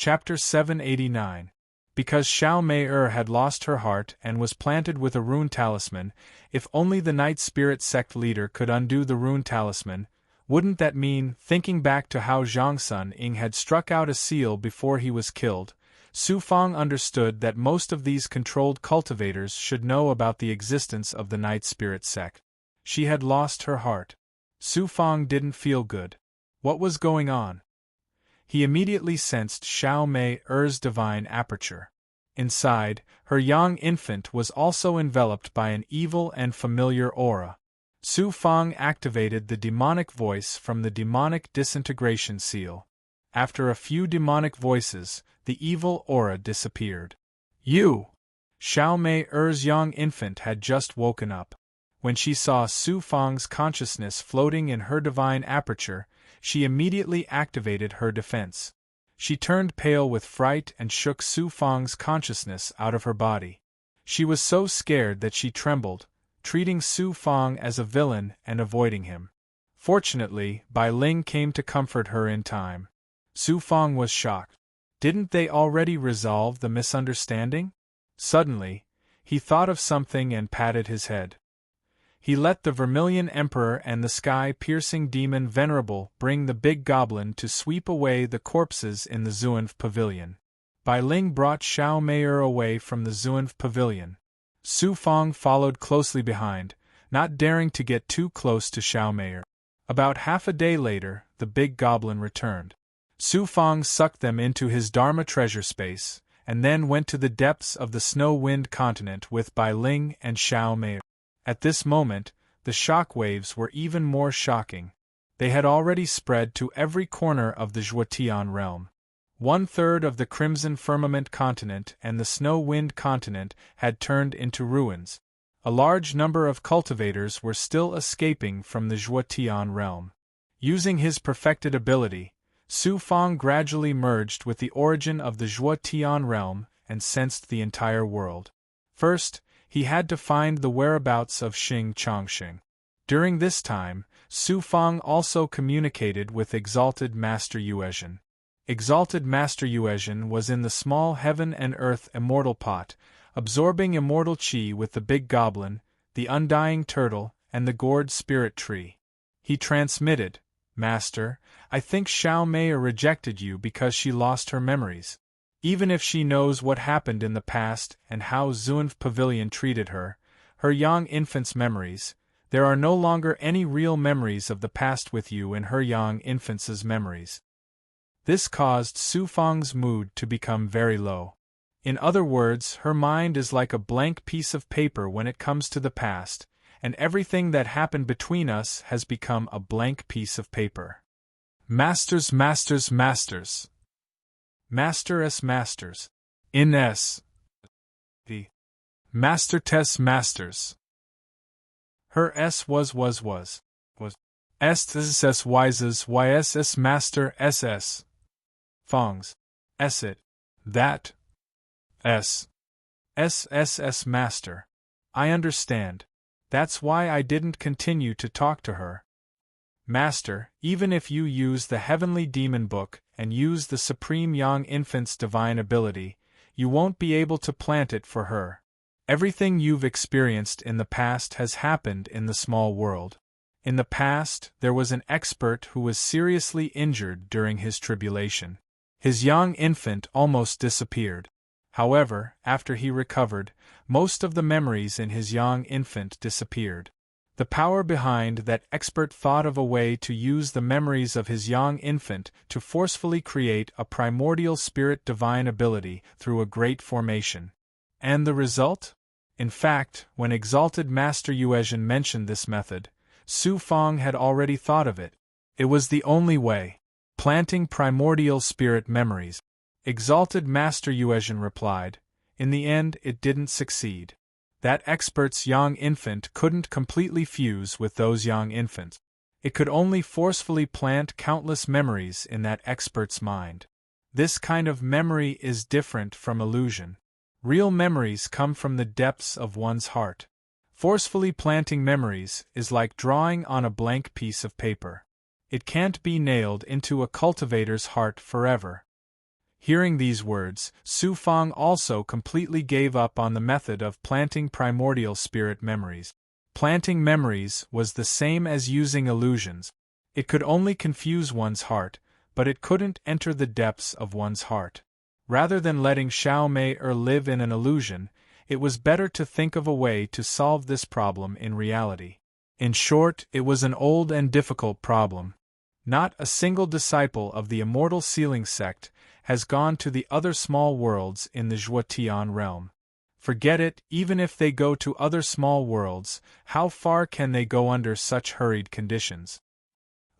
Chapter 789. Because Xiao Mei had lost her heart and was planted with a rune talisman, if only the Night Spirit sect leader could undo the rune talisman, wouldn't that mean, thinking back to how Zhang Sun Ying had struck out a seal before he was killed, Su Fang understood that most of these controlled cultivators should know about the existence of the Night Spirit sect. She had lost her heart. Su Fang didn't feel good. What was going on? He immediately sensed Xiao Mei's divine aperture. Inside, her young infant was also enveloped by an evil and familiar aura. Su Fang activated the demonic voice from the demonic disintegration seal. After a few demonic voices, the evil aura disappeared. You! Xiao Mei's young infant had just woken up. When she saw Su Fang's consciousness floating in her divine aperture, she immediately activated her defense. She turned pale with fright and shook Su Fang's consciousness out of her body. She was so scared that she trembled, treating Su Fang as a villain and avoiding him. Fortunately, Bai Ling came to comfort her in time. Su Fang was shocked. Didn't they already resolve the misunderstanding? Suddenly, he thought of something and patted his head. He let the Vermilion Emperor and the sky-piercing demon Venerable bring the big goblin to sweep away the corpses in the Zunv Pavilion. Bai Ling brought Xiao Mei away from the Zunv Pavilion. Su Fang followed closely behind, not daring to get too close to Xiao Mei. About half a day later, the big goblin returned. Su Fang sucked them into his Dharma treasure space, and then went to the depths of the Snow-Wind continent with Bai Ling and Xiao Mei. At this moment, the shock waves were even more shocking. They had already spread to every corner of the Zhuotian realm. 1/3 of the Crimson Firmament continent and the Snow-Wind continent had turned into ruins. A large number of cultivators were still escaping from the Zhuotian realm. Using his perfected ability, Su Fang gradually merged with the origin of the Zhuotian realm and sensed the entire world. First, he had to find the whereabouts of Xing Chongxing. During this time, Su Fang also communicated with Exalted Master Yuezhen. Exalted Master Yuezhen was in the small heaven and earth immortal pot, absorbing immortal qi with the big goblin, the undying turtle, and the gourd spirit tree. He transmitted, "Master, I think Xiao Mei rejected you because she lost her memories. Even if she knows what happened in the past and how Zunv Pavilion treated her, her young infant's memories, there are no longer any real memories of the past with you in her young infant's memories." This caused Su Fang's mood to become very low. In other words, her mind is like a blank piece of paper when it comes to the past, and everything that happened between us has become a blank piece of paper. Masters, masters, masters. Masters. In S. The Master Tess Masters. Her S was. S wises YSS Master SS. Fang's. S it. That. S. SSS Master. I understand. That's why I didn't continue to talk to her. Master, even if you use the Heavenly Demon Book and use the Supreme Young Infant's divine ability, you won't be able to plant it for her. Everything you've experienced in the past has happened in the small world. In the past, there was an expert who was seriously injured during his tribulation. His young infant almost disappeared. However, after he recovered, most of the memories in his young infant disappeared. The power behind that expert thought of a way to use the memories of his young infant to forcefully create a primordial spirit divine ability through a great formation. And the result? In fact, when Exalted Master Yuezhen mentioned this method, Su Fang had already thought of it. It was the only way. Planting primordial spirit memories. Exalted Master Yuezhen replied, "In the end it didn't succeed. That expert's young infant couldn't completely fuse with those young infants. It could only forcefully plant countless memories in that expert's mind. This kind of memory is different from illusion. Real memories come from the depths of one's heart. Forcefully planting memories is like drawing on a blank piece of paper. It can't be nailed into a cultivator's heart forever. Hearing these words, Su Fang also completely gave up on the method of planting primordial spirit memories. Planting memories was the same as using illusions. It could only confuse one's heart, but it couldn't enter the depths of one's heart. Rather than letting Xiao Mei live in an illusion, it was better to think of a way to solve this problem in reality. In short, it was an old and difficult problem. Not a single disciple of the Immortal Sealing Sect has gone to the other small worlds in the Zhuotian realm. Forget it, even if they go to other small worlds, how far can they go under such hurried conditions?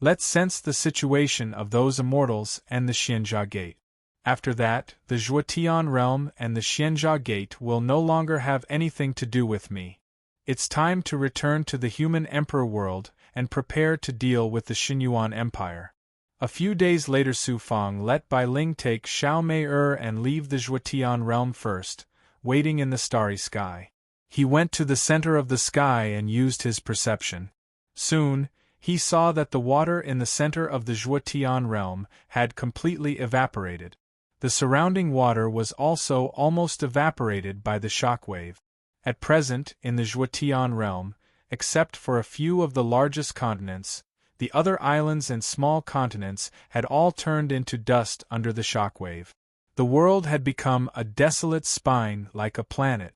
Let's sense the situation of those immortals and the Xianjia Gate. After that, the Zhuotian realm and the Xianjia Gate will no longer have anything to do with me. It's time to return to the human emperor world and prepare to deal with the Xinyuan Empire. A few days later, Su Fang let Bai Ling take Xiao Mei and leave the Zhuotian realm first, waiting in the starry sky. He went to the center of the sky and used his perception. Soon, he saw that the water in the center of the Zhuotian realm had completely evaporated. The surrounding water was also almost evaporated by the shockwave. At present, in the Zhuotian realm, except for a few of the largest continents, the other islands and small continents had all turned into dust under the shockwave. The world had become a desolate spine like a planet.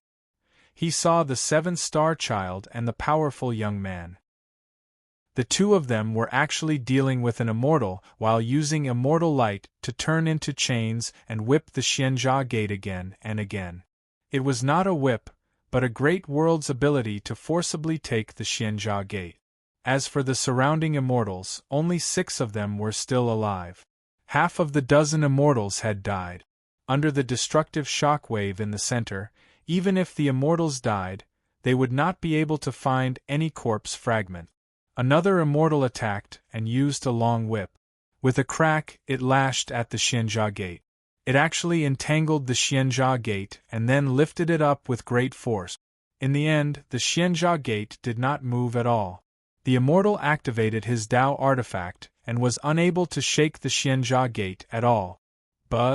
He saw the seven-star child and the powerful young man. The two of them were actually dealing with an immortal while using immortal light to turn into chains and whip the Xianjia Gate again and again. It was not a whip, but a great world's ability to forcibly take the Xianjia Gate. As for the surrounding immortals, only 6 of them were still alive. Half of the dozen immortals had died. Under the destructive shockwave in the center, even if the immortals died, they would not be able to find any corpse fragment. Another immortal attacked and used a long whip. With a crack, it lashed at the Xianjia Gate. It actually entangled the Xianjia Gate and then lifted it up with great force. In the end, the Xianjia Gate did not move at all. The immortal activated his Dao artifact and was unable to shake the Xianjia Gate at all.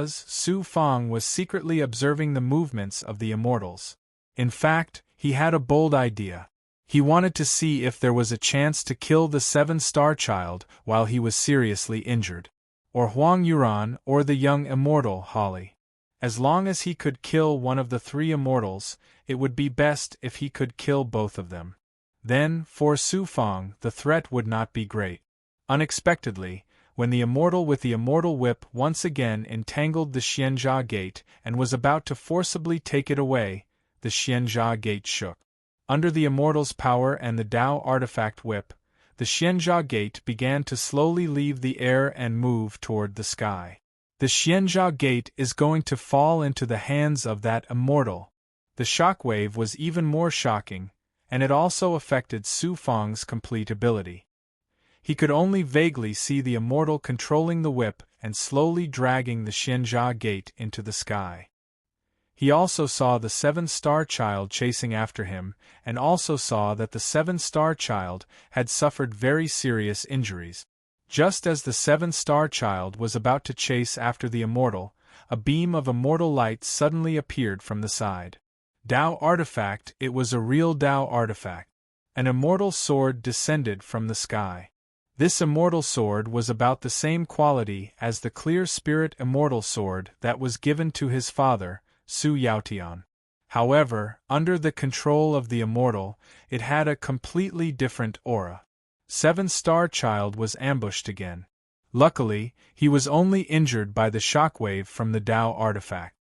Su Fang was secretly observing the movements of the immortals. In fact, he had a bold idea. He wanted to see if there was a chance to kill the 7-star child while he was seriously injured. Or Huang Yuran or the young immortal Holly. As long as he could kill one of the 3 immortals, it would be best if he could kill both of them. Then, for Su Fang, the threat would not be great. Unexpectedly, when the immortal with the immortal whip once again entangled the Xianjia Gate and was about to forcibly take it away, the Xianjia Gate shook. Under the immortal's power and the Dao artifact whip, the Xianjia Gate began to slowly leave the air and move toward the sky. The Xianjia Gate is going to fall into the hands of that immortal. The shockwave was even more shocking, and it also affected Su Fang's complete ability. He could only vaguely see the immortal controlling the whip and slowly dragging the Xianjia Gate into the sky. He also saw the 7-star child chasing after him, and also saw that the 7-star child had suffered very serious injuries. Just as the 7-star child was about to chase after the immortal, a beam of immortal light suddenly appeared from the side. Dao artifact. It was a real Dao artifact. An immortal sword descended from the sky. This immortal sword was about the same quality as the clear spirit immortal sword that was given to his father, Su Yaotian. However, under the control of the immortal, it had a completely different aura. 7-star child was ambushed again. Luckily, he was only injured by the shockwave from the Dao artifact.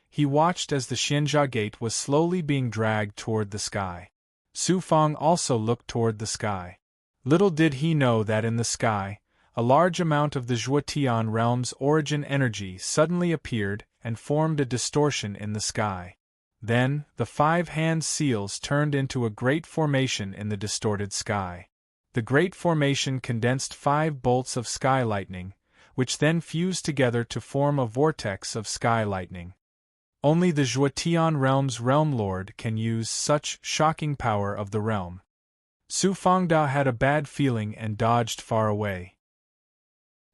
He watched as the Xianjia Gate was slowly being dragged toward the sky. Su Fang also looked toward the sky. Little did he know that in the sky, a large amount of the Zhuotian realm's origin energy suddenly appeared and formed a distortion in the sky. Then, the 5-hand seals turned into a great formation in the distorted sky. The great formation condensed 5 bolts of sky lightning, which then fused together to form a vortex of sky lightning. Only the Zhuotian realm's realm lord can use such shocking power of the realm. Su Fangdao had a bad feeling and dodged far away.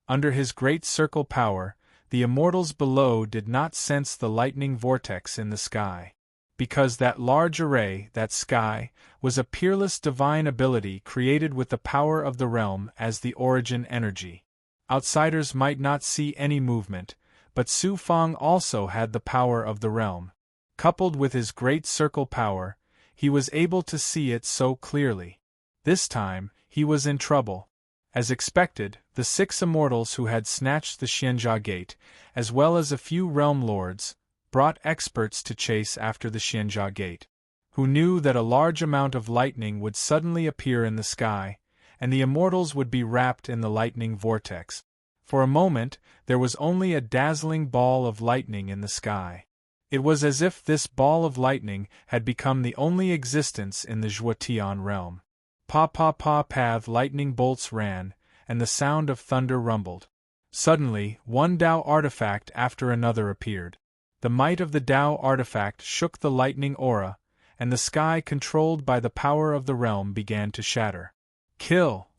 Under his great circle power, the immortals below did not sense the lightning vortex in the sky. Because that large array, that sky, was a peerless divine ability created with the power of the realm as the origin energy. Outsiders might not see any movement, but Su Fang also had the power of the realm. Coupled with his great circle power, he was able to see it so clearly. This time, he was in trouble. As expected, the 6 immortals who had snatched the Xianjia Gate, as well as a few realm lords, brought experts to chase after the Xianjia Gate, who knew that a large amount of lightning would suddenly appear in the sky, and the immortals would be wrapped in the lightning vortex. For a moment, there was only a dazzling ball of lightning in the sky. It was as if this ball of lightning had become the only existence in the Zhuotian realm. Pa-pa-pa-path lightning bolts ran, and the sound of thunder rumbled. Suddenly, one Tao artifact after another appeared. The might of the Tao artifact shook the lightning aura, and the sky controlled by the power of the realm began to shatter. Kill!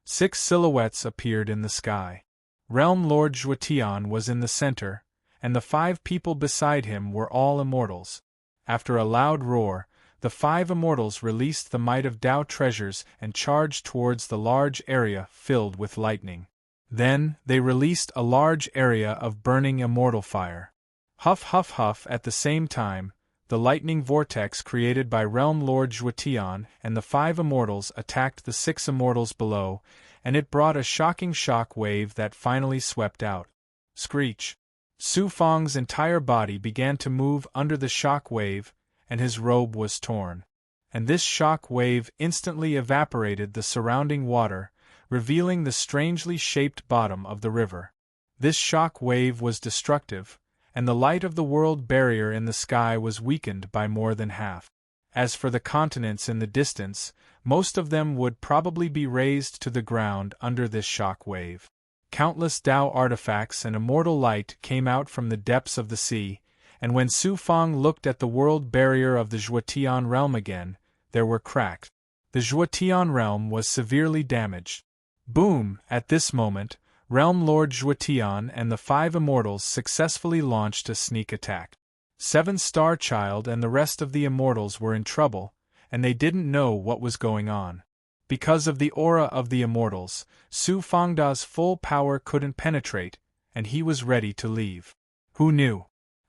6 silhouettes appeared in the sky. Realm Lord Zhuotian was in the center, and the 5 people beside him were all immortals. After a loud roar, the 5 immortals released the might of Tao treasures and charged towards the large area filled with lightning. Then, they released a large area of burning immortal fire. Huff huff huff at the same time, the lightning vortex created by Realm Lord Zhuotian and the 5 immortals attacked the 6 immortals below, and it brought a shocking shock wave that finally swept out. Screech! Su Fang's entire body began to move under the shock wave, and his robe was torn. And this shock wave instantly evaporated the surrounding water, revealing the strangely shaped bottom of the river. This shock wave was destructive, and the light of the world barrier in the sky was weakened by more than half. As for the continents in the distance, most of them would probably be razed to the ground under this shock wave. Countless Tao artifacts and immortal light came out from the depths of the sea, and when Su Fang looked at the world barrier of the Zhuotian realm again, there were cracks. The Zhuotian realm was severely damaged. Boom! At this moment, Realm Lord Zhuotian and the 5 immortals successfully launched a sneak attack. 7 Star Child and the rest of the immortals were in trouble, and they didn't know what was going on. Because of the aura of the immortals, Su Fangda's full power couldn't penetrate, and he was ready to leave. Who knew?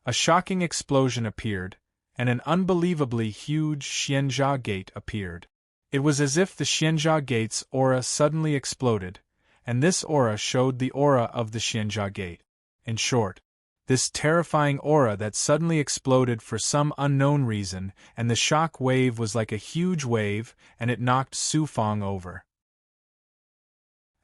A shocking explosion appeared, and an unbelievably huge Xianjia Gate appeared. It was as if the Xianjia Gate's aura suddenly exploded, and this aura showed the aura of the Xianjia Gate. In short, this terrifying aura that suddenly exploded for some unknown reason, and the shock wave was like a huge wave, and it knocked Su Fang over.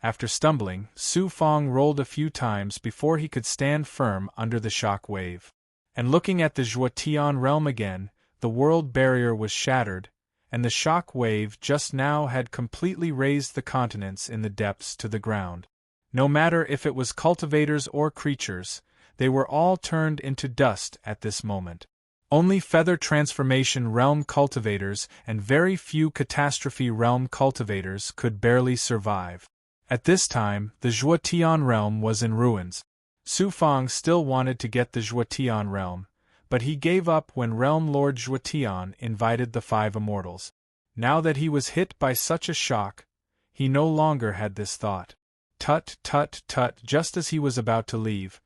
After stumbling, Su Fang rolled a few times before he could stand firm under the shock wave. And looking at the Zhuotian realm again, the world barrier was shattered, and the shock wave just now had completely razed the continents in the depths to the ground. No matter if it was cultivators or creatures, they were all turned into dust at this moment. Only feather transformation realm cultivators and very few catastrophe realm cultivators could barely survive. At this time, the Zhuotian realm was in ruins. Su Fang still wanted to get the Zhuotian realm, but he gave up when Realm Lord Zhuotian invited the 5 immortals. Now that he was hit by such a shock, he no longer had this thought. Tut tut tut! Just as he was about to leave,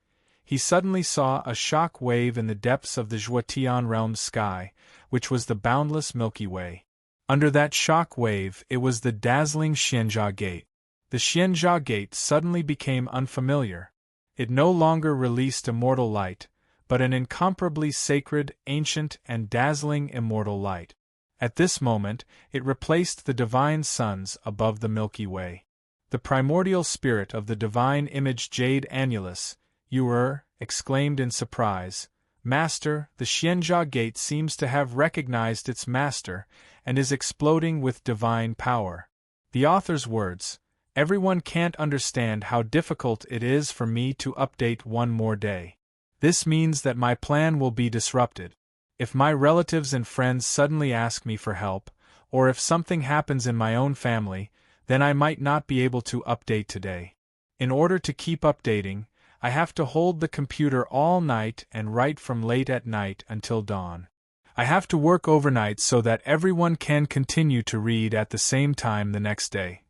he suddenly saw a shock wave in the depths of the Zhuotian realm's sky, which was the boundless Milky Way. Under that shock wave it was the dazzling Xianjia Gate. The Xianjia Gate suddenly became unfamiliar. It no longer released immortal light, but an incomparably sacred, ancient, and dazzling immortal light. At this moment, it replaced the divine suns above the Milky Way. The primordial spirit of the divine image Jade Annulus, you exclaimed in surprise, "Master, the Xianjia Gate seems to have recognized its master, and is exploding with divine power." The author's words, "Everyone can't understand how difficult it is for me to update one more day. This means that my plan will be disrupted. If my relatives and friends suddenly ask me for help, or if something happens in my own family, then I might not be able to update today. In order to keep updating, I have to hold the computer all night and write from late at night until dawn. I have to work overnight so that everyone can continue to read at the same time the next day.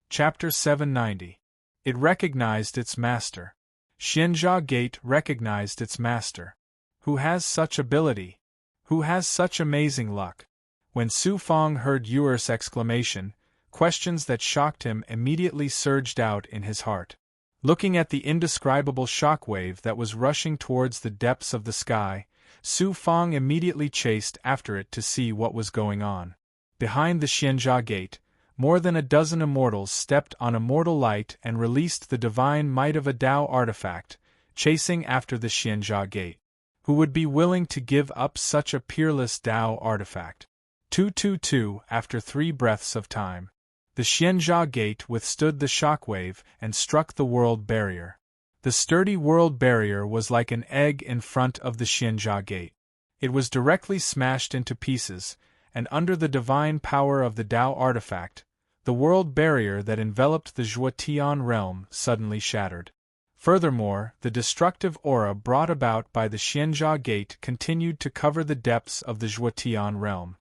Chapter 790. It recognized its master. Xianjia Gate recognized its master. Who has such ability? Who has such amazing luck? When Su Fang heard Yuer's exclamation, questions that shocked him immediately surged out in his heart. Looking at the indescribable shockwave that was rushing towards the depths of the sky, Su Fang immediately chased after it to see what was going on. Behind the Xianjia Gate, more than a dozen immortals stepped on immortal light and released the divine might of a Tao artifact, chasing after the Xianjia Gate. Who would be willing to give up such a peerless Tao artifact? 222 After 3 breaths of time, the Xianjia Gate withstood the shockwave and struck the world barrier. The sturdy world barrier was like an egg in front of the Xianjia Gate. It was directly smashed into pieces, and under the divine power of the Tao artifact, the world barrier that enveloped the Zhuotian realm suddenly shattered. Furthermore, the destructive aura brought about by the Xianjia Gate continued to cover the depths of the Zhuotian realm.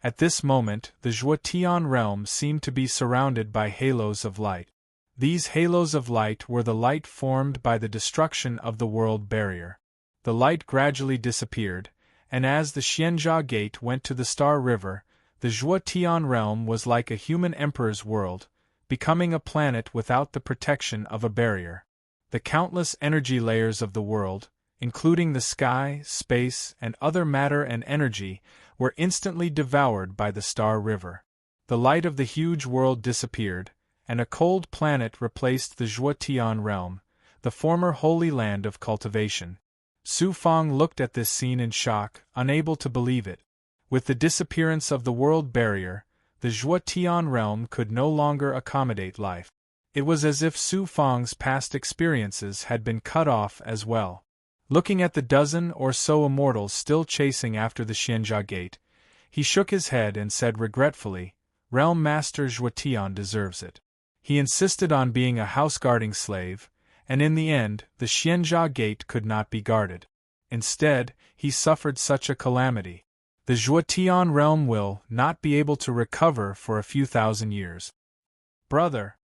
At this moment, the Zhuotian realm seemed to be surrounded by halos of light. These halos of light were the light formed by the destruction of the world barrier. The light gradually disappeared, and as the Xianjia Gate went to the Star River, the Zhuotian realm was like a human emperor's world, becoming a planet without the protection of a barrier. The countless energy layers of the world, including the sky, space, and other matter and energy, were instantly devoured by the Star River. The light of the huge world disappeared, and a cold planet replaced the Zhuotian realm, the former holy land of cultivation. Su Fang looked at this scene in shock, unable to believe it. With the disappearance of the world barrier, the Zhuotian realm could no longer accommodate life. It was as if Su Fang's past experiences had been cut off as well. Looking at the dozen or so immortals still chasing after the Xianjia Gate, he shook his head and said regretfully, "Realm Master Zhuotian deserves it. He insisted on being a house-guarding slave, and in the end, the Xianjia Gate could not be guarded. Instead, he suffered such a calamity. The Zhuotian realm will not be able to recover for a few thousand years." "Brother."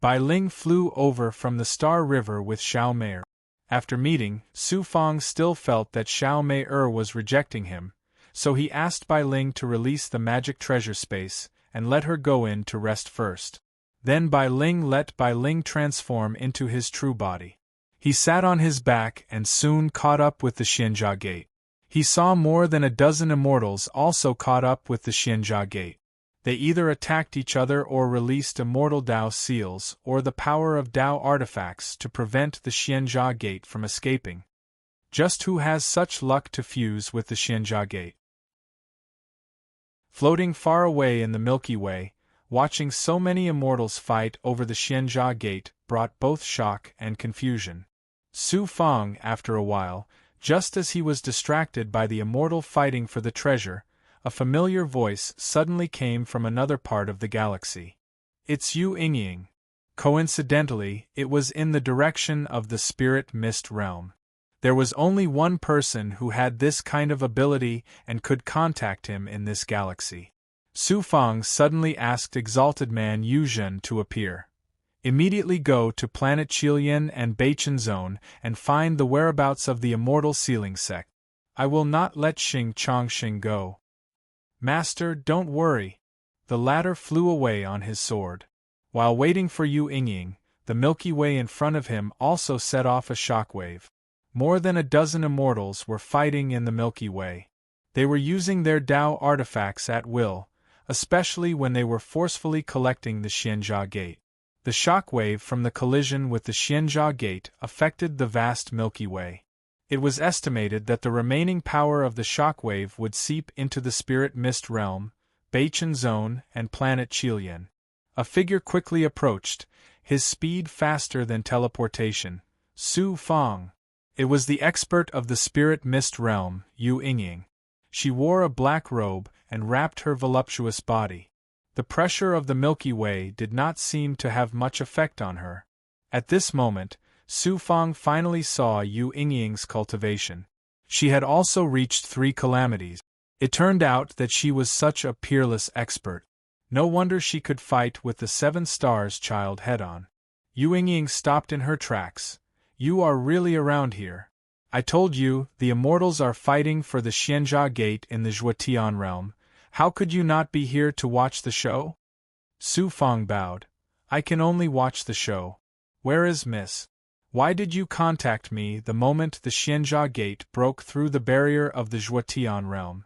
Bai Ling flew over from the Star River with Xiao Mei. After meeting, Su Fang still felt that Xiao Mei was rejecting him, so he asked Bai Ling to release the magic treasure space and let her go in to rest first. Then Bai Ling let Bai Ling transform into his true body. He sat on his back and soon caught up with the Xianjia Gate. He saw more than a dozen immortals also caught up with the Xianjia Gate. They either attacked each other or released immortal Tao seals or the power of Tao artifacts to prevent the Xianjia Gate from escaping. Just who has such luck to fuse with the Xianjia Gate? Floating far away in the Milky Way, watching so many immortals fight over the Xianjia Gate brought both shock and confusion. Su Fang, after a while, just as he was distracted by the immortal fighting for the treasure, a familiar voice suddenly came from another part of the galaxy. "It's Yu Yingying." Coincidentally, it was in the direction of the spirit mist realm. There was only one person who had this kind of ability and could contact him in this galaxy. Su Fang suddenly asked Exalted Man Yu Zhen to appear. "Immediately go to planet Qilian and Beichen Zone and find the whereabouts of the immortal sealing sect. I will not let Xing Chongxing go." "Master, don't worry." The latter flew away on his sword. While waiting for Yu Yingying, the Milky Way in front of him also set off a shockwave. More than a dozen immortals were fighting in the Milky Way. They were using their Tao artifacts at will, especially when they were forcefully collecting the Xianjia Gate. The shockwave from the collision with the Xianjia Gate affected the vast Milky Way. It was estimated that the remaining power of the shockwave would seep into the spirit mist realm, Beichen Zone, and planet Qilian. A figure quickly approached, his speed faster than teleportation. Su Fang. It was the expert of the spirit mist realm, Yu Yingying. She wore a black robe and wrapped her voluptuous body. The pressure of the Milky Way did not seem to have much effect on her. At this moment, Su Fang finally saw Yu Yingying's cultivation. She had also reached 3 calamities. It turned out that she was such a peerless expert. No wonder she could fight with the 7 stars child head-on. Yu Yingying stopped in her tracks. You are really around here. I told you, the immortals are fighting for the Xianjia Gate in the Zhuotian realm. How could you not be here to watch the show? Su Fang bowed. I can only watch the show. Where is Miss? Why did you contact me the moment the Xianjia Gate broke through the barrier of the Zhuotian realm?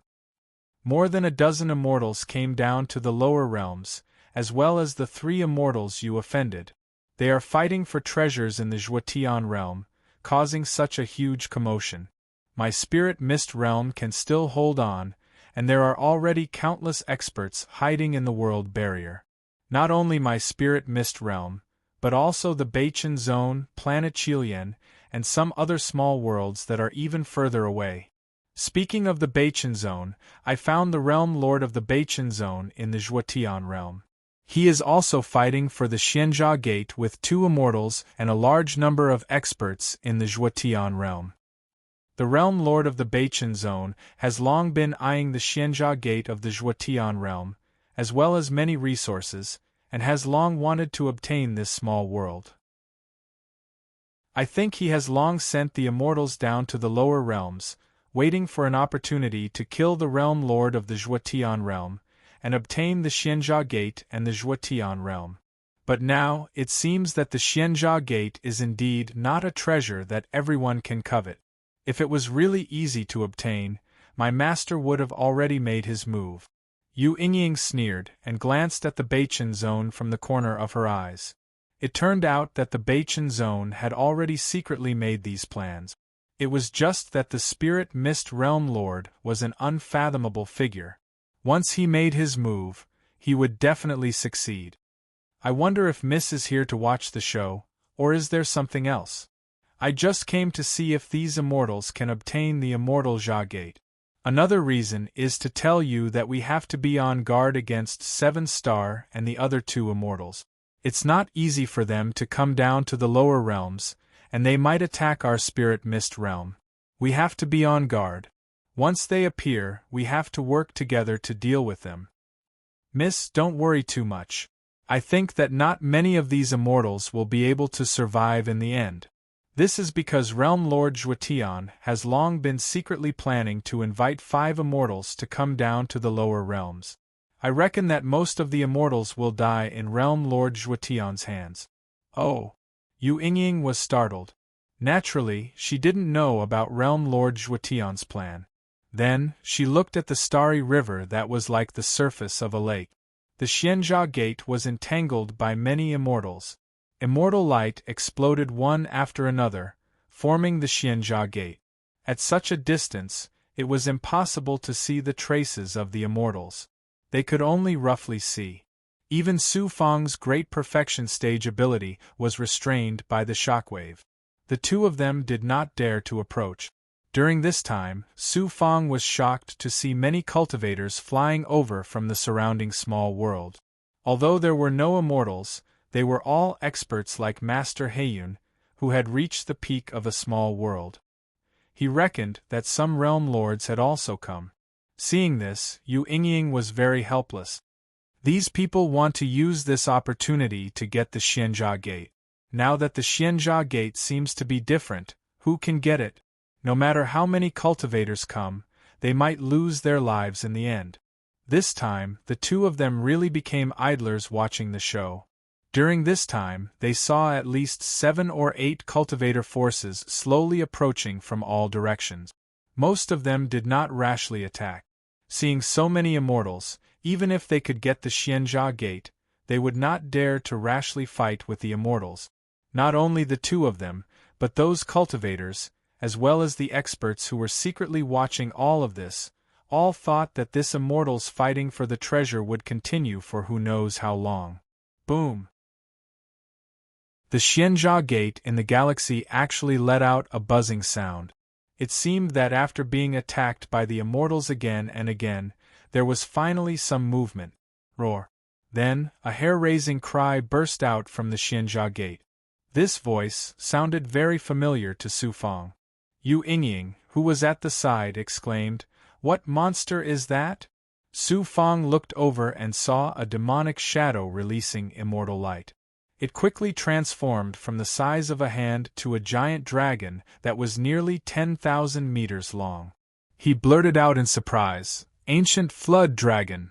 More than a dozen immortals came down to the lower realms, as well as the 3 immortals you offended. They are fighting for treasures in the Zhuotian realm, causing such a huge commotion. My spirit mist realm can still hold on, and there are already countless experts hiding in the world barrier. Not only my spirit mist realm, but also the Beichen zone, planet Qilian, and some other small worlds that are even further away. Speaking of the Beichen zone, I found the realm lord of the Beichen zone in the Zhuotian realm. He is also fighting for the Xianjia Gate with 2 immortals and a large number of experts in the Zhuotian realm. The realm lord of the Beichen zone has long been eyeing the Xianjia Gate of the Zhuotian realm, as well as many resources, and has long wanted to obtain this small world. I think he has long sent the immortals down to the lower realms, waiting for an opportunity to kill the realm lord of the Zhuotian realm, and obtain the Xianjia Gate and the Zhuotian realm. But now, it seems that the Xianjia Gate is indeed not a treasure that everyone can covet. If it was really easy to obtain, my master would have already made his move. Yu Yingying sneered and glanced at the Beichen zone from the corner of her eyes. It turned out that the Beichen zone had already secretly made these plans. It was just that the Spirit Mist Realm Lord was an unfathomable figure. Once he made his move, he would definitely succeed. I wonder if Miss is here to watch the show, or is there something else? I just came to see if these immortals can obtain the immortal Xia Gate. Another reason is to tell you that we have to be on guard against 7 Star and the other 2 immortals. It's not easy for them to come down to the lower realms, and they might attack our Spirit Mist realm. We have to be on guard. Once they appear, we have to work together to deal with them. Miss, don't worry too much. I think that not many of these immortals will be able to survive in the end. This is because Realm Lord Zhuotian has long been secretly planning to invite 5 immortals to come down to the lower realms. I reckon that most of the immortals will die in Realm Lord Zhuotian's hands. Oh! Yu Yingying was startled. Naturally, she didn't know about Realm Lord Zhuotian's plan. Then, she looked at the starry river that was like the surface of a lake. The Xianjia Gate was entangled by many immortals. Immortal light exploded one after another, forming the Xianjia Gate. At such a distance, it was impossible to see the traces of the immortals. They could only roughly see. Even Su Fang's great perfection stage ability was restrained by the shockwave. The 2 of them did not dare to approach. During this time, Su Fang was shocked to see many cultivators flying over from the surrounding small world. Although there were no immortals, they were all experts like Master Heiyun, who had reached the peak of a small world. He reckoned that some realm lords had also come. Seeing this, Yu Yingying was very helpless. These people want to use this opportunity to get the Xianjia Gate. Now that the Xianjia Gate seems to be different, who can get it? No matter how many cultivators come, they might lose their lives in the end. This time, the 2 of them really became idlers watching the show. During this time, they saw at least 7 or 8 cultivator forces slowly approaching from all directions. Most of them did not rashly attack. Seeing so many immortals, even if they could get the Xianjia Gate, they would not dare to rashly fight with the immortals. Not only the 2 of them, but those cultivators, as well as the experts who were secretly watching all of this, all thought that this immortals fighting for the treasure would continue for who knows how long. Boom! The Xianjia Gate in the galaxy actually let out a buzzing sound. It seemed that after being attacked by the immortals again and again, there was finally some movement. Roar! Then, a hair-raising cry burst out from the Xianjia Gate. This voice sounded very familiar to Su Fang. Yu Yingying, who was at the side, exclaimed, "What monster is that?" Su Fang looked over and saw a demonic shadow releasing immortal light. It quickly transformed from the size of a hand to a giant dragon that was nearly 10,000 meters long. He blurted out in surprise, "Ancient flood dragon!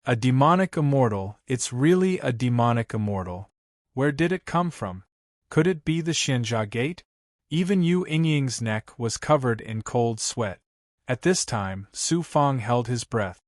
A demonic immortal, it's really a demonic immortal. Where did it come from? Could it be the Xianjia Gate?" Even Yu Yingying's neck was covered in cold sweat. At this time, Su Fang held his breath.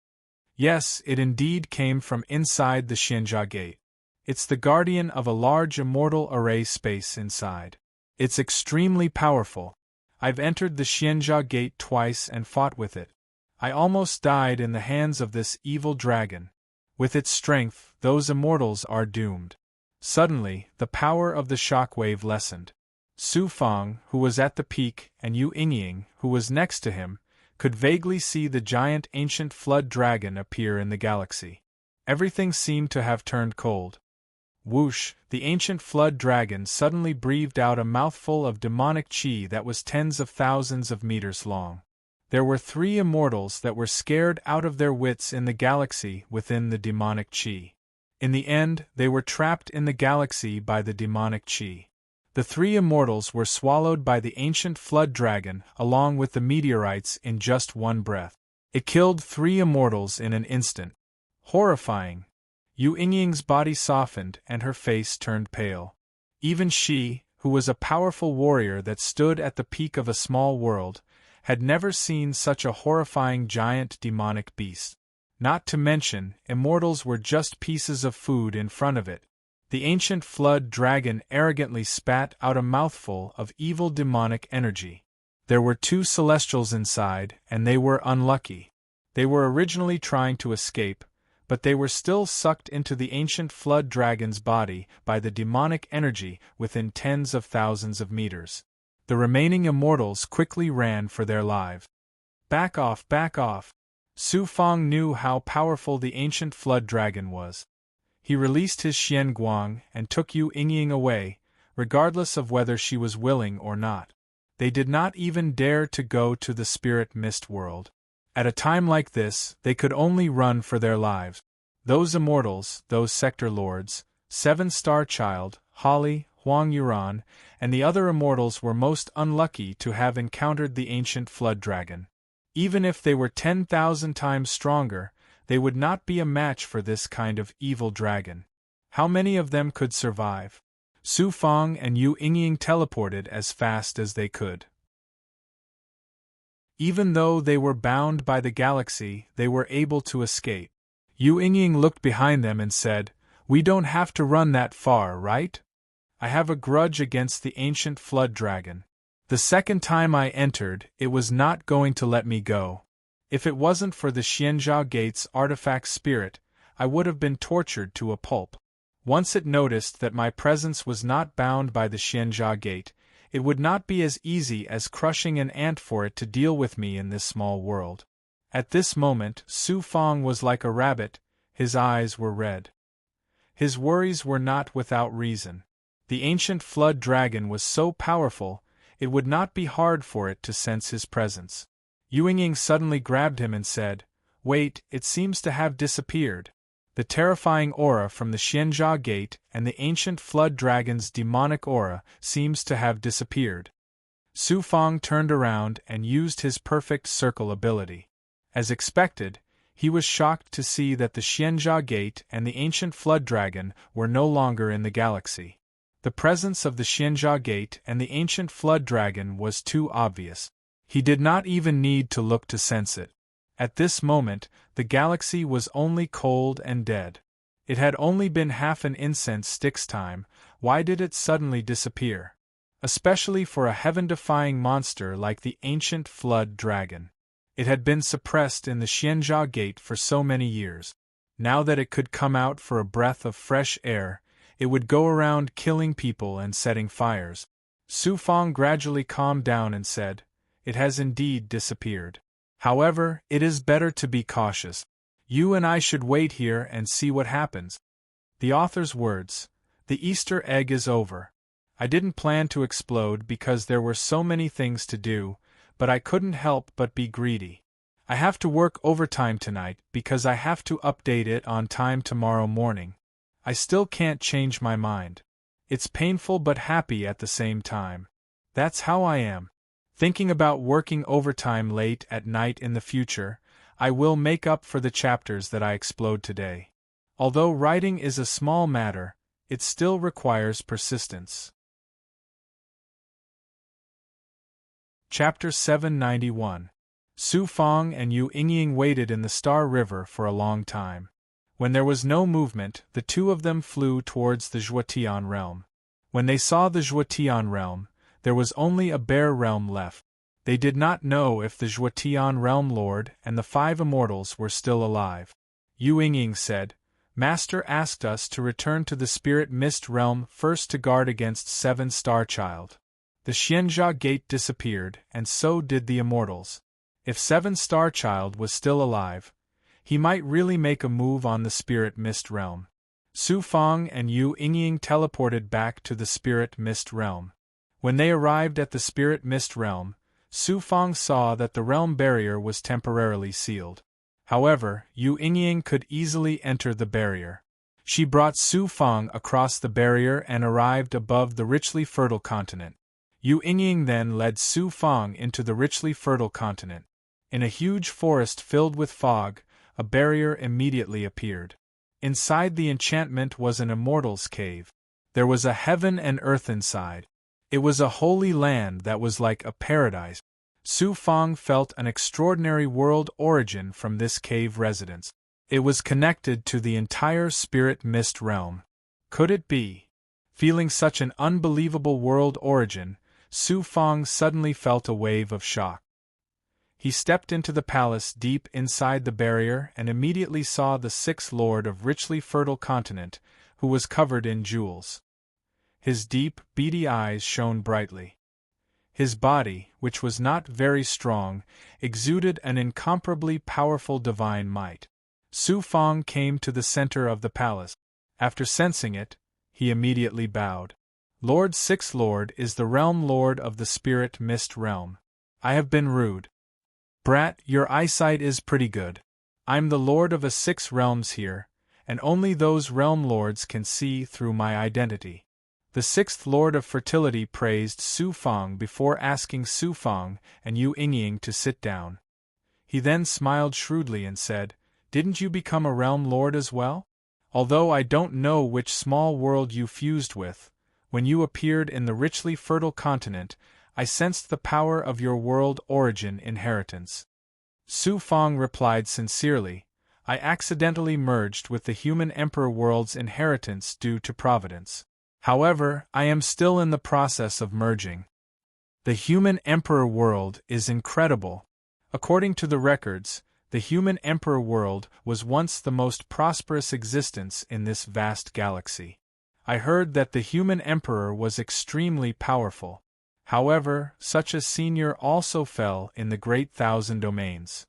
Yes, it indeed came from inside the Xianjia Gate. It's the guardian of a large immortal array space inside. It's extremely powerful. I've entered the Xianjia Gate twice and fought with it. I almost died in the hands of this evil dragon. With its strength, those immortals are doomed. Suddenly, the power of the shockwave lessened. Su Fang, who was at the peak, and Yu Yingying, who was next to him, could vaguely see the giant ancient flood dragon appear in the galaxy. Everything seemed to have turned cold. Whoosh! The ancient flood dragon suddenly breathed out a mouthful of demonic qi that was tens of thousands of meters long. There were 3 immortals that were scared out of their wits in the galaxy within the demonic qi. In the end, they were trapped in the galaxy by the demonic qi. The 3 immortals were swallowed by the ancient flood dragon along with the meteorites in just one breath. It killed 3 immortals in an instant. Horrifying! Yu Yingying's body softened and her face turned pale. Even she, who was a powerful warrior that stood at the peak of a small world, had never seen such a horrifying giant demonic beast. Not to mention, immortals were just pieces of food in front of it. The ancient flood dragon arrogantly spat out a mouthful of evil demonic energy. There were 2 celestials inside, and they were unlucky. They were originally trying to escape, but they were still sucked into the ancient flood dragon's body by the demonic energy within tens of thousands of meters. The remaining immortals quickly ran for their lives. Back off, back off! Su Fang knew how powerful the ancient flood dragon was. He released his Xian Guang and took Yu Yingying away, regardless of whether she was willing or not. They did not even dare to go to the spirit mist world. At a time like this, they could only run for their lives. Those immortals, those sector lords, 7-Star Child, Holly, Huang Yuran, and the other immortals were most unlucky to have encountered the ancient flood dragon. Even if they were 10,000 times stronger, they would not be a match for this kind of evil dragon. How many of them could survive? Su Fang and Yu Yingying teleported as fast as they could. Even though they were bound by the galaxy, they were able to escape. Yu Yingying looked behind them and said, "We don't have to run that far, right? I have a grudge against the ancient flood dragon. The second time I entered, it was not going to let me go. If it wasn't for the Xianjia Gate's artifact spirit, I would have been tortured to a pulp. Once it noticed that my presence was not bound by the Xianjia Gate, it would not be as easy as crushing an ant for it to deal with me in this small world." At this moment, Su Fang was like a rabbit, his eyes were red. His worries were not without reason. The ancient flood dragon was so powerful, it would not be hard for it to sense his presence. Yu Yingying suddenly grabbed him and said, "Wait, it seems to have disappeared. The terrifying aura from the Xianjia Gate and the ancient flood dragon's demonic aura seems to have disappeared." Su Fang turned around and used his perfect circle ability. As expected, he was shocked to see that the Xianjia Gate and the ancient flood dragon were no longer in the galaxy. The presence of the Xianjia Gate and the ancient flood dragon was too obvious. He did not even need to look to sense it. At this moment, the galaxy was only cold and dead. It had only been half an incense stick's time. Why did it suddenly disappear? Especially for a heaven-defying monster like the ancient flood dragon. It had been suppressed in the Xianjia Gate for so many years. Now that it could come out for a breath of fresh air, it would go around killing people and setting fires. Su Fang gradually calmed down and said, "It has indeed disappeared. However, it is better to be cautious. You and I should wait here and see what happens." The author's words, "The Easter egg is over. I didn't plan to explode because there were so many things to do, but I couldn't help but be greedy. I have to work overtime tonight because I have to update it on time tomorrow morning. I still can't change my mind. It's painful but happy at the same time. That's how I am. Thinking about working overtime late at night in the future, I will make up for the chapters that I explode today. Although writing is a small matter, it still requires persistence. Chapter 791. Su Fang and Yu Yingying waited in the Star River for a long time. When there was no movement, the two of them flew towards the Zhuotian realm. When they saw the Zhuotian realm, there was only a bare realm left. They did not know if the Zhuotian realm lord and the 5 immortals were still alive. Yu Yingying said, "Master asked us to return to the Spirit Mist realm first to guard against 7 Star Child." The Xianxia gate disappeared, and so did the immortals. If 7 Star Child was still alive, he might really make a move on the Spirit Mist realm. Su Fang and Yu Yingying teleported back to the Spirit Mist realm. When they arrived at the Spirit Mist realm, Su Fang saw that the realm barrier was temporarily sealed. However, Yu Yingying could easily enter the barrier. She brought Su Fang across the barrier and arrived above the richly fertile continent. Yu Yingying then led Su Fang into the richly fertile continent. In a huge forest filled with fog, a barrier immediately appeared. Inside the enchantment was an immortal's cave. There was a heaven and earth inside. It was a holy land that was like a paradise. Su Fang felt an extraordinary world origin from this cave residence. It was connected to the entire Spirit Mist realm. Could it be? Feeling such an unbelievable world origin, Su Fang suddenly felt a wave of shock. He stepped into the palace deep inside the barrier and immediately saw the 6th Lord of richly fertile continent, who was covered in jewels. His deep, beady eyes shone brightly. His body, which was not very strong, exuded an incomparably powerful divine might. Su Fang came to the center of the palace. After sensing it, he immediately bowed. Lord 6th Lord is the realm lord of the Spirit Mist realm. I have been rude. Brat, your eyesight is pretty good. I'm the lord of 6 realms here, and only those realm lords can see through my identity. The 6th Lord of Fertility praised Su Fang before asking Su Fang and Yu Yingying to sit down. He then smiled shrewdly and said, "Didn't you become a realm lord as well? Although I don't know which small world you fused with, when you appeared in the richly fertile continent, I sensed the power of your world origin inheritance." Su Fang replied sincerely, "I accidentally merged with the human emperor world's inheritance due to providence. However, I am still in the process of merging. The human emperor world is incredible. According to the records, the human emperor world was once the most prosperous existence in this vast galaxy. I heard that the human emperor was extremely powerful. However, such a senior also fell in the great 1,000 domains.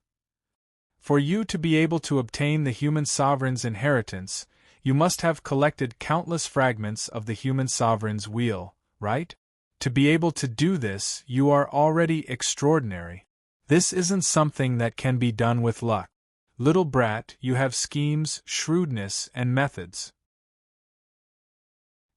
For you to be able to obtain the human sovereign's inheritance, you must have collected countless fragments of the human sovereign's wheel, right? To be able to do this, you are already extraordinary. This isn't something that can be done with luck. Little brat, you have schemes, shrewdness, and methods.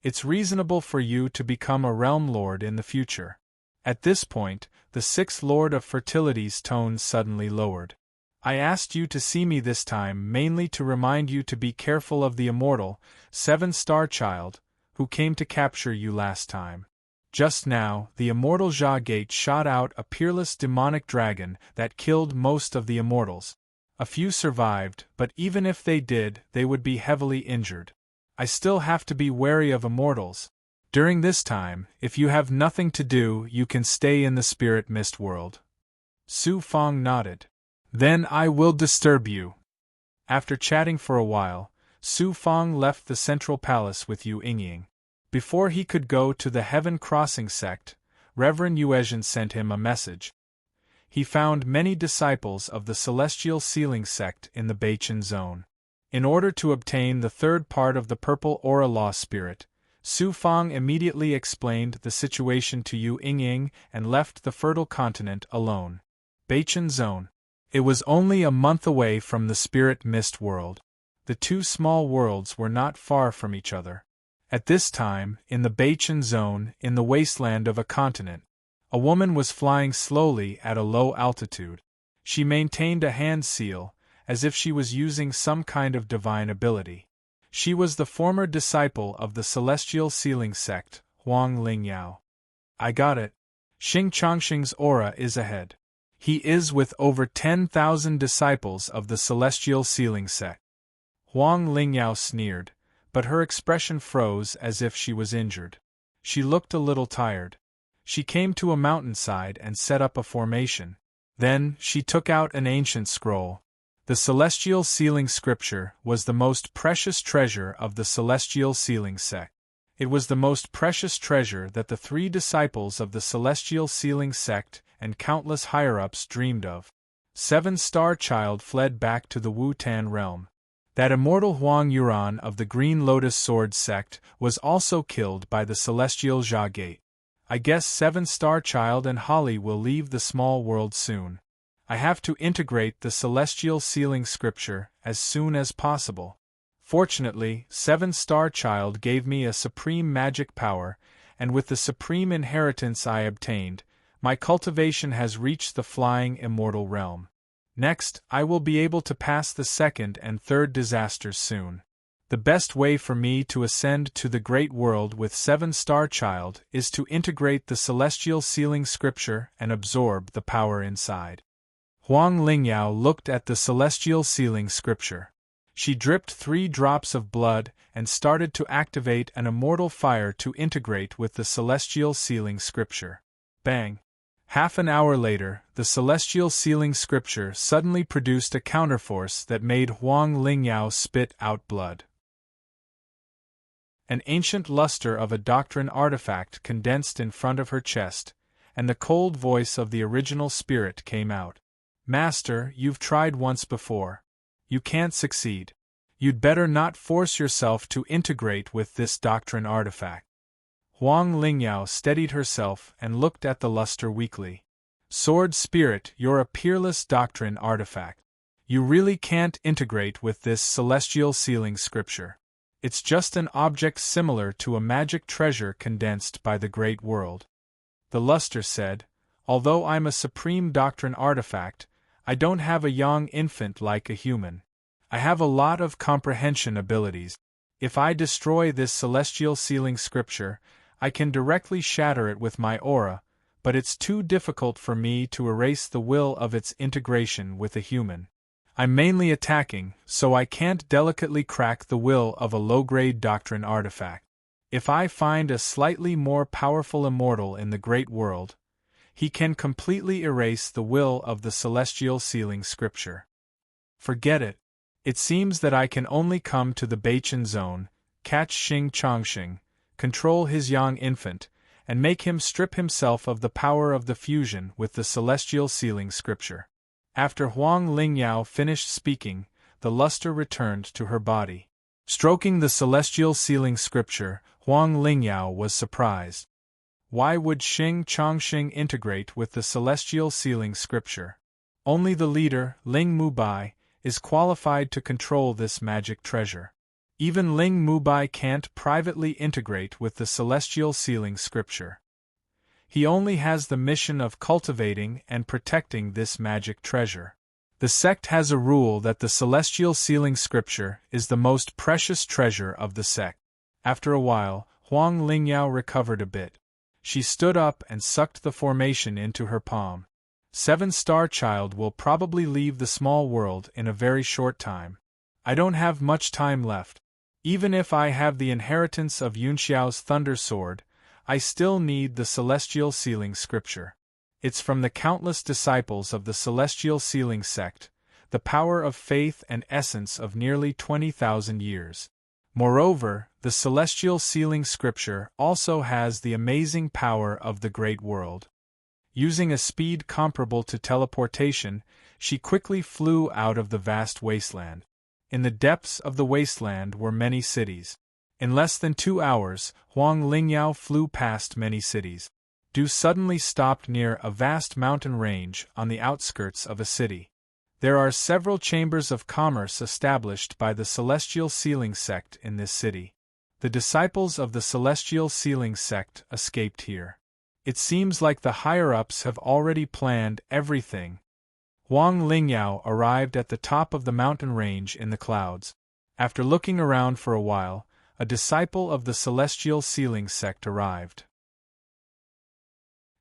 It's reasonable for you to become a realm lord in the future." At this point, the 6th Lord of Fertility's tone suddenly lowered. "I asked you to see me this time mainly to remind you to be careful of the immortal, 7 Star Child, who came to capture you last time. Just now, the immortal Xia Gate shot out a peerless demonic dragon that killed most of the immortals. A few survived, but even if they did, they would be heavily injured. I still have to be wary of immortals. During this time, if you have nothing to do, you can stay in the Spirit Mist world." Su Fang nodded. "Then I will disturb you." After chatting for a while, Su Fang left the central palace with Yu Yingying. Before he could go to the Heaven Crossing sect, Reverend Yuezhen sent him a message. He found many disciples of the Celestial Sealing sect in the Beichen zone. In order to obtain the 3rd part of the Purple Aura Law Spirit, Su Fang immediately explained the situation to Yu Ying and left the fertile continent alone. Baichen Zone. It was only a month away from the Spirit Mist world. The two small worlds were not far from each other. At this time, in the Baichen Zone, in the wasteland of a continent, a woman was flying slowly at a low altitude. She maintained a hand seal, as if she was using some kind of divine ability. She was the former disciple of the Celestial Sealing Sect, Huang Lingyao. I got it. Xing Changxing's aura is ahead. He is with over 10,000 disciples of the Celestial Sealing Sect. Huang Lingyao sneered, but her expression froze as if she was injured. She looked a little tired. She came to a mountainside and set up a formation. Then, she took out an ancient scroll. The Celestial Sealing Scripture was the most precious treasure of the Celestial Sealing Sect. It was the most precious treasure that the 3 disciples of the Celestial Sealing Sect and countless higher-ups dreamed of. 7-Star Child fled back to the Wu-Tan realm. That immortal Huang Yuan of the Green Lotus Sword sect was also killed by the Celestial Jia Gate. I guess 7-Star Child and Holly will leave the small world soon. I have to integrate the Celestial Sealing Scripture as soon as possible. Fortunately, 7-Star Child gave me a supreme magic power, and with the supreme inheritance I obtained, my cultivation has reached the flying immortal realm. Next, I will be able to pass the 2nd and 3rd disasters soon. The best way for me to ascend to the great world with 7-Star Child is to integrate the Celestial Sealing Scripture and absorb the power inside. Huang Lingyao looked at the Celestial Sealing Scripture. She dripped 3 drops of blood and started to activate an immortal fire to integrate with the Celestial Sealing Scripture. Bang! Half an hour later, the Celestial Sealing Scripture suddenly produced a counterforce that made Huang Lingyao spit out blood. An ancient luster of a doctrine artifact condensed in front of her chest, and the cold voice of the original spirit came out. Master, you've tried once before. You can't succeed. You'd better not force yourself to integrate with this doctrine artifact. Huang Lingyao steadied herself and looked at the luster weakly. Sword Spirit, you're a peerless doctrine artifact. You really can't integrate with this Celestial Sealing Scripture. It's just an object similar to a magic treasure condensed by the great world. The luster said, although I'm a supreme doctrine artifact, I don't have a young infant like a human. I have a lot of comprehension abilities. If I destroy this Celestial Sealing Scripture, I can directly shatter it with my aura, but it's too difficult for me to erase the will of its integration with a human. I'm mainly attacking, so I can't delicately crack the will of a low-grade doctrine artifact. If I find a slightly more powerful immortal in the great world, he can completely erase the will of the Celestial Sealing Scripture. Forget it. It seems that I can only come to the Baichen Zone, catch Xing Changxing, control his young infant, and make him strip himself of the power of the fusion with the Celestial Sealing Scripture. After Huang Lingyao finished speaking, the luster returned to her body. Stroking the Celestial Sealing Scripture, Huang Lingyao was surprised. Why would Xing Changxing integrate with the Celestial Sealing Scripture? Only the leader, Ling Mubai, is qualified to control this magic treasure. Even Ling Mubai can't privately integrate with the Celestial Sealing Scripture. He only has the mission of cultivating and protecting this magic treasure. The sect has a rule that the Celestial Sealing Scripture is the most precious treasure of the sect. After a while, Huang Lingyao recovered a bit. She stood up and sucked the formation into her palm. 7-Star Child will probably leave the small world in a very short time. I don't have much time left. Even if I have the inheritance of Yunxiao's Thunder Sword, I still need the Celestial Sealing Scripture. It's from the countless disciples of the Celestial Sealing Sect, the power of faith and essence of nearly 20,000 years. Moreover, the Celestial Sealing Scripture also has the amazing power of the Great World. Using a speed comparable to teleportation, she quickly flew out of the vast wasteland. In the depths of the wasteland were many cities. In less than 2 hours, Huang Lingyao flew past many cities. Du suddenly stopped near a vast mountain range on the outskirts of a city. There are several chambers of commerce established by the Celestial Sealing sect in this city. The disciples of the Celestial Sealing sect escaped here. It seems like the higher-ups have already planned everything. Huang Lingyao arrived at the top of the mountain range in the clouds. After looking around for a while, a disciple of the Celestial Sealing sect arrived.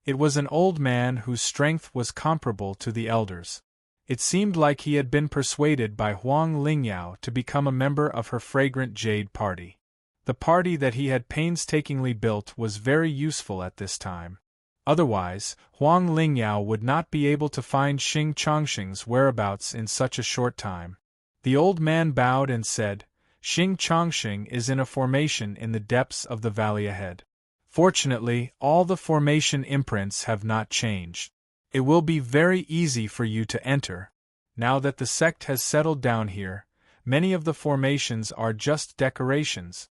It was an old man whose strength was comparable to the elders. It seemed like he had been persuaded by Huang Lingyao to become a member of her fragrant jade party. The party that he had painstakingly built was very useful at this time. Otherwise, Huang Lingyao would not be able to find Xing Chongxing's whereabouts in such a short time. The old man bowed and said, "Xing Chongxing is in a formation in the depths of the valley ahead. Fortunately, all the formation imprints have not changed. It will be very easy for you to enter. Now that the sect has settled down here, many of the formations are just decorations."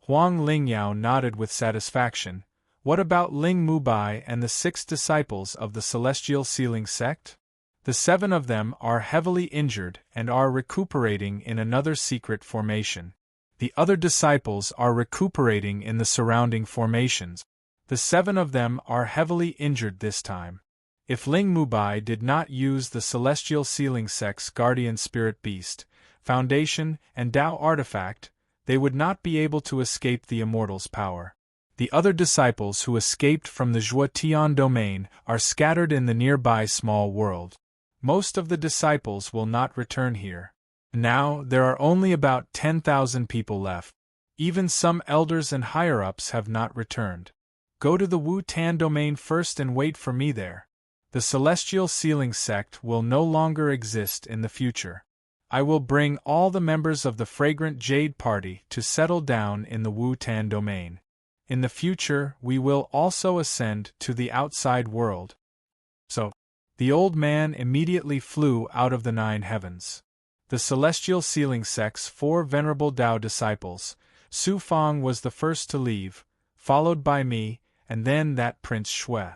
Huang Lingyao nodded with satisfaction. What about Ling Mubai and the 6 disciples of the Celestial Sealing sect? The 7 of them are heavily injured and are recuperating in another secret formation. The other disciples are recuperating in the surrounding formations. The 7 of them are heavily injured this time. If Ling Mubai did not use the Celestial Sealing sect's guardian spirit beast, foundation, and Tao artifact, they would not be able to escape the Immortal's power. The other disciples who escaped from the Zhuotian domain are scattered in the nearby small world. Most of the disciples will not return here. Now there are only about 10,000 people left. Even some elders and higher-ups have not returned. Go to the Wu Tan domain first and wait for me there. The Celestial Sealing sect will no longer exist in the future. I will bring all the members of the Fragrant Jade Party to settle down in the Wu Tan domain. In the future, we will also ascend to the outside world. So, the old man immediately flew out of the 9 heavens. The Celestial Sealing sect's 4 venerable Tao disciples, Su Fang was the first to leave, followed by me, and then that Prince Shui.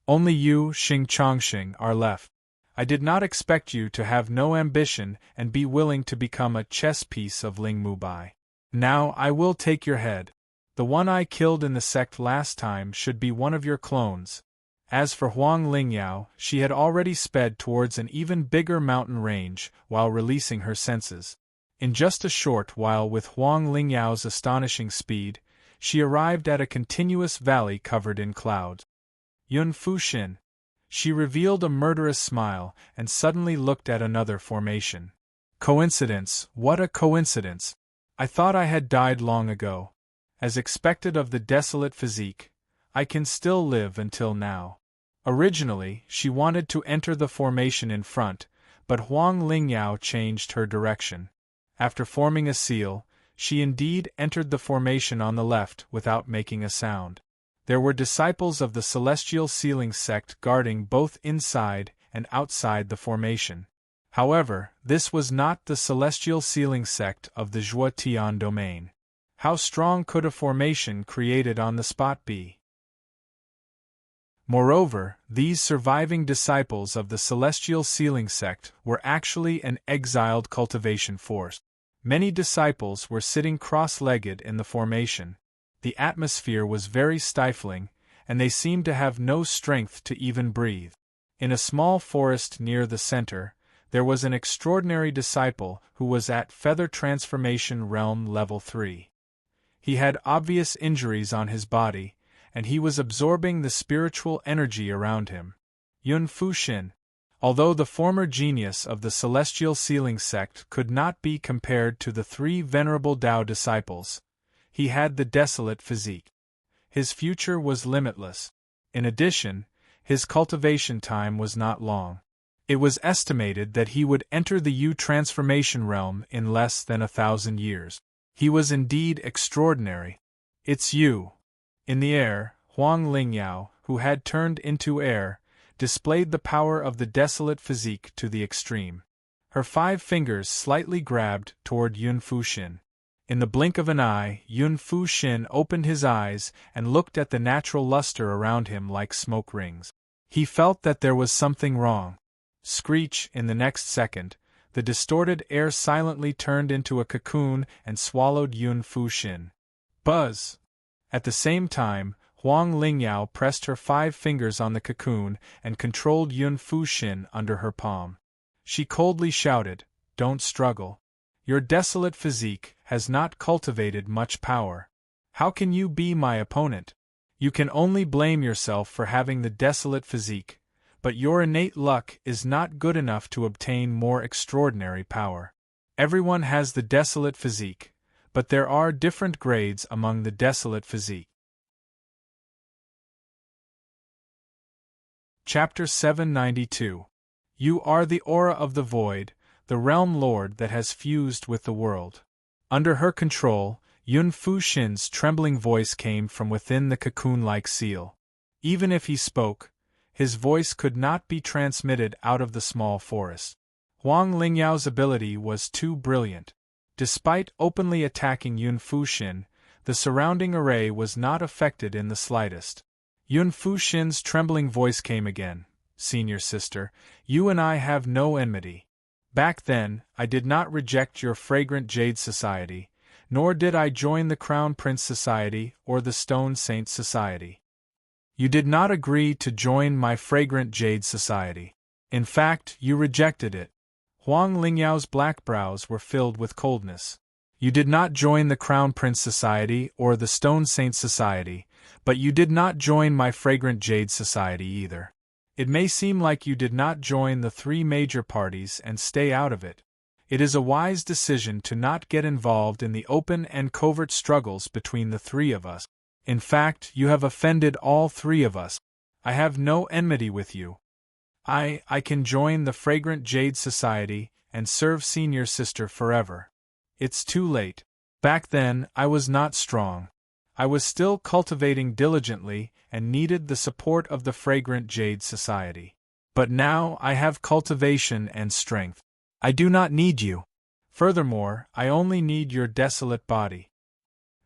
Only you, Xing Chongxing, are left. I did not expect you to have no ambition and be willing to become a chess piece of Ling Mubai. Now I will take your head. The one I killed in the sect last time should be one of your clones. As for Huang Lingyao, she had already sped towards an even bigger mountain range while releasing her senses. In just a short while, with Huang Lingyao's astonishing speed, she arrived at a continuous valley covered in clouds. Yun Fuxin. She revealed a murderous smile and suddenly looked at another formation. Coincidence, what a coincidence! I thought I had died long ago. As expected of the desolate physique, I can still live until now. Originally, she wanted to enter the formation in front, but Huang Lingyao changed her direction. After forming a seal, she indeed entered the formation on the left without making a sound. There were disciples of the Celestial Sealing sect guarding both inside and outside the formation. However, this was not the Celestial Sealing sect of the Zhuotian domain. How strong could a formation created on the spot be? Moreover, these surviving disciples of the Celestial Sealing sect were actually an exiled cultivation force. Many disciples were sitting cross-legged in the formation. The atmosphere was very stifling, and they seemed to have no strength to even breathe. In a small forest near the center, there was an extraordinary disciple who was at Feather Transformation Realm Level 3. He had obvious injuries on his body, and he was absorbing the spiritual energy around him. Yun Fuxin. Although the former genius of the Celestial Sealing sect could not be compared to the 3 venerable Tao disciples, he had the desolate physique. His future was limitless. In addition, his cultivation time was not long. It was estimated that he would enter the Yu transformation realm in less than 1,000 years. He was indeed extraordinary. It's you. In the air, Huang Lingyao, who had turned into air, displayed the power of the desolate physique to the extreme. Her 5 fingers slightly grabbed toward Yun Fuxin. In the blink of an eye, Yun Fu Shin opened his eyes and looked at the natural luster around him like smoke rings. He felt that there was something wrong. Screech, in the next second, the distorted air silently turned into a cocoon and swallowed Yun Fu Shin. Buzz! At the same time, Huang Lingyao pressed her 5 fingers on the cocoon and controlled Yun Fu Shin under her palm. She coldly shouted, "Don't struggle. Your desolate physique has not cultivated much power. How can you be my opponent? You can only blame yourself for having the desolate physique, but your innate luck is not good enough to obtain more extraordinary power. Everyone has the desolate physique, but there are different grades among the desolate physique." Chapter 792. You are the aura of the void, the realm lord that has fused with the world. Under her control, Yun Fu Shin's trembling voice came from within the cocoon-like seal. Even if he spoke, his voice could not be transmitted out of the small forest. Huang Lingyao's ability was too brilliant. Despite openly attacking Yun Fu Shin, the surrounding array was not affected in the slightest. Yun Fu Shin's trembling voice came again. "Senior sister, you and I have no enmity. Back then, I did not reject your fragrant Jade Society, nor did I join the Crown Prince Society or the Stone Saint Society. You did not agree to join my fragrant Jade Society. In fact, you rejected it." Huang Lingyao's black brows were filled with coldness. "You did not join the Crown Prince Society or the Stone Saint Society, but you did not join my fragrant Jade Society either. It may seem like you did not join the 3 major parties and stay out of it. It is a wise decision to not get involved in the open and covert struggles between the 3 of us. In fact, you have offended all 3 of us. I have no enmity with you. I can join the fragrant Jade Society and serve senior sister forever. It's too late. Back then, I was not strong. I was still cultivating diligently and needed the support of the fragrant Jade Society. But now I have cultivation and strength. I do not need you. Furthermore, I only need your desolate body.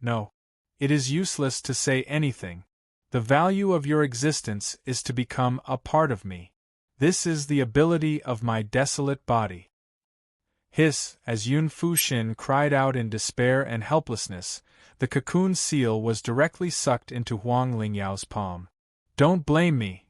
No. It is useless to say anything. The value of your existence is to become a part of me. This is the ability of my desolate body." Hiss, as Yun Fu Shin cried out in despair and helplessness, the cocoon seal was directly sucked into Huang Lingyao's palm. "Don't blame me."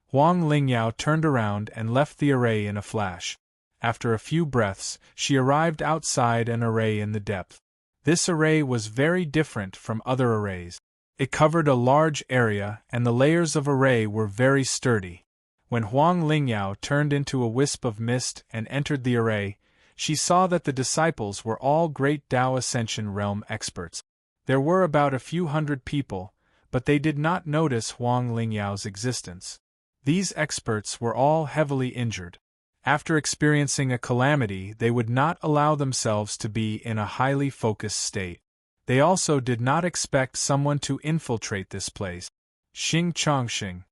Huang Lingyao turned around and left the array in a flash. After a few breaths, she arrived outside an array in the depth. This array was very different from other arrays. It covered a large area and the layers of array were very sturdy. When Huang Lingyao turned into a wisp of mist and entered the array, she saw that the disciples were all great Tao Ascension realm experts. There were about a few hundred people, but they did not notice Huang Lingyao's existence. These experts were all heavily injured. After experiencing a calamity, they would not allow themselves to be in a highly focused state. They also did not expect someone to infiltrate this place. Xing Chongxing.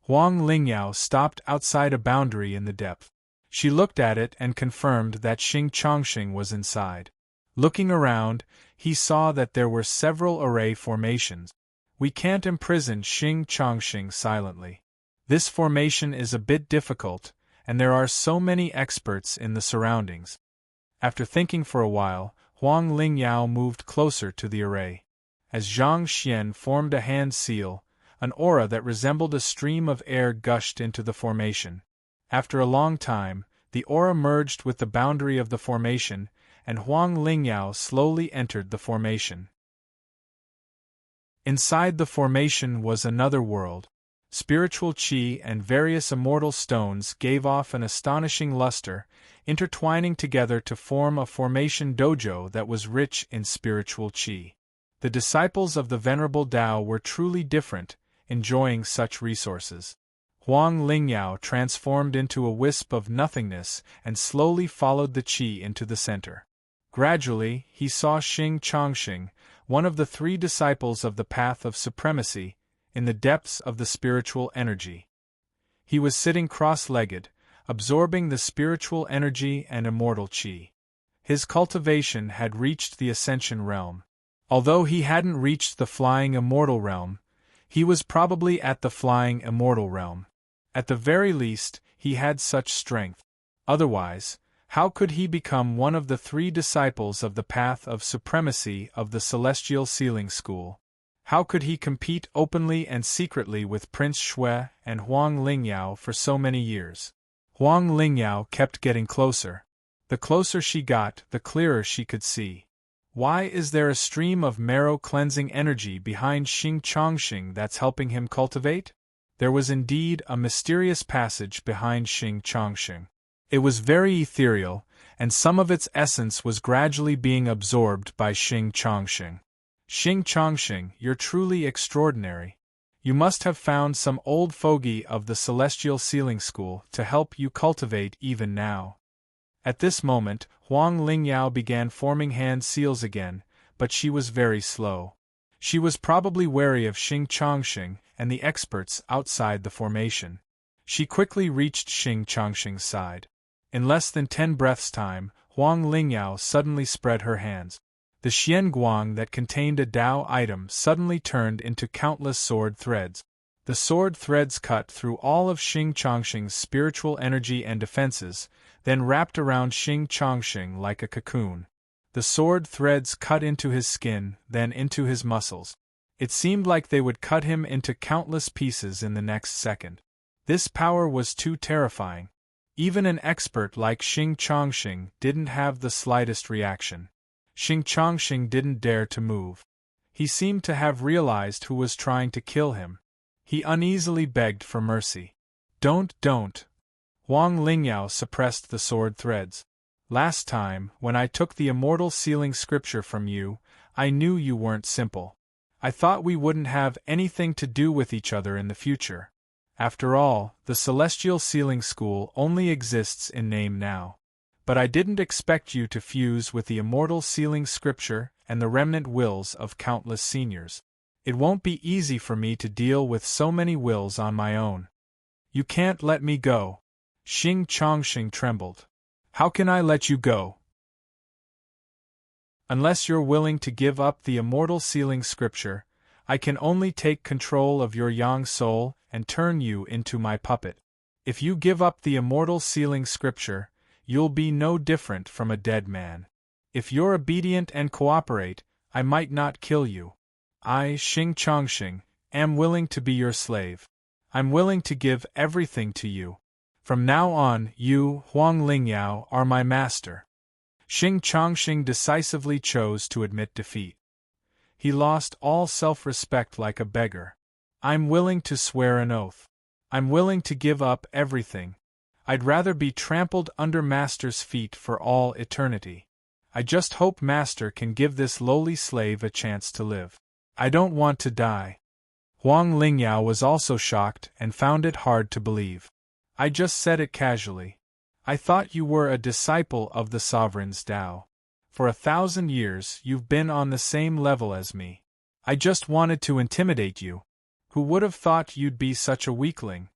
Huang Lingyao stopped outside a boundary in the depth. She looked at it and confirmed that Xing Chongxing was inside. Looking around, he saw that there were several array formations. We can't imprison Xing Chongxing silently. This formation is a bit difficult, and there are so many experts in the surroundings. After thinking for a while, Huang Lingyao moved closer to the array. As Zhang Xian formed a hand seal, an aura that resembled a stream of air gushed into the formation. After a long time, the aura merged with the boundary of the formation, and Huang Lingyao slowly entered the formation. Inside the formation was another world. Spiritual qi and various immortal stones gave off an astonishing luster, intertwining together to form a formation dojo that was rich in spiritual qi. The disciples of the Venerable Tao were truly different, enjoying such resources. Huang Lingyao transformed into a wisp of nothingness and slowly followed the qi into the center. Gradually, he saw Xing Chongxing, one of the 3 disciples of the Path of Supremacy, in the depths of the spiritual energy. He was sitting cross-legged, absorbing the spiritual energy and immortal qi. His cultivation had reached the ascension realm. Although he hadn't reached the flying immortal realm, he was probably at the flying immortal realm. At the very least, he had such strength. Otherwise, how could he become one of the 3 disciples of the path of supremacy of the Celestial Sealing School? How could he compete openly and secretly with Prince Shui and Huang Lingyao for so many years? Huang Lingyao kept getting closer. The closer she got, the clearer she could see. Why is there a stream of marrow-cleansing energy behind Xing Chongxing that's helping him cultivate? There was indeed a mysterious passage behind Xing Chongxing. It was very ethereal, and some of its essence was gradually being absorbed by Xing Chongxing. Xing Chongxing, you're truly extraordinary. You must have found some old fogey of the Celestial Sealing School to help you cultivate even now. At this moment, Huang Lingyao began forming hand seals again, but she was very slow. She was probably wary of Xing Chongxing and the experts outside the formation. She quickly reached Xing Chongxing's side. In less than 10 breaths' time, Huang Lingyao suddenly spread her hands. The Xian Guang that contained a Dao item suddenly turned into countless sword threads. The sword threads cut through all of Xing Chongxing's spiritual energy and defenses, then wrapped around Xing Chongxing like a cocoon. The sword threads cut into his skin, then into his muscles. It seemed like they would cut him into countless pieces in the next second. This power was too terrifying. Even an expert like Xing Chongxing didn't have the slightest reaction. Xing Chongxing didn't dare to move. He seemed to have realized who was trying to kill him. He uneasily begged for mercy. Don't. Huang Lingyao suppressed the sword threads. Last time, when I took the immortal sealing scripture from you, I knew you weren't simple. I thought we wouldn't have anything to do with each other in the future. After all, the Celestial Sealing School only exists in name now. But I didn't expect you to fuse with the immortal sealing scripture and the remnant wills of countless seniors. It won't be easy for me to deal with so many wills on my own. You can't let me go. Xing Chongxing trembled. How can I let you go? Unless you're willing to give up the immortal sealing scripture, I can only take control of your yang soul and turn you into my puppet. If you give up the immortal sealing scripture, you'll be no different from a dead man. If you're obedient and cooperate, I might not kill you. I, Xing Chongxing, am willing to be your slave. I'm willing to give everything to you. From now on, you, Huang Lingyao, are my master. Xing Chongxing decisively chose to admit defeat. He lost all self-respect like a beggar. I'm willing to swear an oath. I'm willing to give up everything. I'd rather be trampled under Master's feet for all eternity. I just hope Master can give this lowly slave a chance to live. I don't want to die. Huang Lingyao was also shocked and found it hard to believe. I just said it casually. I thought you were a disciple of the Sovereign's Tao. For 1,000 years you've been on the same level as me. I just wanted to intimidate you. Who would have thought you'd be such a weakling?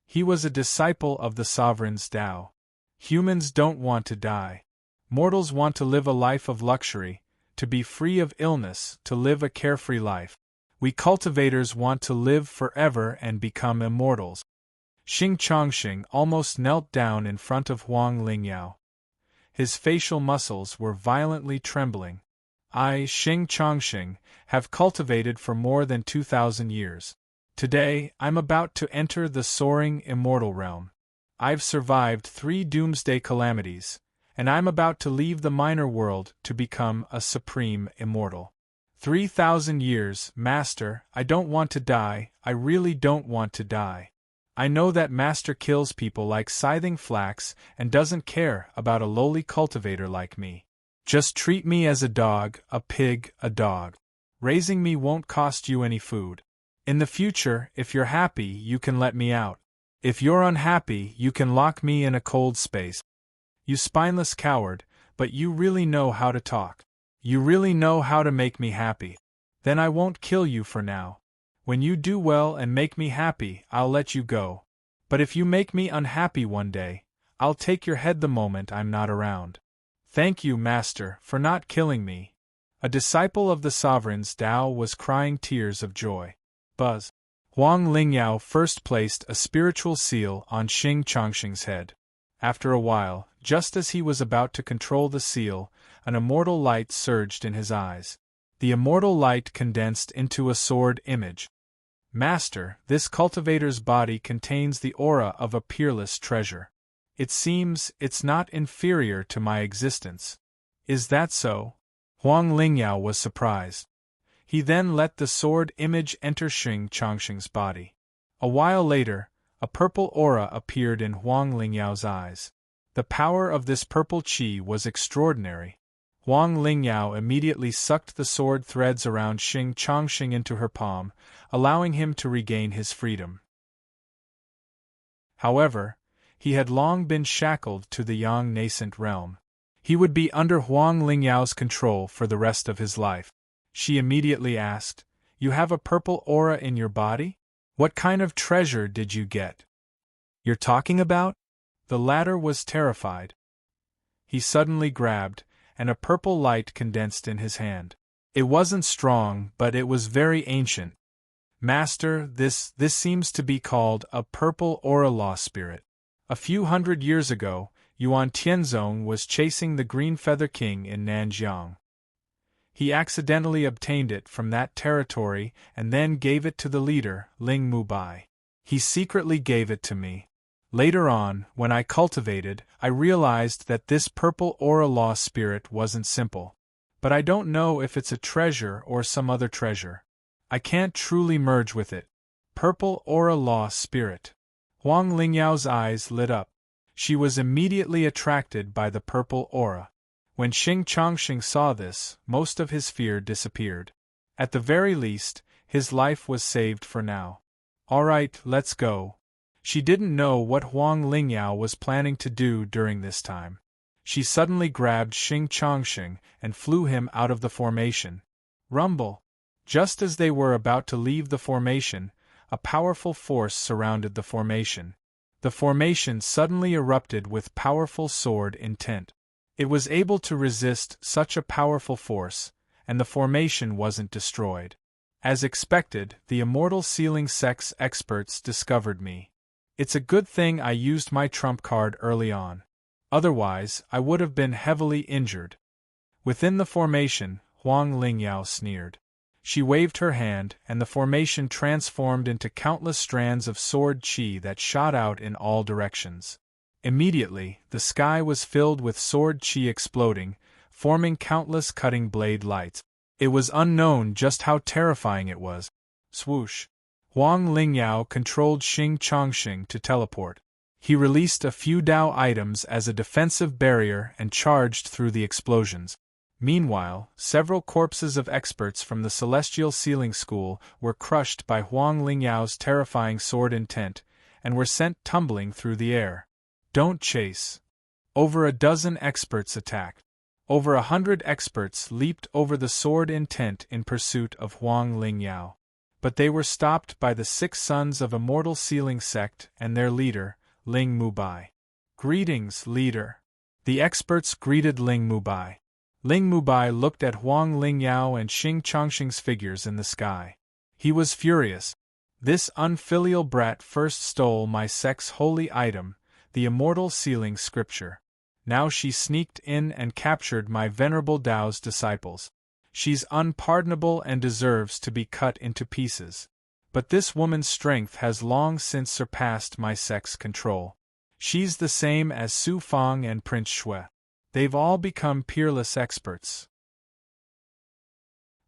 He was a disciple of the Sovereign's Tao. Humans don't want to die. Mortals want to live a life of luxury, to be free of illness, to live a carefree life. We cultivators want to live forever and become immortals. Xing Chongxing almost knelt down in front of Huang Lingyao. His facial muscles were violently trembling. I, Xing Chongxing, have cultivated for more than 2,000 years. Today, I'm about to enter the soaring immortal realm. I've survived 3 doomsday calamities, and I'm about to leave the minor world to become a supreme immortal. 3,000 years, Master, I don't want to die, I really don't want to die. I know that Master kills people like scything flax and doesn't care about a lowly cultivator like me. Just treat me as a dog, a pig, a dog. Raising me won't cost you any food. In the future, if you're happy, you can let me out. If you're unhappy, you can lock me in a cold space. You spineless coward, but you really know how to talk. You really know how to make me happy. Then I won't kill you for now. When you do well and make me happy, I'll let you go. But if you make me unhappy one day, I'll take your head the moment I'm not around. Thank you, Master, for not killing me. A disciple of the sovereign's Tao was crying tears of joy. Buzz. Huang Lingyao first placed a spiritual seal on Xing Chongqing's head. After a while, just as he was about to control the seal, an immortal light surged in his eyes. The immortal light condensed into a sword image. Master, this cultivator's body contains the aura of a peerless treasure. It seems it's not inferior to my existence. Is that so? Huang Lingyao was surprised. He then let the sword image enter Xing Chongqing's body. A while later, a purple aura appeared in Huang Lingyao's eyes. The power of this purple qi was extraordinary. Huang Lingyao immediately sucked the sword threads around Xing Chongqing into her palm, allowing him to regain his freedom. However, he had long been shackled to the yang nascent realm. He would be under Huang Lingyao's control for the rest of his life. She immediately asked, "You have a purple aura in your body? What kind of treasure did you get?" "You're talking about?" The latter was terrified. He suddenly grabbed, and a purple light condensed in his hand. It wasn't strong, but it was very ancient. "Master, this seems to be called a purple aura law spirit. A few hundred years ago, Yuan Tianzong was chasing the Green Feather King in Nanjiang. He accidentally obtained it from that territory and then gave it to the leader, Ling Mubai. He secretly gave it to me. Later on, when I cultivated, I realized that this purple aura law spirit wasn't simple. But I don't know if it's a treasure or some other treasure. I can't truly merge with it. Purple aura law spirit." Huang Lingyao's eyes lit up. She was immediately attracted by the purple aura. When Xing Chongqing saw this, most of his fear disappeared. At the very least, his life was saved for now. "All right, let's go." She didn't know what Huang Lingyao was planning to do during this time. She suddenly grabbed Xing Chongqing and flew him out of the formation. Rumble! Just as they were about to leave the formation, a powerful force surrounded the formation. The formation suddenly erupted with powerful sword intent. It was able to resist such a powerful force, and the formation wasn't destroyed. As expected, the immortal sealing sex experts discovered me. It's a good thing I used my trump card early on. Otherwise, I would have been heavily injured. Within the formation, Huang Lingyao sneered. She waved her hand, and the formation transformed into countless strands of sword qi that shot out in all directions. Immediately, the sky was filled with sword qi exploding, forming countless cutting blade lights. It was unknown just how terrifying it was. Swoosh! Huang Lingyao controlled Xing Chongqing to teleport. He released a few Dao items as a defensive barrier and charged through the explosions. Meanwhile, several corpses of experts from the Celestial Sealing School were crushed by Huang Lingyao's terrifying sword intent, and were sent tumbling through the air. Don't chase. Over a dozen experts attacked. Over 100 experts leaped over the sword intent in pursuit of Huang Lingyao. But they were stopped by the 6 sons of Immortal Sealing Sect and their leader, Ling Mubai. "Greetings, leader." The experts greeted Ling Mubai. Ling Mubai looked at Huang Lingyao and Xing Chongqing's figures in the sky. He was furious. This unfilial brat first stole my sect's holy item, the Immortal Sealing Scripture. Now she sneaked in and captured my venerable Dao's disciples. She's unpardonable and deserves to be cut into pieces. But this woman's strength has long since surpassed my sect's control. She's the same as Su Fang and Prince Shui. They've all become peerless experts.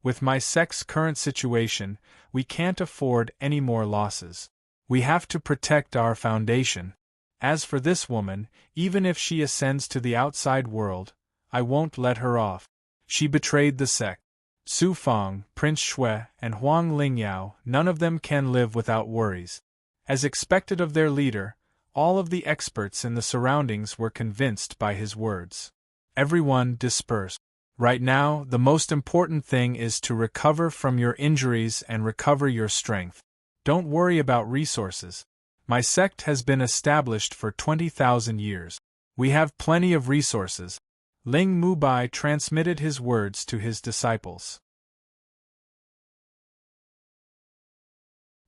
With my sect's current situation, we can't afford any more losses. We have to protect our foundation. As for this woman, even if she ascends to the outside world, I won't let her off. She betrayed the sect. Su Fang, Prince Shui, and Huang Lingyao, none of them can live without worries. As expected of their leader, all of the experts in the surroundings were convinced by his words. Everyone dispersed. Right now, the most important thing is to recover from your injuries and recover your strength. Don't worry about resources. My sect has been established for 20,000 years. We have plenty of resources. Ling Mubai transmitted his words to his disciples.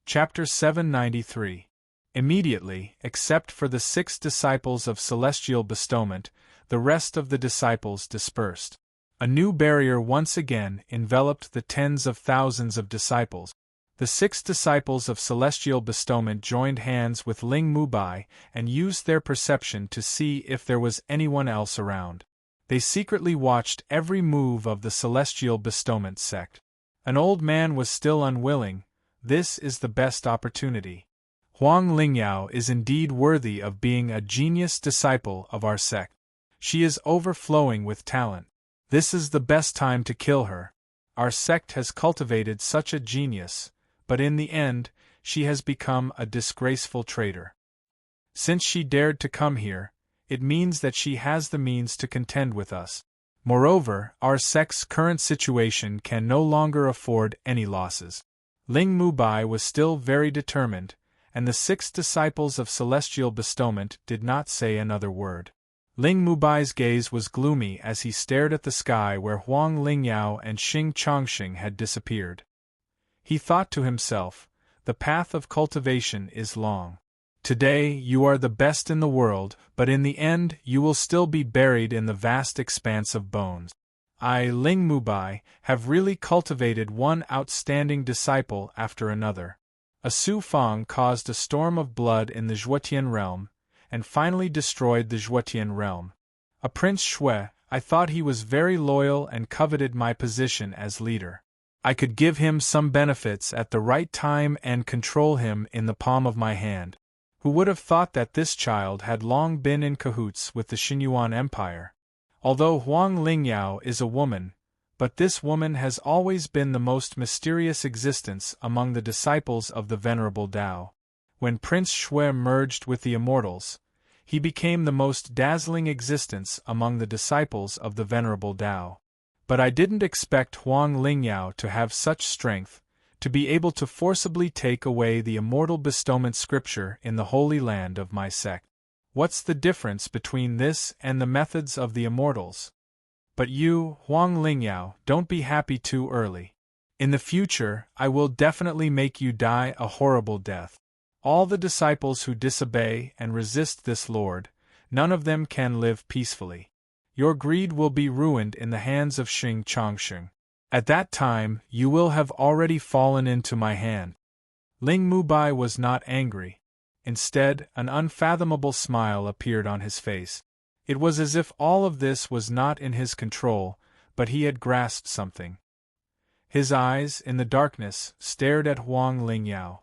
Chapter 793. Immediately, except for the 6 disciples of celestial bestowment, the rest of the disciples dispersed. A new barrier once again enveloped the tens of thousands of disciples. The 6 disciples of celestial bestowment joined hands with Ling Mubai and used their perception to see if there was anyone else around. They secretly watched every move of the celestial bestowment sect. An old man was still unwilling. This is the best opportunity. Huang Lingyao is indeed worthy of being a genius disciple of our sect. She is overflowing with talent. This is the best time to kill her. Our sect has cultivated such a genius, but in the end, she has become a disgraceful traitor. Since she dared to come here, it means that she has the means to contend with us. Moreover, our sect's current situation can no longer afford any losses. Ling Mubai was still very determined, and the 6 disciples of celestial bestowment did not say another word. Ling Mubai's gaze was gloomy as he stared at the sky where Huang Lingyao and Xing Chongxing had disappeared. He thought to himself, the path of cultivation is long. Today you are the best in the world, but in the end you will still be buried in the vast expanse of bones. I, Ling Mubai, have really cultivated one outstanding disciple after another. A Su Fang caused a storm of blood in the Zhuotian realm, and finally destroyed the Zhuotian realm. A Prince Shui, I thought he was very loyal and coveted my position as leader. I could give him some benefits at the right time and control him in the palm of my hand. Who would have thought that this child had long been in cahoots with the Xinyuan Empire? Although Huang Lingyao is a woman, but this woman has always been the most mysterious existence among the disciples of the Venerable Tao. When Prince Shui merged with the immortals, he became the most dazzling existence among the disciples of the Venerable Tao. But I didn't expect Huang Lingyao to have such strength, to be able to forcibly take away the immortal bestowment scripture in the holy land of my sect. What's the difference between this and the methods of the immortals? But you, Huang Lingyao, don't be happy too early. In the future, I will definitely make you die a horrible death. All the disciples who disobey and resist this Lord, none of them can live peacefully. Your greed will be ruined in the hands of Xing Chongxing. At that time, you will have already fallen into my hand. Ling Mubai was not angry. Instead, an unfathomable smile appeared on his face. It was as if all of this was not in his control, but he had grasped something. His eyes, in the darkness, stared at Huang Lingyao.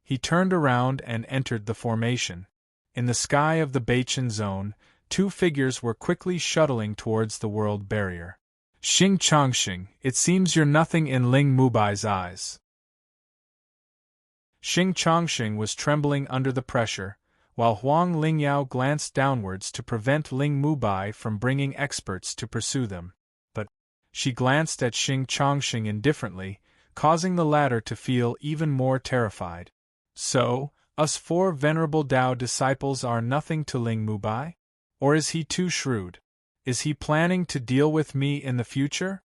He turned around and entered the formation. In the sky of the Beichen zone, 2 figures were quickly shuttling towards the world barrier. Xing Chongxing, it seems you're nothing in Ling Mubai's eyes. Xing Chongxing was trembling under the pressure, while Huang Lingyao glanced downwards to prevent Ling Mubai from bringing experts to pursue them. But she glanced at Xing Chongxing indifferently, causing the latter to feel even more terrified. So, us 4 Venerable Tao disciples are nothing to Ling Mubai? Or is he too shrewd? Is he planning to deal with me in the future?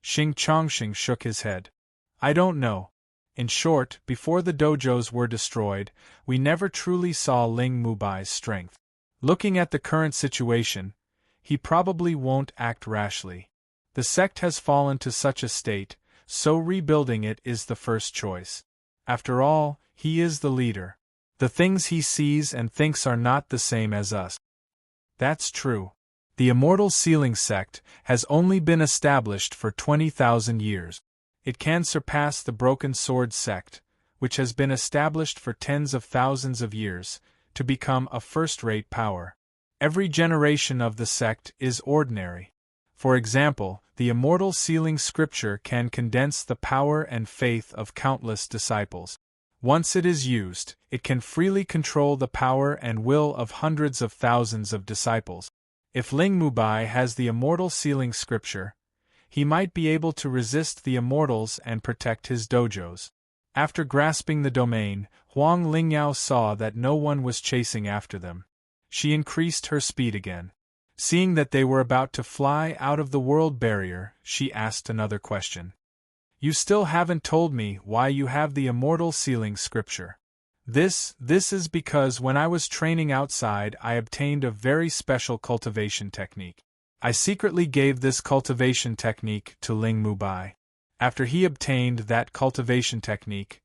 Xing Chongxing shook his head. I don't know. In short, before the dojos were destroyed, we never truly saw Ling Mubai's strength. Looking at the current situation, he probably won't act rashly. The sect has fallen to such a state, so rebuilding it is the first choice. After all, he is the leader. The things he sees and thinks are not the same as us. That's true. The Immortal Sealing Sect has only been established for 20,000 years. It can surpass the Broken Sword Sect, which has been established for tens of thousands of years, to become a first-rate power. Every generation of the sect is ordinary. For example, the Immortal Sealing Scripture can condense the power and faith of countless disciples. Once it is used, it can freely control the power and will of hundreds of thousands of disciples. If Ling Mubai has the Immortal Sealing Scripture, he might be able to resist the immortals and protect his dojos. After grasping the domain, Huang Lingyao saw that no one was chasing after them. She increased her speed again. Seeing that they were about to fly out of the world barrier, she asked another question. You still haven't told me why you have the immortal sealing scripture. This is because when I was training outside I obtained a very special cultivation technique. I secretly gave this cultivation technique to Ling Mubai. After he obtained that cultivation technique,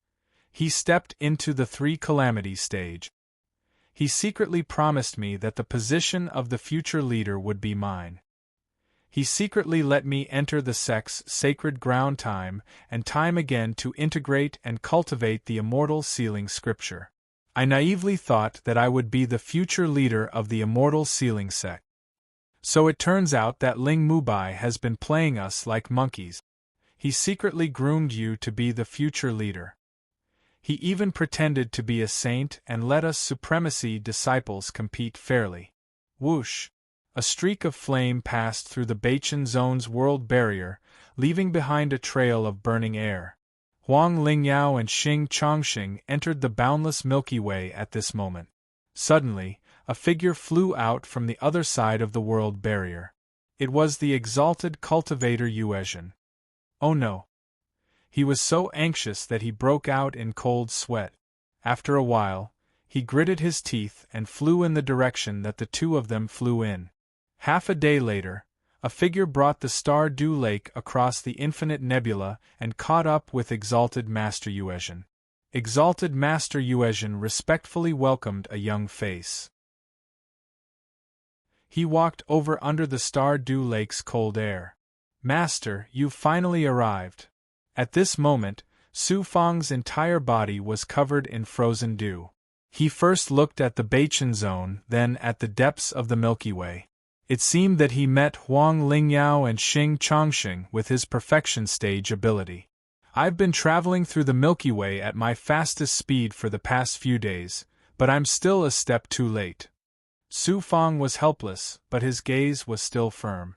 he stepped into the three calamities stage. He secretly promised me that the position of the future leader would be mine. He secretly let me enter the sect's sacred ground time and time again to integrate and cultivate the immortal sealing scripture. I naively thought that I would be the future leader of the immortal sealing sect. So it turns out that Ling Mubai has been playing us like monkeys. He secretly groomed you to be the future leader. He even pretended to be a saint and let us supremacy disciples compete fairly. Whoosh! A streak of flame passed through the Baichen Zone's world barrier, leaving behind a trail of burning air. Huang Lingyao and Xing Chongxing entered the boundless Milky Way at this moment. Suddenly, a figure flew out from the other side of the world barrier. It was the exalted cultivator Yuezhen. Oh no! He was so anxious that he broke out in cold sweat. After a while, he gritted his teeth and flew in the direction that the two of them flew in. Half a day later, a figure brought the star Dew Lake across the infinite nebula and caught up with Exalted Master Yuezhen. Exalted Master Yuezhen respectfully welcomed a young face. He walked over under the star Dew Lake's cold air. Master, you've finally arrived. At this moment, Su Fang's entire body was covered in frozen dew. He first looked at the Baichen Zone, then at the depths of the Milky Way. It seemed that he met Huang Lingyao and Xing Chongxing with his perfection stage ability. I've been traveling through the Milky Way at my fastest speed for the past few days, but I'm still a step too late. Su Fang was helpless, but his gaze was still firm.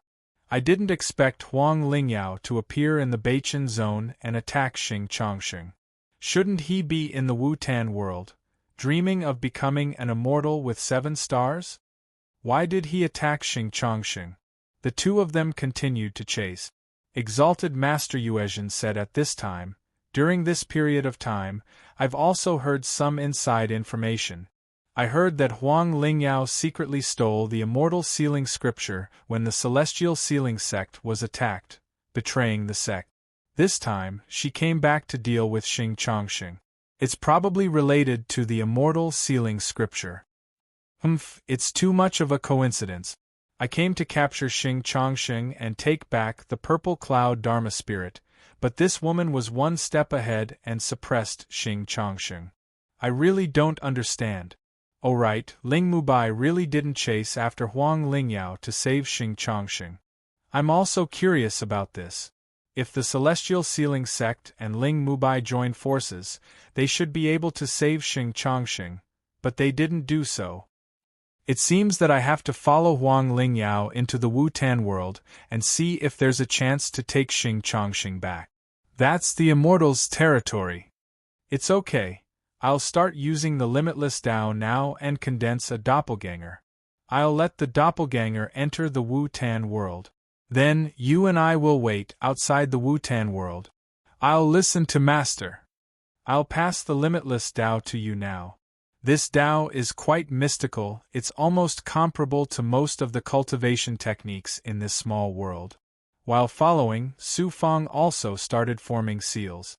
I didn't expect Huang Lingyao to appear in the Baichen Zone and attack Xing Chongxing. Shouldn't he be in the Wu-Tan world, dreaming of becoming an immortal with 7 stars? Why did he attack Xing Chongxing? The two of them continued to chase. Exalted Master Yuezhen said at this time, during this period of time, I've also heard some inside information. I heard that Huang Lingyao secretly stole the immortal sealing scripture when the celestial sealing sect was attacked, betraying the sect. This time, she came back to deal with Xing Chongxing. It's probably related to the immortal sealing scripture. It's too much of a coincidence. I came to capture Xing Chongxing and take back the purple cloud Dharma spirit, but this woman was one step ahead and suppressed Xing Chongxing. I really don't understand. Oh right, Ling Mubai really didn't chase after Huang Lingyao to save Xing Chongxing. I'm also curious about this. If the Celestial Sealing Sect and Ling Mubai join forces, they should be able to save Xing Chongxing, but they didn't do so. It seems that I have to follow Huang Lingyao into the Wu-Tan world and see if there's a chance to take Xing Chongxing back. That's the Immortals' territory. It's okay. I'll start using the Limitless Tao now and condense a doppelganger. I'll let the doppelganger enter the Wu-Tan world. Then, you and I will wait outside the Wu-Tan world. I'll listen to Master. I'll pass the Limitless Tao to you now. This Tao is quite mystical, it's almost comparable to most of the cultivation techniques in this small world. While following, Su Fang also started forming seals.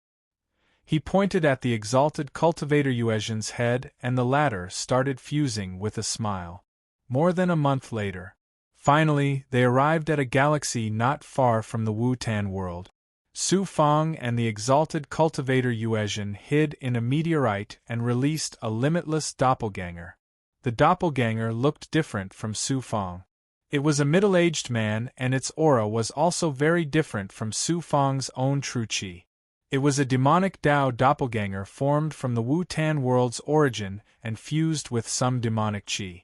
He pointed at the exalted cultivator Yuezhen's head and the latter started fusing with a smile. More than a month later. Finally, they arrived at a galaxy not far from the Wu-Tan world. Su Fang and the exalted cultivator Yuezhen hid in a meteorite and released a limitless doppelganger. The doppelganger looked different from Su Fang. It was a middle-aged man and its aura was also very different from Su Fang's own true qi. It was a demonic Tao doppelganger formed from the Wu-Tan world's origin and fused with some demonic qi.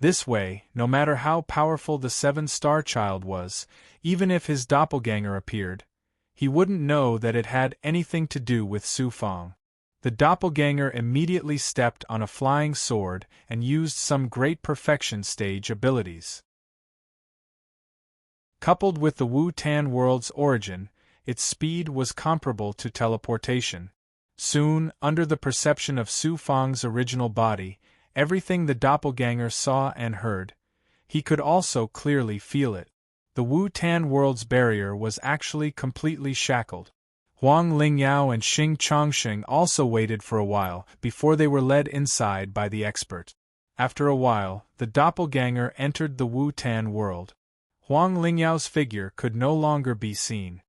This way, no matter how powerful the 7-star child was, even if his doppelganger appeared, he wouldn't know that it had anything to do with Su Fang. The doppelganger immediately stepped on a flying sword and used some great perfection stage abilities. Coupled with the Wu-Tan world's origin, its speed was comparable to teleportation. Soon, under the perception of Su Fang's original body, everything the doppelganger saw and heard, he could also clearly feel it. The Wu-Tan world's barrier was actually completely shackled. Huang Lingyao and Xing Chongsheng also waited for a while before they were led inside by the expert. After a while, the doppelganger entered the Wu-Tan world. Huang Lingyao's figure could no longer be seen.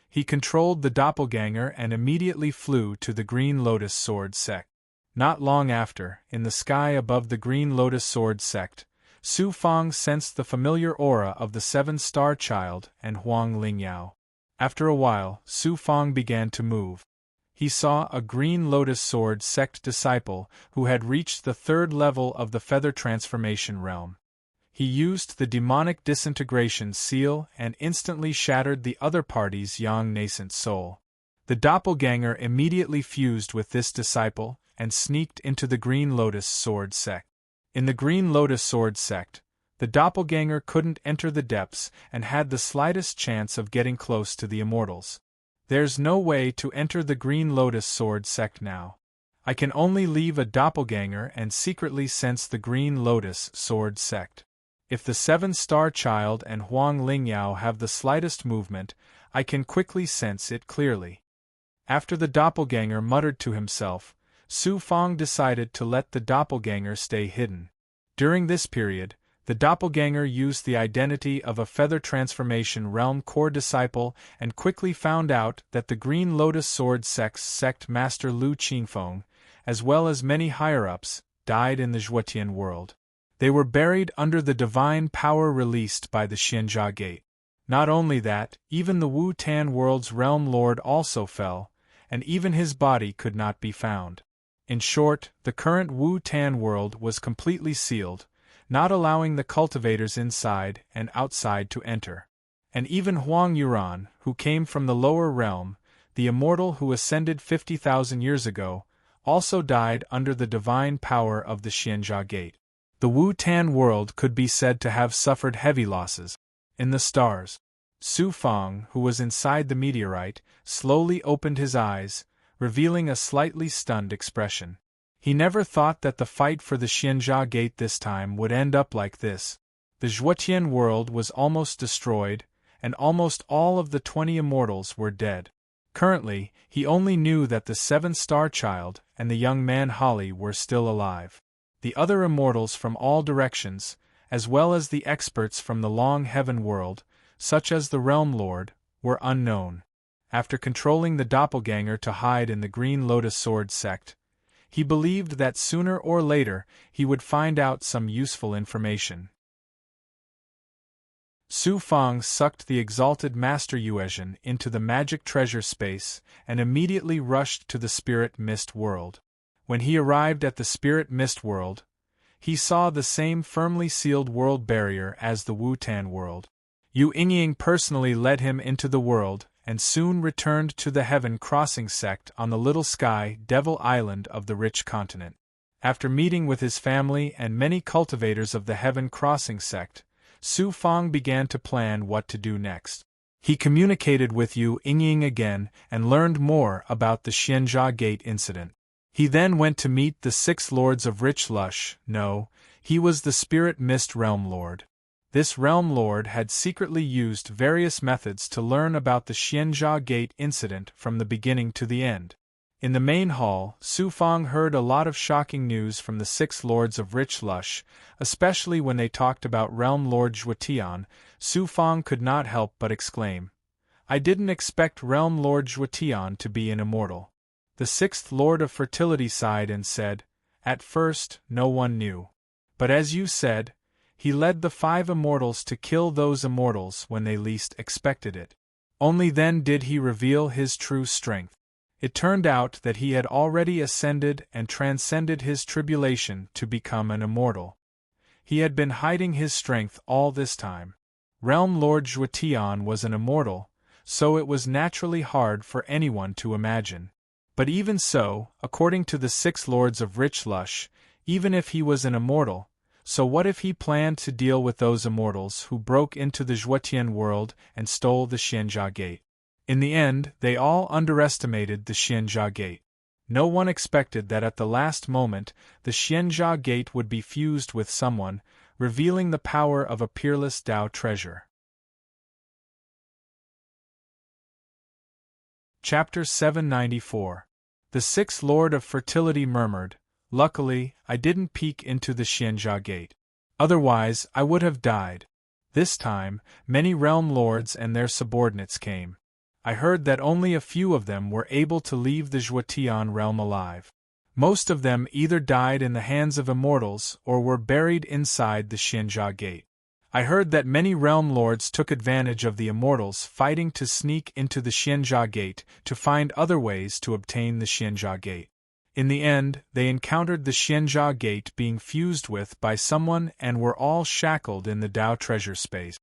He controlled the doppelganger and immediately flew to the Green Lotus Sword sect. Not long after, in the sky above the Green Lotus Sword sect, Su Fang sensed the familiar aura of the Seven-Star Child and Huang Lingyao. After a while, Su Fang began to move. He saw a Green Lotus Sword sect disciple who had reached the 3rd level of the Feather Transformation realm. He used the demonic disintegration seal and instantly shattered the other party's young nascent soul. The doppelganger immediately fused with this disciple and sneaked into the Green Lotus Sword sect. In the Green Lotus Sword sect, the doppelganger couldn't enter the depths and had the slightest chance of getting close to the immortals. There's no way to enter the Green Lotus Sword sect now. I can only leave a doppelganger and secretly sense the Green Lotus Sword sect. If the Seven-Star Child and Huang Lingyao have the slightest movement, I can quickly sense it clearly. After the doppelganger muttered to himself, Su Fang decided to let the doppelganger stay hidden. During this period, the doppelganger used the identity of a Feather Transformation Realm core disciple and quickly found out that the Green Lotus Sword sect's sect master Lu Qingfeng, as well as many higher-ups, died in the Zhuotian world. They were buried under the divine power released by the Xianjia Gate. Not only that, even the Wu-Tan world's realm lord also fell, and even his body could not be found. In short, the current Wu-Tan world was completely sealed, not allowing the cultivators inside and outside to enter. And even Huang Yuran, who came from the lower realm, the immortal who ascended 50,000 years ago, also died under the divine power of the Xianjia Gate. The Wu-Tan world could be said to have suffered heavy losses. In the stars, Su Fang, who was inside the meteorite, slowly opened his eyes, revealing a slightly stunned expression. He never thought that the fight for the Xianjia Gate this time would end up like this. The Zhuotian world was almost destroyed, and almost all of the 20 immortals were dead. Currently, he only knew that the Seven-Star Child and the young man Holly were still alive. The other immortals from all directions, as well as the experts from the Long Heaven world, such as the Realm Lord, were unknown. After controlling the doppelganger to hide in the Green Lotus Sword sect, he believed that sooner or later he would find out some useful information. Su Fang sucked the exalted Master Yuezhen into the magic treasure space and immediately rushed to the Spirit Mist world. When he arrived at the Spirit Mist world, he saw the same firmly sealed world barrier as the Wu-Tan world. Yu Yingying personally led him into the world and soon returned to the Heaven Crossing sect on the Little Sky Devil Island of the Rich Continent. After meeting with his family and many cultivators of the Heaven Crossing sect, Su Fang began to plan what to do next. He communicated with Yu Yingying again and learned more about the Xianjia Gate incident. He then went to meet the 6 Lords of Rich Lush. No, he was the Spirit Mist Realm Lord. This Realm Lord had secretly used various methods to learn about the Xianjia Gate incident from the beginning to the end. In the main hall, Su Fang heard a lot of shocking news from the 6 Lords of Rich Lush, especially when they talked about Realm Lord Zhuotian. Su Fang could not help but exclaim, "I didn't expect Realm Lord Zhuotian to be an immortal." The 6th Lord of Fertility sighed and said, "At first, no one knew. But as you said, he led the 5 immortals to kill those immortals when they least expected it. Only then did he reveal his true strength. It turned out that he had already ascended and transcended his tribulation to become an immortal. He had been hiding his strength all this time. Realm Lord Zhuotian was an immortal, so it was naturally hard for anyone to imagine. But even so, according to the 6 Lords of Rich Lush, even if he was an immortal, So what if he planned to deal with those immortals who broke into the Zhuotian world and stole the Xianjia Gate? In the end, they all underestimated the Xianjia Gate. No one expected that at the last moment, the Xianjia Gate would be fused with someone, revealing the power of a peerless Tao treasure. Chapter 794. The Sixth Lord of Fertility murmured, "Luckily, I didn't peek into the Xianjia Gate. Otherwise, I would have died." This time, many realm lords and their subordinates came. I heard that only a few of them were able to leave the Zhuotian realm alive. Most of them either died in the hands of immortals or were buried inside the Xianjia Gate. I heard that many realm lords took advantage of the immortals fighting to sneak into the Xianjia Gate to find other ways to obtain the Xianjia Gate. In the end, they encountered the Xianjia Gate being fused with by someone and were all shackled in the Tao treasure space.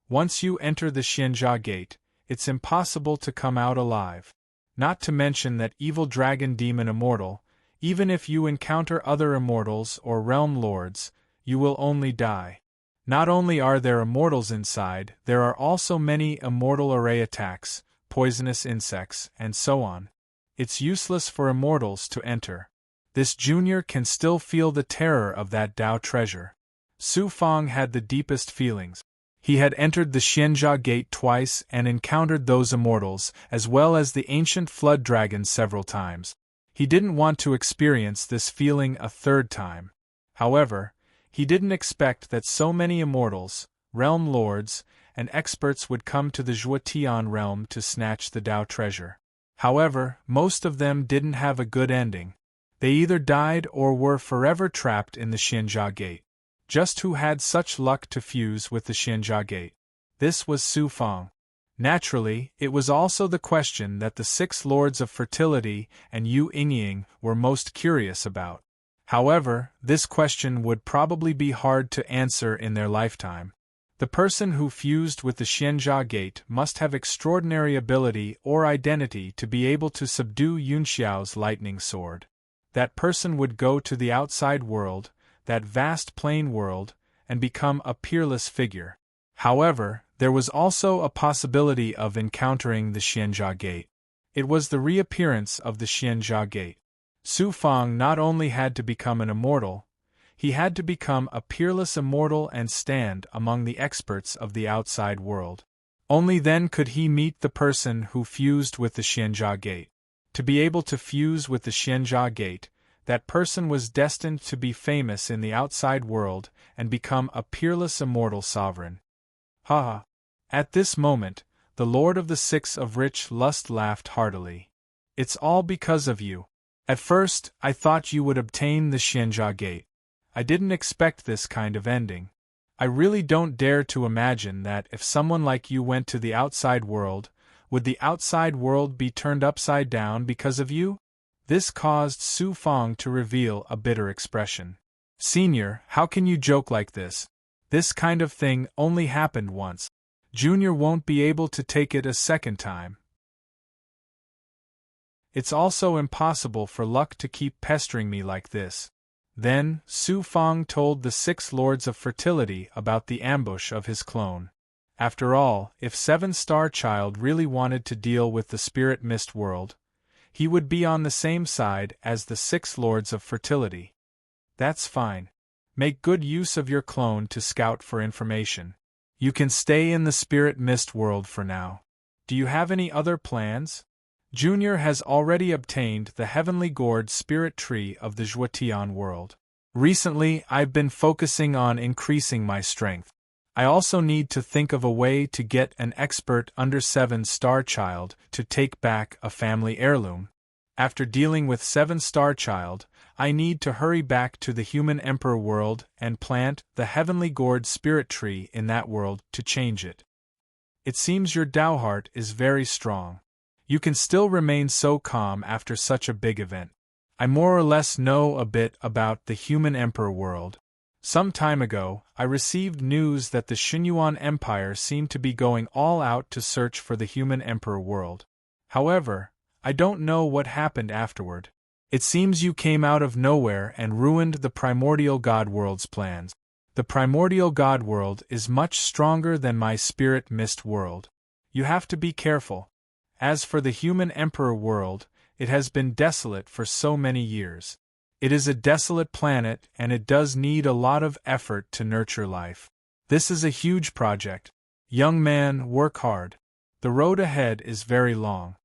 Once you enter the Xianjia Gate, it's impossible to come out alive. Not to mention that evil dragon demon immortal, even if you encounter other immortals or realm lords, you will only die. Not only are there immortals inside, there are also many immortal array attacks, poisonous insects, and so on. It's useless for immortals to enter. This junior can still feel the terror of that Tao treasure. Su Fang had the deepest feelings. He had entered the Xianjia Gate twice and encountered those immortals, as well as the ancient flood dragon several times. He didn't want to experience this feeling a third time. However, he didn't expect that so many immortals, realm lords, and experts would come to the Zhuotian realm to snatch the Tao treasure. However, most of them didn't have a good ending. They either died or were forever trapped in the Xianjia Gate. Just who had such luck to fuse with the Xianjia Gate? This was Su Fang. Naturally, it was also the question that the six lords of fertility and Yu Yingying were most curious about. However, this question would probably be hard to answer in their lifetime. The person who fused with the Xianjia Gate must have extraordinary ability or identity to be able to subdue Yunxiao's lightning sword. That person would go to the outside world, that vast plain world, and become a peerless figure. However, there was also a possibility of encountering the Xianjia Gate. It was the reappearance of the Xianjia Gate. Su Fang not only had to become an immortal, he had to become a peerless immortal and stand among the experts of the outside world. Only then could he meet the person who fused with the Xianjia Gate. To be able to fuse with the Xianjia Gate, that person was destined to be famous in the outside world and become a peerless immortal sovereign. Ha ha! At this moment, the Lord of the Six of Rich Lust laughed heartily. "It's all because of you. At first, I thought you would obtain the Xianjia Gate. I didn't expect this kind of ending. I really don't dare to imagine that if someone like you went to the outside world, would the outside world be turned upside down because of you?" This caused Su Fang to reveal a bitter expression. "Senior, how can you joke like this? This kind of thing only happened once. Junior won't be able to take it a second time. It's also impossible for luck to keep pestering me like this." Then, Su Fang told the six lords of fertility about the ambush of his clone. After all, if Seven-Star Child really wanted to deal with the Spirit Mist world, he would be on the same side as the six lords of fertility. "That's fine. Make good use of your clone to scout for information. You can stay in the Spirit Mist world for now. Do you have any other plans? Junior has already obtained the Heavenly Gourd Spirit Tree of the Zhuotian world. Recently, I've been focusing on increasing my strength. I also need to think of a way to get an expert under Seven-Star Child to take back a family heirloom. After dealing with Seven-Star Child, I need to hurry back to the Human Emperor world and plant the Heavenly Gourd Spirit Tree in that world to change it." It seems your Tao heart is very strong. You can still remain so calm after such a big event. I more or less know a bit about the Human Emperor world. Some time ago, I received news that the Xinyuan Empire seemed to be going all out to search for the Human Emperor world. However, I don't know what happened afterward. It seems you came out of nowhere and ruined the primordial god world's plans. The primordial god world is much stronger than my spirit mist world. You have to be careful. As for the human emperor world, it has been desolate for so many years. It is a desolate planet and it does need a lot of effort to nurture life. This is a huge project. Young man, work hard. The road ahead is very long.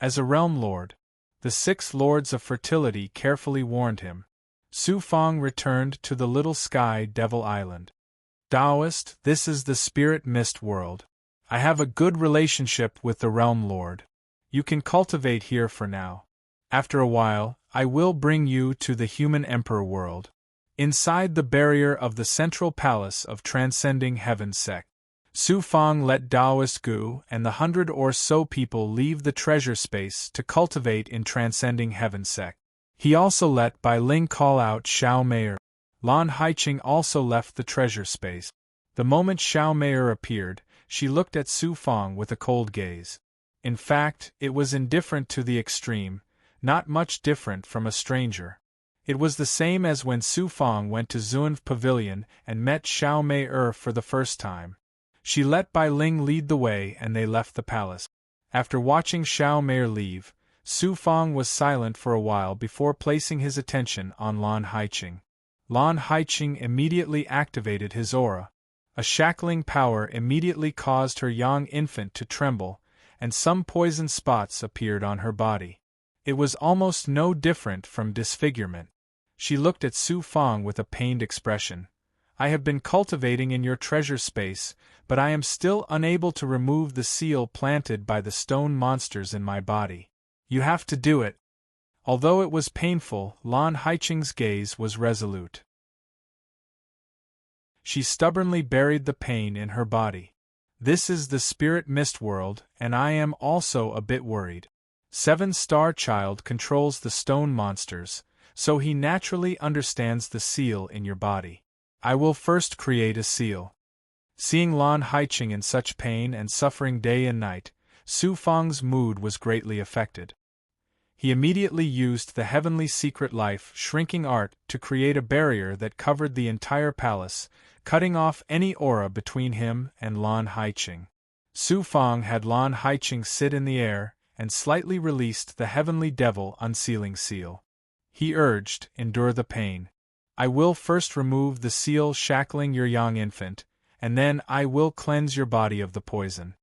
As a realm lord, the 6 lords of fertility carefully warned him. Su Fong returned to the little sky devil island. Taoist, this is the spirit mist world. I have a good relationship with the realm lord. You can cultivate here for now. After a while, I will bring you to the human emperor world. Inside the barrier of the central palace of transcending heaven sect. Su Fong let Taoist Gu and the 100 or so people leave the treasure space to cultivate in transcending heaven sect. He also let Bai Ling call out Xiao Mei'er. Lan Haiqing also left the treasure space. The moment Xiao Mei'er appeared, she looked at Su Fong with a cold gaze. In fact, it was indifferent to the extreme, not much different from a stranger. It was the same as when Su Fong went to Zunv Pavilion and met Xiao Mei'er for the first time. She let Bai Ling lead the way and they left the palace. After watching Xiao Mei'er leave, Su Fong was silent for a while before placing his attention on Lan Haiqing. Lan Haiqing immediately activated his aura. A shackling power immediately caused her young infant to tremble, and some poison spots appeared on her body. It was almost no different from disfigurement. She looked at Su Fong with a pained expression. I have been cultivating in your treasure space, but I am still unable to remove the seal planted by the stone monsters in my body. You have to do it. Although it was painful, Lan Haiqing's gaze was resolute. She stubbornly buried the pain in her body. This is the spirit mist world, and I am also a bit worried. 7-star child controls the stone monsters, so he naturally understands the seal in your body. I will first create a seal. Seeing Lan Haiqing in such pain and suffering day and night, Su Fong's mood was greatly affected. He immediately used the heavenly secret life shrinking art to create a barrier that covered the entire palace, cutting off any aura between him and Lan Haiqing. Su Fong had Lan Haiqing sit in the air and slightly released the heavenly devil unsealing seal. He urged, endure the pain. I will first remove the seal shackling your young infant, and then I will cleanse your body of the poison.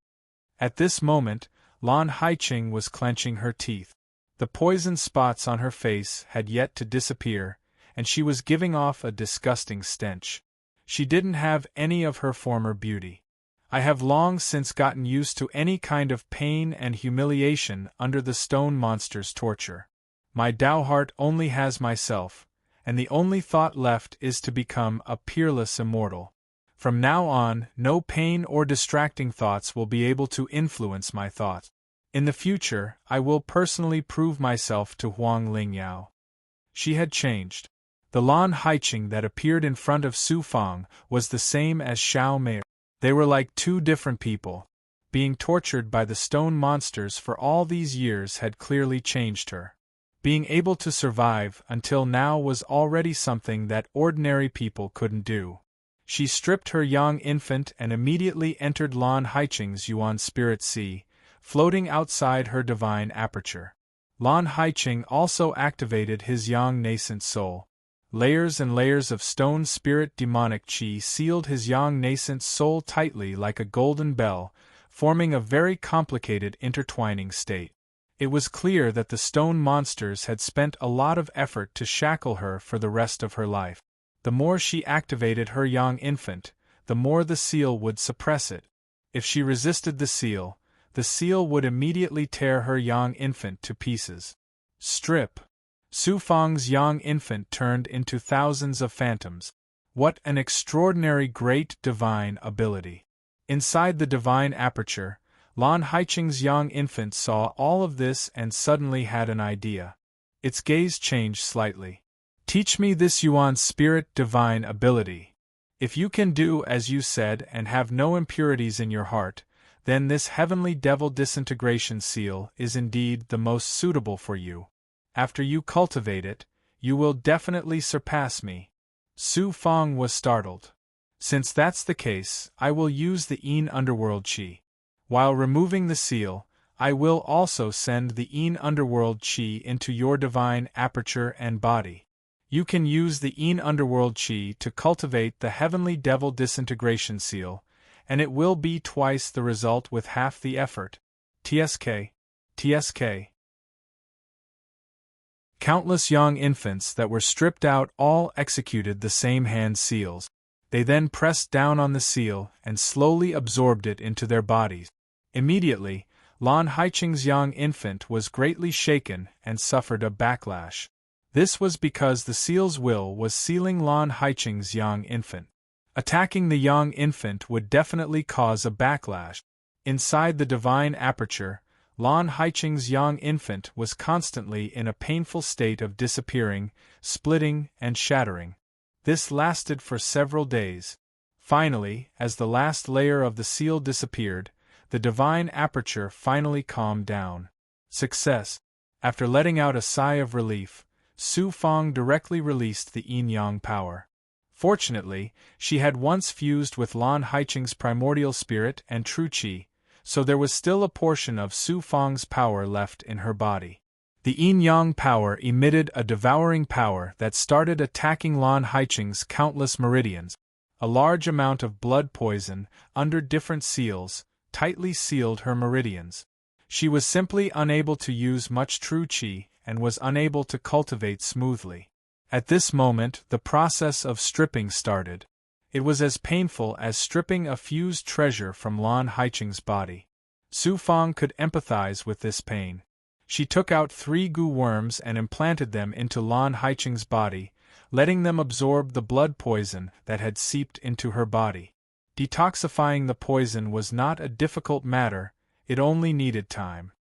At this moment, Lan Haiqing was clenching her teeth. The poison spots on her face had yet to disappear, and she was giving off a disgusting stench. She didn't have any of her former beauty. I have long since gotten used to any kind of pain and humiliation under the stone monster's torture. My Tao heart only has myself, and the only thought left is to become a peerless immortal. From now on, no pain or distracting thoughts will be able to influence my thoughts. In the future, I will personally prove myself to Huang Lingyao. She had changed. The Lan Haiqing that appeared in front of Su Fong was the same as Xiao Mei'er. They were like two different people. Being tortured by the stone monsters for all these years had clearly changed her. Being able to survive until now was already something that ordinary people couldn't do. She stripped her young infant and immediately entered Lan Haiqing's Yuan Spirit Sea, floating outside her divine aperture. Lan Haiqing also activated his young nascent soul. Layers and layers of stone spirit demonic chi sealed his young nascent soul tightly like a golden bell, forming a very complicated intertwining state. It was clear that the stone monsters had spent a lot of effort to shackle her for the rest of her life. The more she activated her young infant, the more the seal would suppress it. If she resisted the seal would immediately tear her young infant to pieces. Strip. Su Fong's young infant turned into thousands of phantoms. What an extraordinary great divine ability. Inside the divine aperture, Lan Haiqing's young infant saw all of this and suddenly had an idea. Its gaze changed slightly. Teach me this Yuan spirit divine ability. If you can do as you said and have no impurities in your heart, then this heavenly devil disintegration seal is indeed the most suitable for you. After you cultivate it, you will definitely surpass me. Su Fang was startled. Since that's the case, I will use the Yin Underworld Qi. While removing the seal, I will also send the Yin Underworld Qi into your divine aperture and body. You can use the Yin Underworld Qi to cultivate the Heavenly Devil Disintegration Seal, and it will be twice the result with half the effort. TSK. TSK. Countless young infants that were stripped out all executed the same hand seals. They then pressed down on the seal and slowly absorbed it into their bodies. Immediately, Lan Haiqing's young infant was greatly shaken and suffered a backlash. This was because the seal's will was sealing Lan Haiqing's young infant. Attacking the young infant would definitely cause a backlash. Inside the divine aperture, Lan Haiqing's young infant was constantly in a painful state of disappearing, splitting, and shattering. This lasted for several days. Finally, as the last layer of the seal disappeared, the divine aperture finally calmed down. Success! After letting out a sigh of relief, Su Fang directly released the yin-yang power. Fortunately, she had once fused with Lan Haiqing's primordial spirit and true qi, so there was still a portion of Su Fang's power left in her body. The yin-yang power emitted a devouring power that started attacking Lan Haiqing's countless meridians. A large amount of blood poison, under different seals, tightly sealed her meridians. She was simply unable to use much true qi and was unable to cultivate smoothly. At this moment, the process of stripping started. It was as painful as stripping a fused treasure from Lan Haiqing's body. Su Fang could empathize with this pain. She took out 3 gu worms and implanted them into Lan Haiqing's body, letting them absorb the blood poison that had seeped into her body. Detoxifying the poison was not a difficult matter, it only needed time.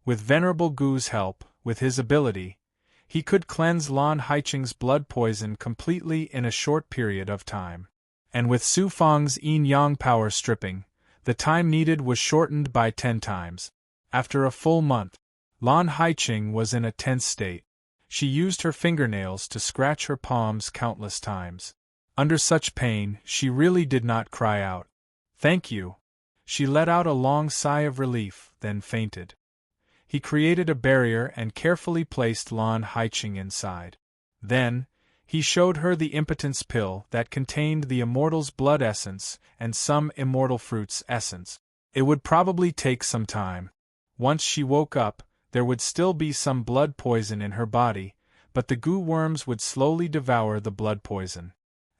With Venerable Gu's help, with his ability, he could cleanse Lan Haiqing's blood poison completely in a short period of time. And with Su Fang's yin-yang power stripping, the time needed was shortened by 10 times. After a full month, Lan Haiqing was in a tense state. She used her fingernails to scratch her palms countless times. Under such pain, she really did not cry out. "Thank you." She let out a long sigh of relief, then fainted. He created a barrier and carefully placed Lan Haiqing inside. Then, he showed her the impotence pill that contained the immortal's blood essence and some immortal fruit's essence. It would probably take some time. Once she woke up, there would still be some blood poison in her body, but the gu worms would slowly devour the blood poison.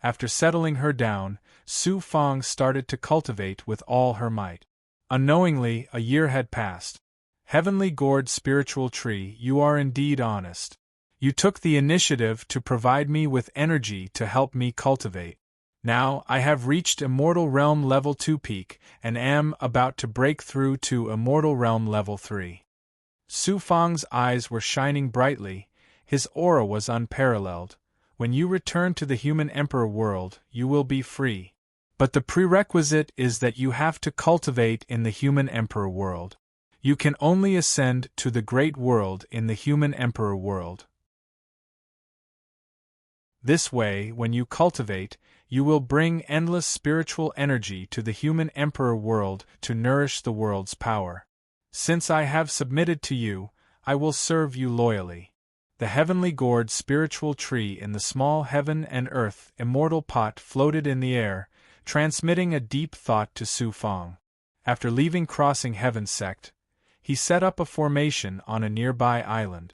After settling her down, Su Fang started to cultivate with all her might. Unknowingly, a year had passed. Heavenly Gourd Spiritual Tree, you are indeed honest. You took the initiative to provide me with energy to help me cultivate. Now, I have reached Immortal Realm Level 2 peak and am about to break through to Immortal Realm Level 3. Su Fang's eyes were shining brightly, his aura was unparalleled. When you return to the human emperor world, you will be free. But the prerequisite is that you have to cultivate in the human emperor world. You can only ascend to the great world in the human emperor world. This way, when you cultivate, you will bring endless spiritual energy to the human emperor world to nourish the world's power. Since I have submitted to you, I will serve you loyally. The heavenly gourd spiritual tree in the small heaven and earth immortal pot floated in the air, transmitting a deep thought to Su Fang. After leaving Crossing Heaven sect, he set up a formation on a nearby island.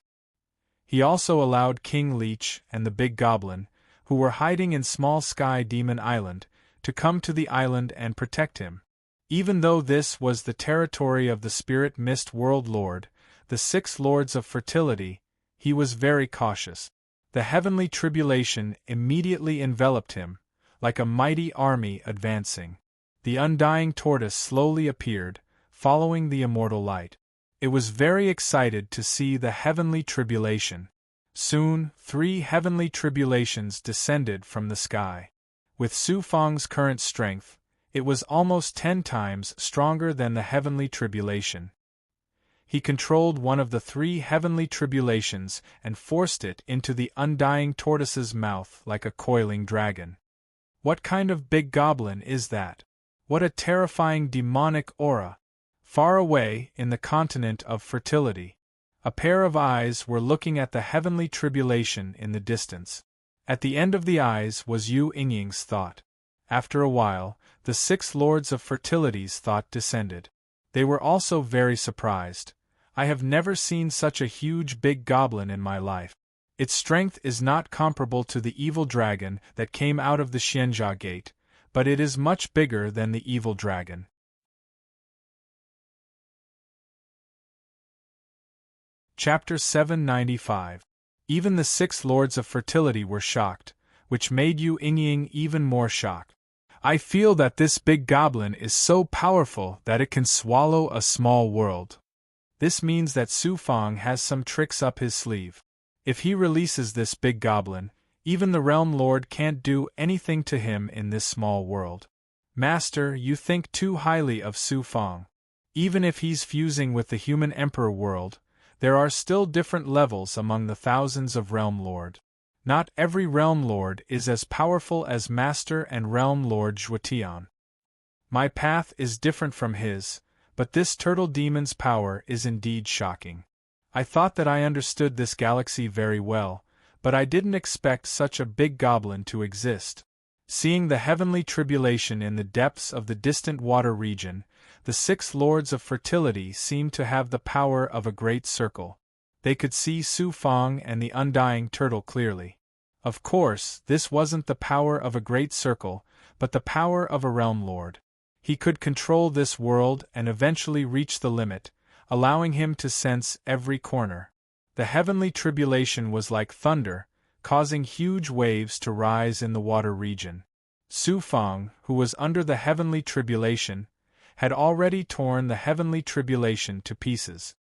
He also allowed King Leech and the Big Goblin, who were hiding in Small Sky Demon Island, to come to the island and protect him. Even though this was the territory of the Spirit Mist World Lord, the 6 Lords of Fertility, he was very cautious. The heavenly tribulation immediately enveloped him, like a mighty army advancing. The undying tortoise slowly appeared, following the immortal light. It was very excited to see the heavenly tribulation. Soon, 3 heavenly tribulations descended from the sky. With Su Fang's current strength, it was almost 10 times stronger than the heavenly tribulation. He controlled one of the 3 heavenly tribulations and forced it into the undying tortoise's mouth like a coiling dragon. What kind of big goblin is that? What a terrifying demonic aura! Far away, in the continent of fertility, a pair of eyes were looking at the heavenly tribulation in the distance. At the end of the eyes was Yu Yingying's thought. After a while, the 6 lords of fertility's thought descended. They were also very surprised. I have never seen such a huge big goblin in my life. Its strength is not comparable to the evil dragon that came out of the Xianjia gate, but it is much bigger than the evil dragon. Chapter 795. Even the 6 lords of fertility were shocked, which made Yu Yingying even more shocked. I feel that this big goblin is so powerful that it can swallow a small world. This means that Su Fang has some tricks up his sleeve. If he releases this big goblin, even the Realm Lord can't do anything to him in this small world. Master, you think too highly of Su Fang. Even if he's fusing with the human Emperor world, there are still different levels among the thousands of Realm Lord. Not every Realm Lord is as powerful as Master and Realm Lord Zhuotian. My path is different from his, but this turtle demon's power is indeed shocking. I thought that I understood this galaxy very well, but I didn't expect such a big goblin to exist. Seeing the heavenly tribulation in the depths of the distant water region, the 6 lords of fertility seemed to have the power of a great circle. They could see Su Fang and the undying turtle clearly. Of course, this wasn't the power of a great circle, but the power of a realm lord. He could control this world and eventually reach the limit, allowing him to sense every corner. The heavenly tribulation was like thunder, causing huge waves to rise in the water region. Su Fang, who was under the heavenly tribulation, had already torn the heavenly tribulation to pieces.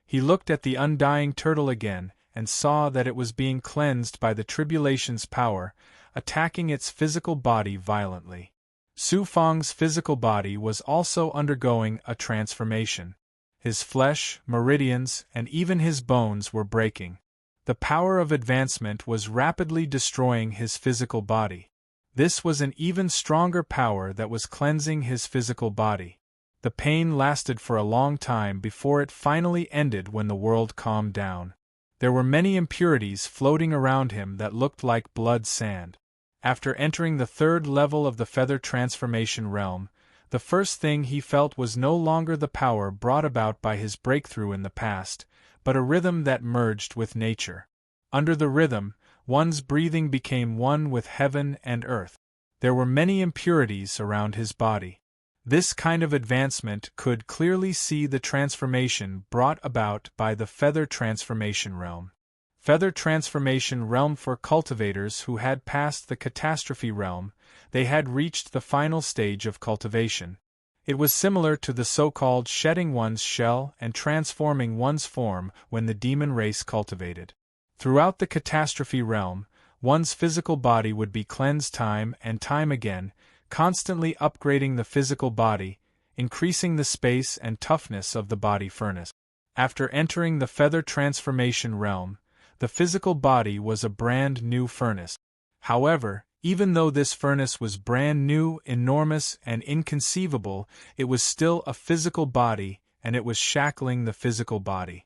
He looked at the undying turtle again and saw that it was being cleansed by the tribulation's power, attacking its physical body violently. Su Fang's physical body was also undergoing a transformation. His flesh, meridians, and even his bones were breaking. The power of advancement was rapidly destroying his physical body. This was an even stronger power that was cleansing his physical body. The pain lasted for a long time before it finally ended when the world calmed down. There were many impurities floating around him that looked like blood sand. After entering the 3rd level of the feather transformation realm, the first thing he felt was no longer the power brought about by his breakthrough in the past, but a rhythm that merged with nature. Under the rhythm, one's breathing became one with heaven and earth. There were many impurities around his body. This kind of advancement could clearly see the transformation brought about by the feather transformation realm. Feather transformation realm for cultivators who had passed the catastrophe realm, they had reached the final stage of cultivation. It was similar to the so-called shedding one's shell and transforming one's form when the demon race cultivated. Throughout the catastrophe realm, one's physical body would be cleansed time and time again, constantly upgrading the physical body, increasing the space and toughness of the body furnace. After entering the feather transformation realm, the physical body was a brand new furnace. However, even though this furnace was brand new, enormous, and inconceivable, it was still a physical body, and it was shackling the physical body.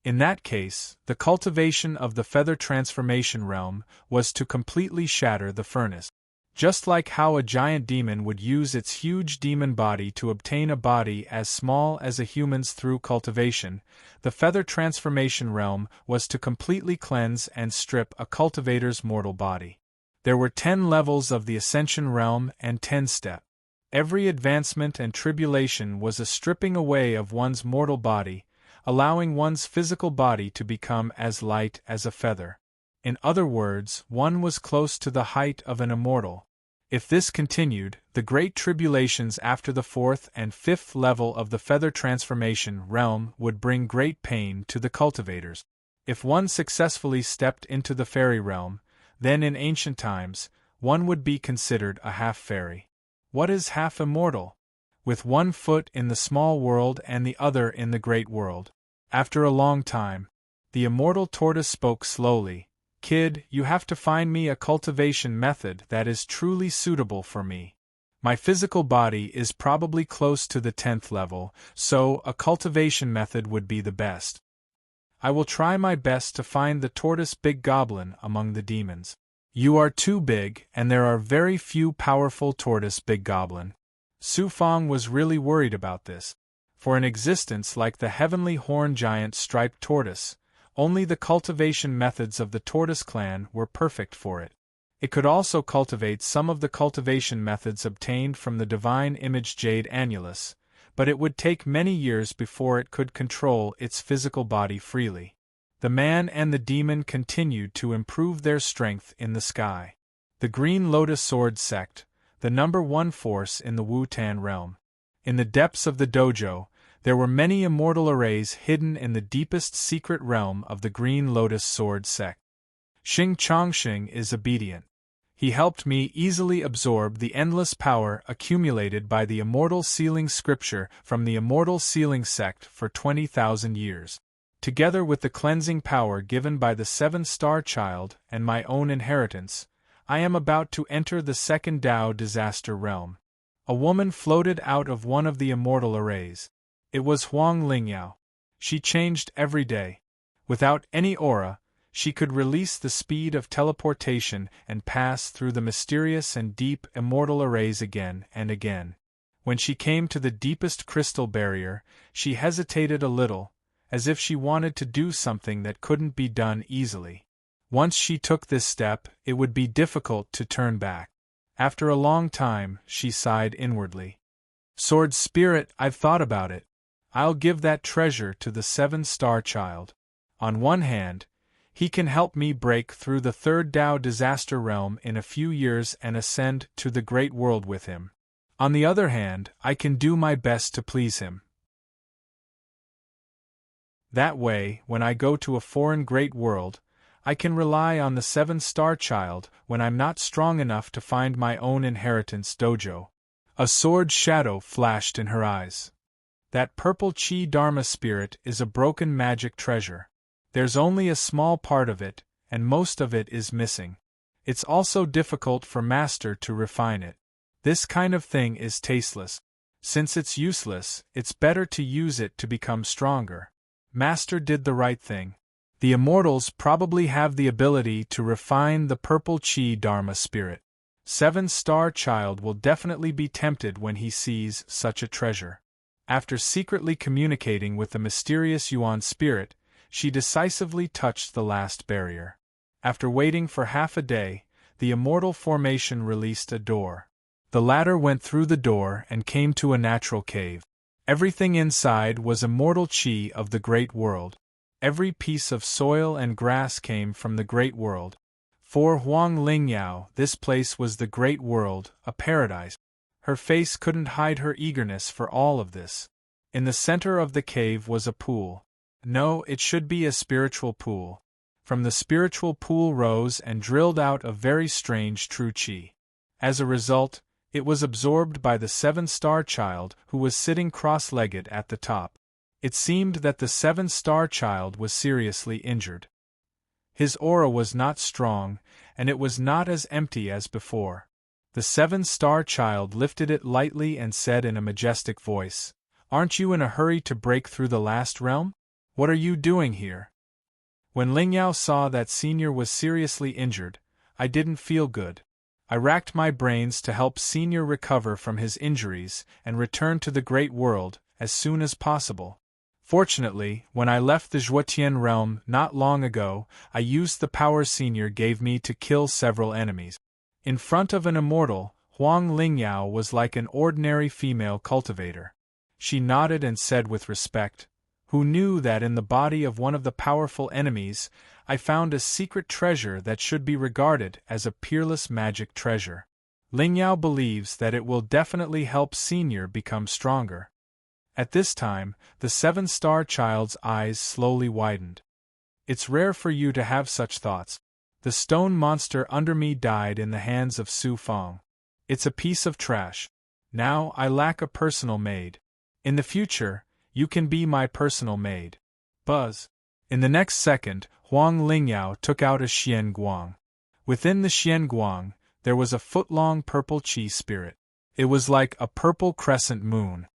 In that case, the cultivation of the feather transformation realm was to completely shatter the furnace. Just like how a giant demon would use its huge demon body to obtain a body as small as a human's through cultivation, the feather transformation realm was to completely cleanse and strip a cultivator's mortal body. There were 10 levels of the ascension realm and 10 steps. Every advancement and tribulation was a stripping away of one's mortal body, allowing one's physical body to become as light as a feather. In other words, one was close to the height of an immortal. If this continued, the great tribulations after the 4th and 5th level of the feather transformation realm would bring great pain to the cultivators. If one successfully stepped into the fairy realm, then in ancient times, one would be considered a half-fairy. What is half-immortal? with one foot in the small world and the other in the great world. After a long time, the immortal tortoise spoke slowly. Kid, you have to find me a cultivation method that is truly suitable for me. My physical body is probably close to the 10th level, so a cultivation method would be the best. I will try my best to find the tortoise big goblin among the demons. You are too big, and there are very few powerful tortoise big goblin. Su Fong was really worried about this. For an existence like the heavenly horn giant striped tortoise, only the cultivation methods of the tortoise clan were perfect for it. It could also cultivate some of the cultivation methods obtained from the divine image jade annulus, but it would take many years before it could control its physical body freely. The man and the demon continued to improve their strength in the sky. The Green Lotus Sword sect, the number one force in the Wu-Tan realm. In the depths of the dojo, there were many immortal arrays hidden in the deepest secret realm of the Green Lotus Sword sect. Xing Chongxing is obedient. He helped me easily absorb the endless power accumulated by the immortal sealing scripture from the immortal sealing sect for 20,000 years. Together with the cleansing power given by the 7-star child and my own inheritance, I am about to enter the second Tao disaster realm. A woman floated out of one of the immortal arrays. It was Huang Lingyao. She changed every day. Without any aura, she could release the speed of teleportation and pass through the mysterious and deep immortal arrays again and again. When she came to the deepest crystal barrier, she hesitated a little, as if she wanted to do something that couldn't be done easily. Once she took this step, it would be difficult to turn back. After a long time, she sighed inwardly. Sword Spirit, I've thought about it. I'll give that treasure to the 7-star child. On one hand, he can help me break through the third Tao disaster realm in a few years and ascend to the great world with him. On the other hand, I can do my best to please him. That way, when I go to a foreign great world, I can rely on the 7-star child when I'm not strong enough to find my own inheritance dojo. A sword shadow flashed in her eyes. That purple chi dharma spirit is a broken magic treasure. There's only a small part of it, and most of it is missing. It's also difficult for Master to refine it. This kind of thing is tasteless. Since it's useless, it's better to use it to become stronger. Master did the right thing. The immortals probably have the ability to refine the purple chi dharma spirit. 7-star child will definitely be tempted when he sees such a treasure. After secretly communicating with the mysterious Yuan spirit, she decisively touched the last barrier. After waiting for half a day, the immortal formation released a door. The latter went through the door and came to a natural cave. Everything inside was immortal chi of the great world. Every piece of soil and grass came from the great world. For Huang Lingyao, this place was the great world, a paradise. Her face couldn't hide her eagerness for all of this. In the center of the cave was a pool. No, it should be a spiritual pool. From the spiritual pool rose and drilled out a very strange true chi. As a result, it was absorbed by the 7-star child who was sitting cross-legged at the top. It seemed that the 7-star child was seriously injured. His aura was not strong, and it was not as empty as before. The 7-star child lifted it lightly and said in a majestic voice, "Aren't you in a hurry to break through the last realm? What are you doing here?" When Lingyao saw that Senior was seriously injured, I didn't feel good. I racked my brains to help Senior recover from his injuries and return to the great world as soon as possible. Fortunately, when I left the Zhuotian realm not long ago, I used the power Senior gave me to kill several enemies. In front of an immortal, Huang Lingyao was like an ordinary female cultivator. She nodded and said with respect, "Who knew that in the body of one of the powerful enemies, I found a secret treasure that should be regarded as a peerless magic treasure. Lingyao believes that it will definitely help Senior become stronger." At this time, the 7-star child's eyes slowly widened. "It's rare for you to have such thoughts. The stone monster under me died in the hands of Su Fong. It's a piece of trash. Now I lack a personal maid. In the future, you can be my personal maid. Buzz. In the next second, Huang Lingyao took out a Xian Guang. Within the Xian Guang, there was a foot-long purple qi spirit. It was like a purple crescent moon.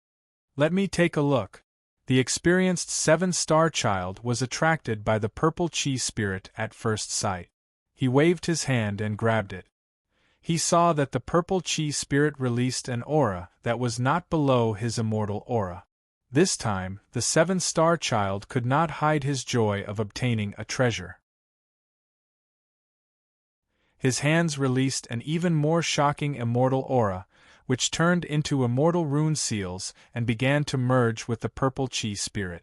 Let me take a look. The experienced 7-star child was attracted by the purple qi spirit at first sight. He waved his hand and grabbed it. He saw that the purple qi spirit released an aura that was not below his immortal aura. This time, the 7-star child could not hide his joy of obtaining a treasure. His hands released an even more shocking immortal aura, which turned into immortal rune seals and began to merge with the purple qi spirit.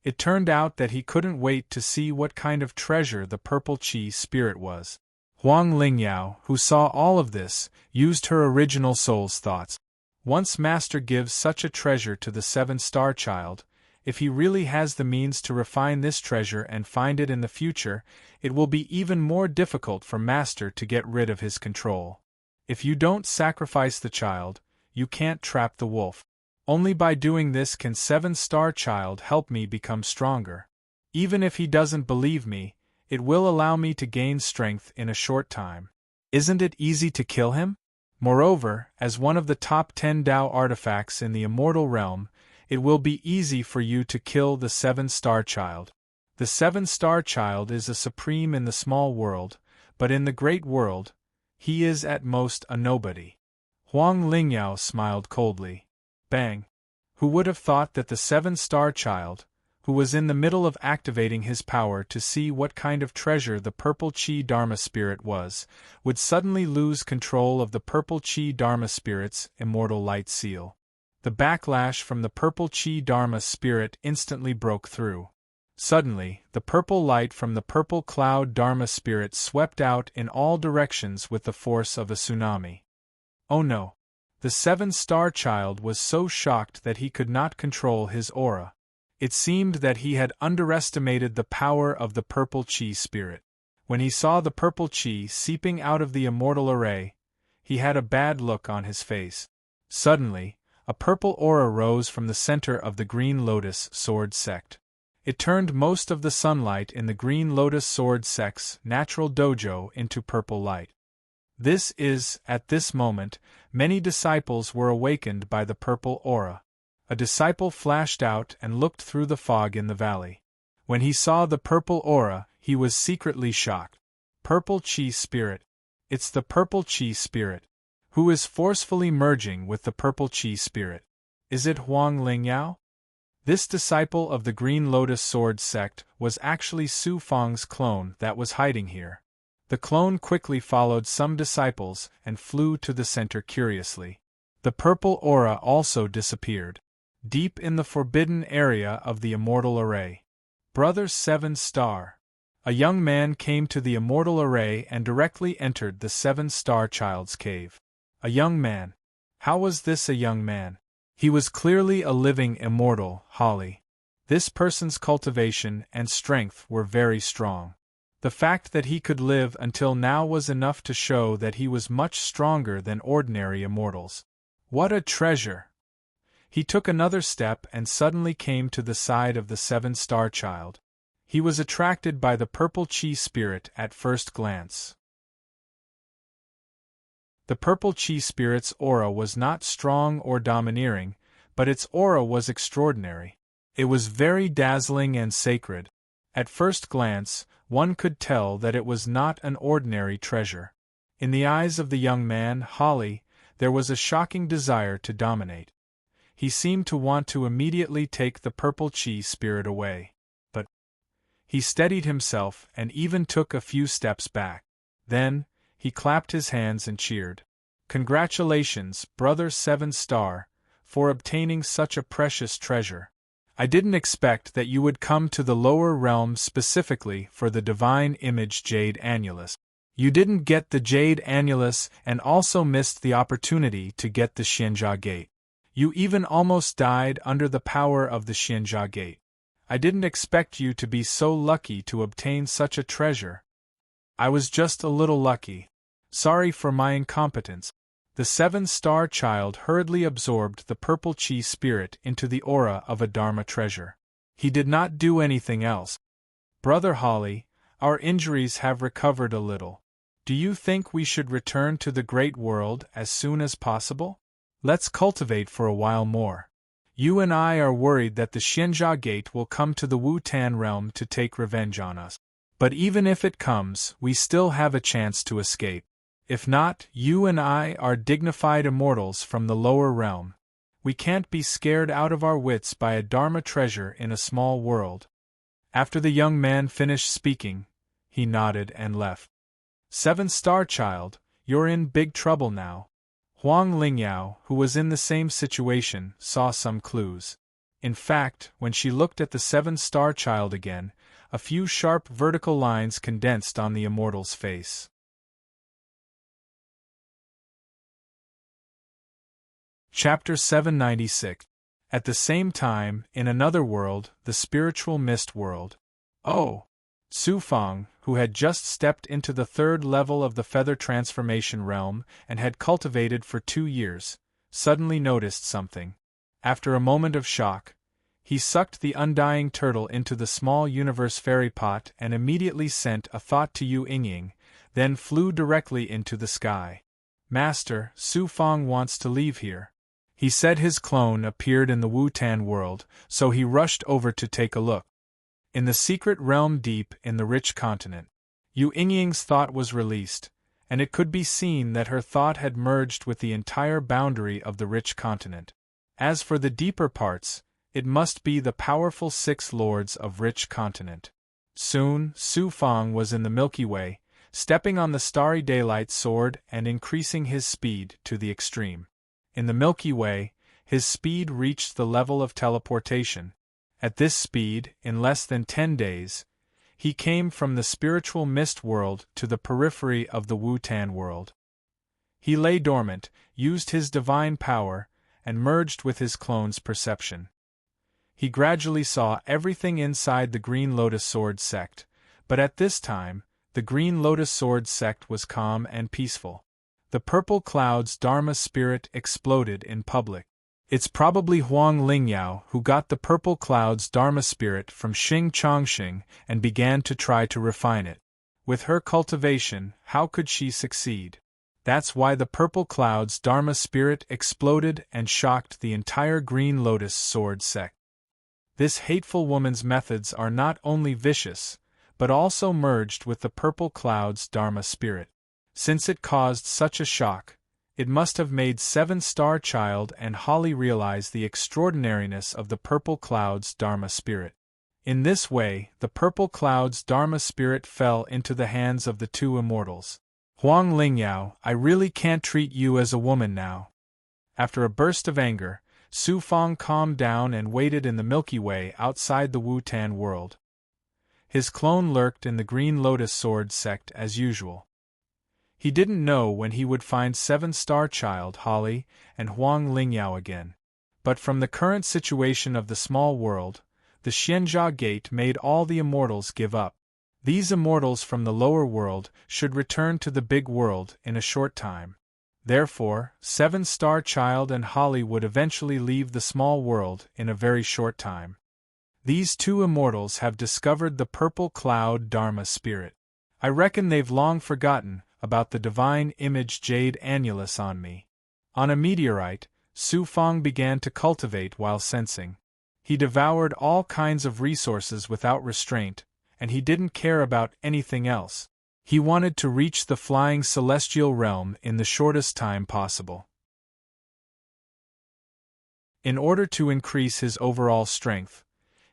It turned out that he couldn't wait to see what kind of treasure the purple qi spirit was. Huang Lingyao, who saw all of this, used her original soul's thoughts. Once Master gives such a treasure to the 7-star child, if he really has the means to refine this treasure and find it in the future, it will be even more difficult for Master to get rid of his control. If you don't sacrifice the child, you can't trap the wolf. Only by doing this can 7-star child help me become stronger. Even if he doesn't believe me, it will allow me to gain strength in a short time. Isn't it easy to kill him? Moreover, as one of the top 10 Dao artifacts in the immortal realm, it will be easy for you to kill the 7-star child. The 7-star child is a supreme in the small world, but in the great world, he is at most a nobody. Huang Lingyao smiled coldly. Bang! Who would have thought that the 7-star child, who was in the middle of activating his power to see what kind of treasure the purple qi dharma spirit was, would suddenly lose control of the purple qi dharma spirit's immortal light seal. The backlash from the purple qi dharma spirit instantly broke through. Suddenly, the purple light from the purple cloud dharma spirit swept out in all directions with the force of a tsunami. Oh no! The 7-star child was so shocked that he could not control his aura. It seemed that he had underestimated the power of the purple qi spirit. When he saw the purple qi seeping out of the immortal array, he had a bad look on his face. Suddenly, a purple aura rose from the center of the Green Lotus Sword sect. It turned most of the sunlight in the Green Lotus Sword sect's natural dojo into purple light. At this moment, many disciples were awakened by the purple aura. A disciple flashed out and looked through the fog in the valley. When he saw the purple aura, he was secretly shocked. Purple qi spirit. It's the purple qi spirit. Who is forcefully merging with the purple qi spirit? Is it Huang Lingyao? This disciple of the Green Lotus Sword sect was actually Su Fang's clone that was hiding here. The clone quickly followed some disciples and flew to the center curiously. The purple aura also disappeared. Deep in the forbidden area of the immortal array. Brother 7-star. A young man came to the immortal array and directly entered the 7-star child's cave. A young man. How was this a young man? He was clearly a living immortal, Holly. This person's cultivation and strength were very strong. The fact that he could live until now was enough to show that he was much stronger than ordinary immortals. What a treasure! He took another step and suddenly came to the side of the 7-star child. He was attracted by the purple qi spirit at first glance. The purple qi spirit's aura was not strong or domineering, but its aura was extraordinary. It was very dazzling and sacred. At first glance, one could tell that it was not an ordinary treasure. In the eyes of the young man, Holly, there was a shocking desire to dominate. He seemed to want to immediately take the purple qi spirit away. But he steadied himself and even took a few steps back. Then, he clapped his hands and cheered. Congratulations, Brother 7-star, for obtaining such a precious treasure. I didn't expect that you would come to the lower realm specifically for the divine image Jade Annulus. You didn't get the Jade Annulus and also missed the opportunity to get the Xianjia Gate. You even almost died under the power of the Xianjia Gate. I didn't expect you to be so lucky to obtain such a treasure. I was just a little lucky. Sorry for my incompetence. The seven-star child hurriedly absorbed the purple chi spirit into the aura of a Dharma treasure. He did not do anything else. Brother Holly, our injuries have recovered a little. Do you think we should return to the great world as soon as possible? Let's cultivate for a while more. You and I are worried that the Xianjia Gate will come to the Wu-Tan realm to take revenge on us. But even if it comes, we still have a chance to escape. If not, you and I are dignified immortals from the lower realm. We can't be scared out of our wits by a Dharma treasure in a small world. After the young man finished speaking, he nodded and left. Seven-star child, you're in big trouble now. Huang Lingyao, who was in the same situation, saw some clues. In fact, when she looked at the seven-star child again, a few sharp vertical lines condensed on the immortal's face. Chapter 796. At the same time, in another world, the spiritual mist world. Oh! Su Fang, who had just stepped into the third level of the feather transformation realm and had cultivated for 2 years, suddenly noticed something. After a moment of shock, he sucked the undying turtle into the small universe fairy pot and immediately sent a thought to Yu Yingying, then flew directly into the sky. Master, Su Fang wants to leave here. He said his clone appeared in the Wu-Tan world, so he rushed over to take a look. In the secret realm deep in the rich continent, Yu Yingying's thought was released, and it could be seen that her thought had merged with the entire boundary of the rich continent. As for the deeper parts, it must be the powerful 6 lords of rich continent. Soon, Su Fang was in the Milky Way, stepping on the starry daylight sword and increasing his speed to the extreme. In the Milky Way, his speed reached the level of teleportation. At this speed, in less than 10 days, he came from the spiritual mist world to the periphery of the Wu-Tan world. He lay dormant, used his divine power, and merged with his clone's perception. He gradually saw everything inside the Green Lotus Sword sect, but at this time, the Green Lotus Sword sect was calm and peaceful. The Purple Cloud's Dharma spirit exploded in public. It's probably Huang Lingyao who got the Purple Cloud's Dharma spirit from Xing Chongxing and began to try to refine it. With her cultivation, how could she succeed? That's why the Purple Cloud's Dharma spirit exploded and shocked the entire Green Lotus Sword sect. This hateful woman's methods are not only vicious, but also merged with the Purple Cloud's Dharma spirit. Since it caused such a shock, it must have made Seven-Star Child and Holly realize the extraordinariness of the Purple Cloud's Dharma spirit. In this way, the Purple Cloud's Dharma spirit fell into the hands of the 2 immortals. Huang Lingyao, I really can't treat you as a woman now. After a burst of anger, Su Fang calmed down and waited in the Milky Way outside the Wu-Tan world. His clone lurked in the Green Lotus Sword sect as usual. He didn't know when he would find Seven-Star Child, Holly, and Huang Lingyao again. But from the current situation of the small world, the Xianjia Gate made all the immortals give up. These immortals from the lower world should return to the big world in a short time. Therefore, Seven-Star Child and Holly would eventually leave the small world in a very short time. These 2 immortals have discovered the Purple Cloud Dharma spirit. I reckon they've long forgotten about the divine image jade annulus on me. On a meteorite, Su Fang began to cultivate while sensing. He devoured all kinds of resources without restraint, and he didn't care about anything else. He wanted to reach the flying celestial realm in the shortest time possible. In order to increase his overall strength,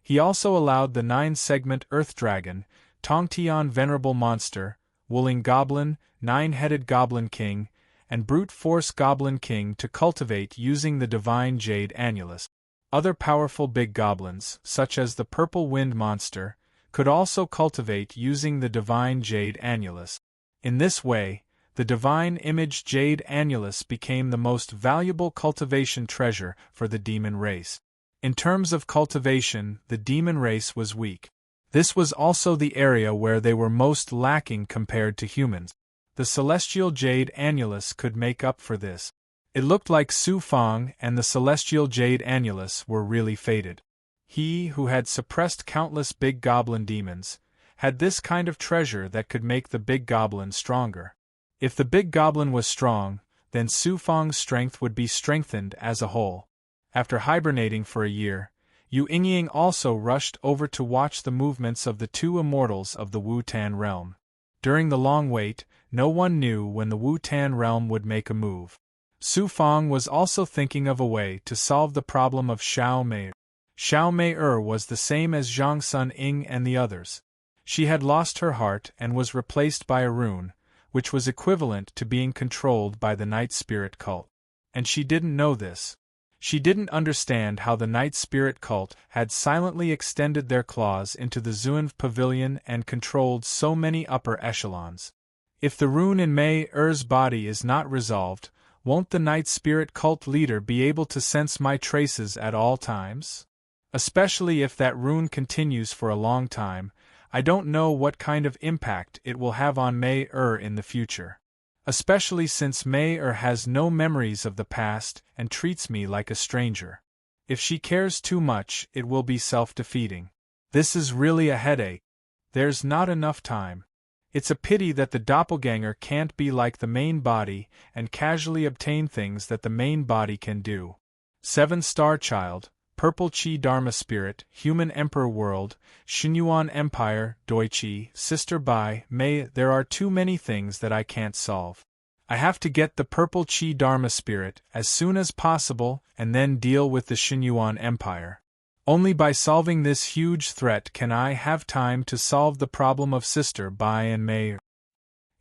he also allowed the 9-segment Earth Dragon, Tongtian Venerable Monster, Wooling Goblin, 9-headed Goblin King, and Brute Force Goblin King to cultivate using the Divine Jade Annulus. Other powerful big goblins, such as the Purple Wind Monster, could also cultivate using the Divine Jade Annulus. In this way, the Divine Image Jade Annulus became the most valuable cultivation treasure for the demon race. In terms of cultivation, the demon race was weak. This was also the area where they were most lacking compared to humans. The celestial jade annulus could make up for this. It looked like Su Fang and the celestial jade annulus were really fated. He, who had suppressed countless big goblin demons, had this kind of treasure that could make the big goblin stronger. If the big goblin was strong, then Su Fang's strength would be strengthened as a whole. After hibernating for a year, Yu Yingying also rushed over to watch the movements of the two immortals of the Wu-Tan realm. During the long wait, no one knew when the Wu-Tan realm would make a move. Su Fang was also thinking of a way to solve the problem of Xiao Mei. Xiao Mei was the same as Zhang Sun Ying and the others. She had lost her heart and was replaced by a rune, which was equivalent to being controlled by the Night Spirit cult. And she didn't know this. She didn't understand how the Night Spirit cult had silently extended their claws into the Zunv pavilion and controlled so many upper echelons. If the rune in Mei Er's body is not resolved, won't the Night Spirit cult leader be able to sense my traces at all times? Especially if that rune continues for a long time, I don't know what kind of impact it will have on Mei in the future. Especially since Mei has no memories of the past and treats me like a stranger. If she cares too much, it will be self-defeating. This is really a headache. There's not enough time. It's a pity that the doppelganger can't be like the main body and casually obtain things that the main body can do. 7-star child, Purple Chi Dharma Spirit, Human Emperor World, Xinyuan Empire, Doichi, Sister Bai, Mei. There are too many things that I can't solve. I have to get the Purple Chi Dharma Spirit as soon as possible and then deal with the Xinyuan Empire. Only by solving this huge threat can I have time to solve the problem of Sister Bai and Mei.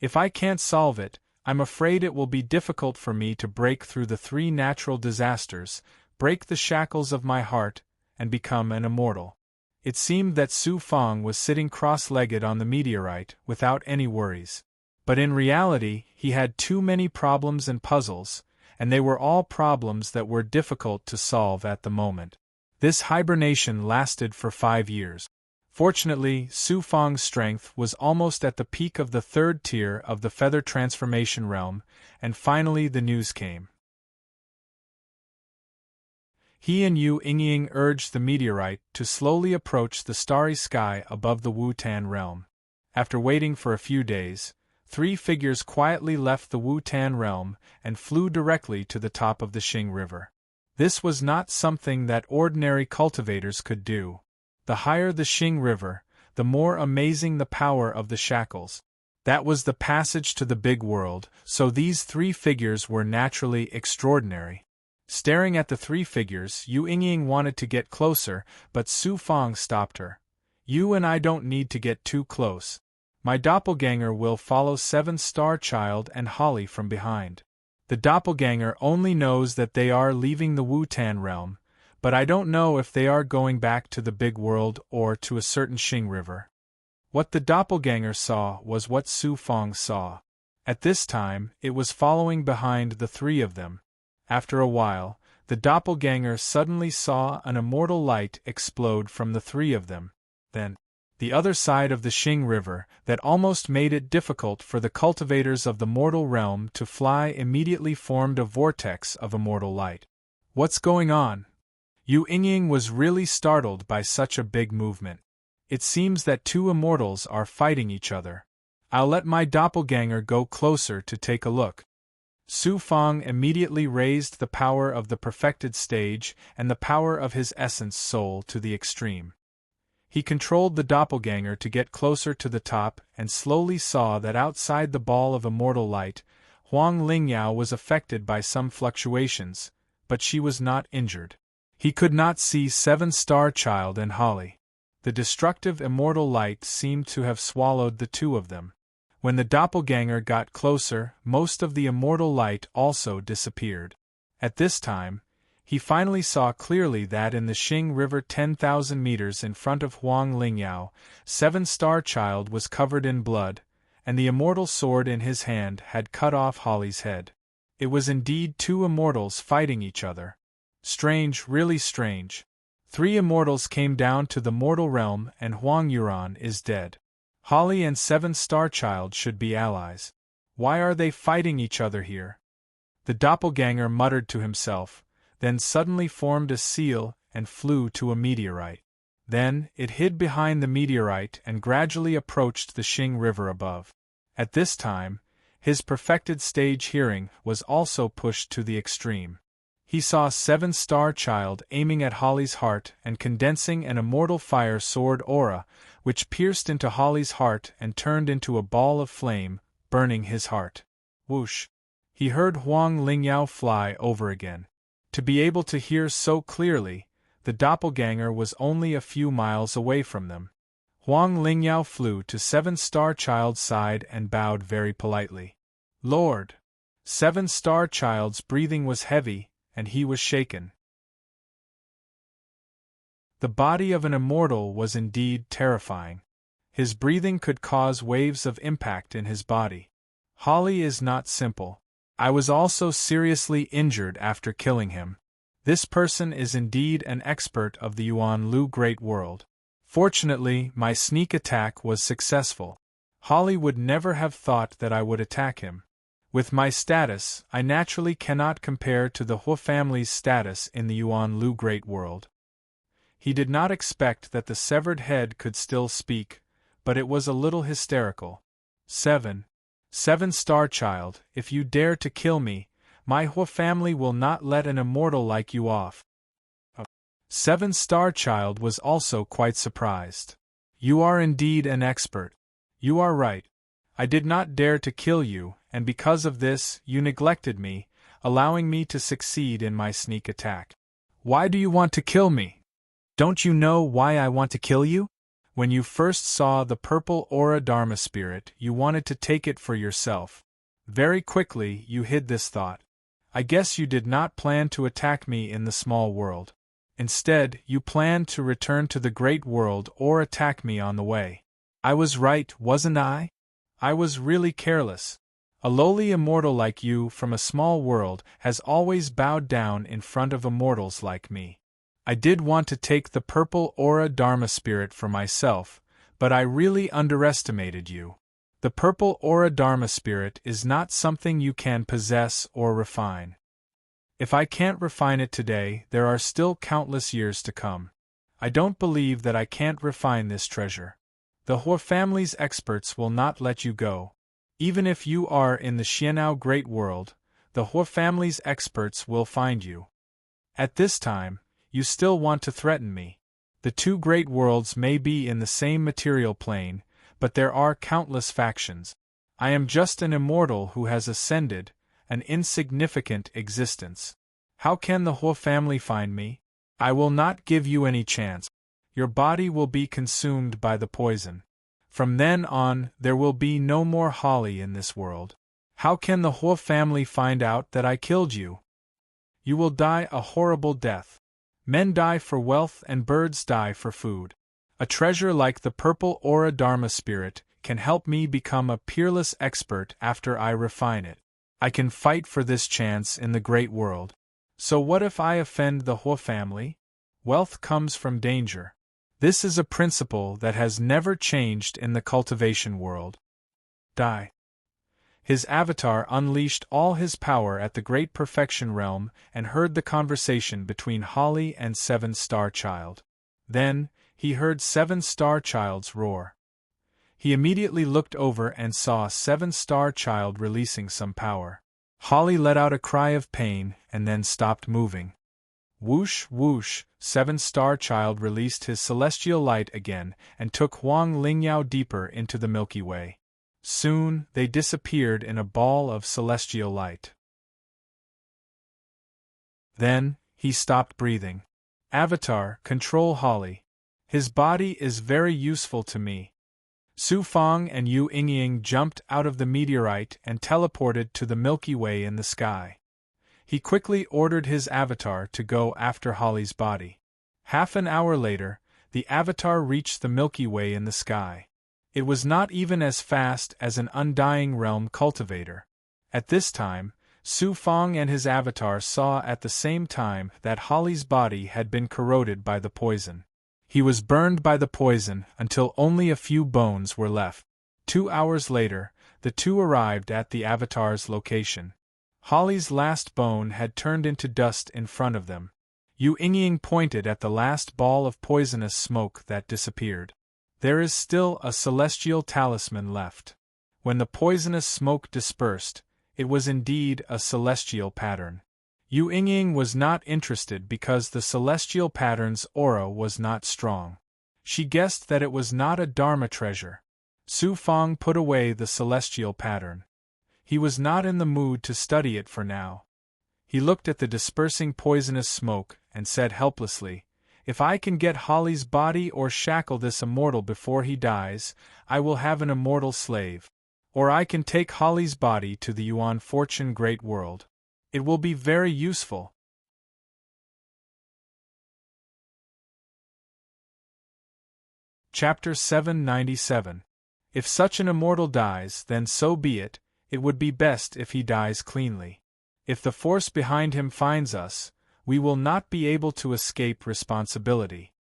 If I can't solve it, I'm afraid it will be difficult for me to break through the 3 natural disasters, break the shackles of my heart, and become an immortal. It seemed that Su Fang was sitting cross-legged on the meteorite without any worries. But in reality, he had too many problems and puzzles, and they were all problems that were difficult to solve at the moment. This hibernation lasted for 5 years. Fortunately, Su Fang's strength was almost at the peak of the 3rd tier of the feather transformation realm, and finally the news came. He and Yu Yingying urged the meteorite to slowly approach the starry sky above the Wu-Tan realm. After waiting for a few days, 3 figures quietly left the Wu-Tan realm and flew directly to the top of the Xing River. This was not something that ordinary cultivators could do. The higher the Xing River, the more amazing the power of the shackles. That was the passage to the big world, so these 3 figures were naturally extraordinary. Staring at the 3 figures, Yu Yingying wanted to get closer, but Su Fang stopped her. You and I don't need to get too close. My doppelganger will follow 7-star child and Holly from behind. The doppelganger only knows that they are leaving the Wu-Tan realm, but I don't know if they are going back to the big world or to a certain Xing River. What the doppelganger saw was what Su Fang saw. At this time, it was following behind the 3 of them. After a while, the doppelganger suddenly saw an immortal light explode from the 3 of them. Then, the other side of the Xing River, that almost made it difficult for the cultivators of the mortal realm to fly, immediately formed a vortex of immortal light. What's going on? Yu Yingying was really startled by such a big movement. It seems that 2 immortals are fighting each other. I'll let my doppelganger go closer to take a look. Su Fang immediately raised the power of the perfected stage and the power of his essence soul to the extreme. He controlled the doppelganger to get closer to the top and slowly saw that outside the ball of immortal light, Huang Lingyao was affected by some fluctuations, but she was not injured. He could not see 7-star child and Holly. The destructive immortal light seemed to have swallowed the 2 of them. When the doppelganger got closer, most of the immortal light also disappeared. At this time, he finally saw clearly that in the Xing River 10,000 meters in front of Huang Lingyao, 7-star child was covered in blood, and the immortal sword in his hand had cut off Holly's head. It was indeed 2 immortals fighting each other. Strange, really strange. 3 immortals came down to the mortal realm and Huang Yuran is dead. Holly and 7-star child should be allies. Why are they fighting each other here? The doppelganger muttered to himself, then suddenly formed a seal and flew to a meteorite. Then, it hid behind the meteorite and gradually approached the Xing River above. At this time, his perfected stage hearing was also pushed to the extreme. He saw Seven-Star Child aiming at Holly's heart and condensing an immortal fire sword aura, which pierced into Holly's heart and turned into a ball of flame, burning his heart. Whoosh! He heard Huang Lingyao fly over again. To be able to hear so clearly, the doppelganger was only a few miles away from them. Huang Lingyao flew to Seven-Star Child's side and bowed very politely. Lord! Seven-Star Child's breathing was heavy, and he was shaken. The body of an immortal was indeed terrifying. His breathing could cause waves of impact in his body. Holly is not simple. I was also seriously injured after killing him. This person is indeed an expert of the Yuanlu Great World. Fortunately, my sneak attack was successful. Holly would never have thought that I would attack him. With my status, I naturally cannot compare to the Hu family's status in the Yuanlu Great World. He did not expect that the severed head could still speak, but it was a little hysterical. Seven-Star Child, if you dare to kill me, my Hu family will not let an immortal like you off. Seven-Star Child was also quite surprised. You are indeed an expert. You are right. I did not dare to kill you, and because of this, you neglected me, allowing me to succeed in my sneak attack. Why do you want to kill me? Don't you know why I want to kill you? When you first saw the purple aura Dharma spirit, you wanted to take it for yourself. Very quickly, you hid this thought. I guess you did not plan to attack me in the small world. Instead, you planned to return to the great world or attack me on the way. I was right, wasn't I? I was really careless. A lowly immortal like you from a small world has always bowed down in front of immortals like me. I did want to take the purple aura Dharma spirit for myself, but I really underestimated you. The purple aura Dharma spirit is not something you can possess or refine. If I can't refine it today, there are still countless years to come. I don't believe that I can't refine this treasure. The Hu family's experts will not let you go. Even if you are in the Xianao Great World, the Hu family's experts will find you. At this time, you still want to threaten me. The two great worlds may be in the same material plane, but there are countless factions. I am just an immortal who has ascended, an insignificant existence. How can the Hu family find me? I will not give you any chance. Your body will be consumed by the poison. From then on, there will be no more Holly in this world. How can the Hu family find out that I killed you? You will die a horrible death. Men die for wealth and birds die for food. A treasure like the purple aura Dharma spirit can help me become a peerless expert after I refine it. I can fight for this chance in the great world. So what if I offend the Hu family? Wealth comes from danger. This is a principle that has never changed in the cultivation world. Die. His avatar unleashed all his power at the Great Perfection Realm and heard the conversation between Holly and Seven-Star Child. Then, he heard Seven-Star Child's roar. He immediately looked over and saw Seven-Star Child releasing some power. Holly let out a cry of pain and then stopped moving. Whoosh, whoosh, Seven-Star Child released his celestial light again and took Huang Lingyao deeper into the Milky Way. Soon, they disappeared in a ball of celestial light. Then, he stopped breathing. Avatar, control Holly. His body is very useful to me. Su Fang and Yu Yingying jumped out of the meteorite and teleported to the Milky Way in the sky. He quickly ordered his avatar to go after Holly's body. Half an hour later, the avatar reached the Milky Way in the sky. It was not even as fast as an undying realm cultivator. At this time, Su Fang and his avatar saw at the same time that Holly's body had been corroded by the poison. He was burned by the poison until only a few bones were left. 2 hours later, The two arrived at the Avatar's location. Holly's last bone had turned into dust in front of them. Yu Yingying pointed at the last ball of poisonous smoke that disappeared. There is still a celestial talisman left. When the poisonous smoke dispersed, it was indeed a celestial pattern. Yu Yingying was not interested because the celestial pattern's aura was not strong. She guessed that it was not a Dharma treasure. Su Fang put away the celestial pattern. He was not in the mood to study it for now. He looked at the dispersing poisonous smoke and said helplessly, "If I can get Holly's body or shackle this immortal before he dies, I will have an immortal slave. Or I can take Holly's body to the Yuan Fortune Great World. It will be very useful." Chapter 797. If such an immortal dies, then so be it. It would be best if he dies cleanly. If the force behind him finds us, we will not be able to escape responsibility.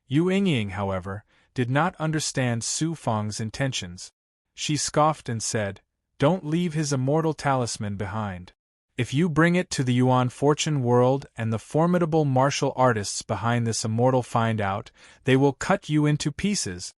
Yu Yingying, however, did not understand Su Fang's intentions. She scoffed and said, "Don't leave his immortal talisman behind. If you bring it to the Yuan Fortune World and the formidable martial artists behind this immortal find out, they will cut you into pieces.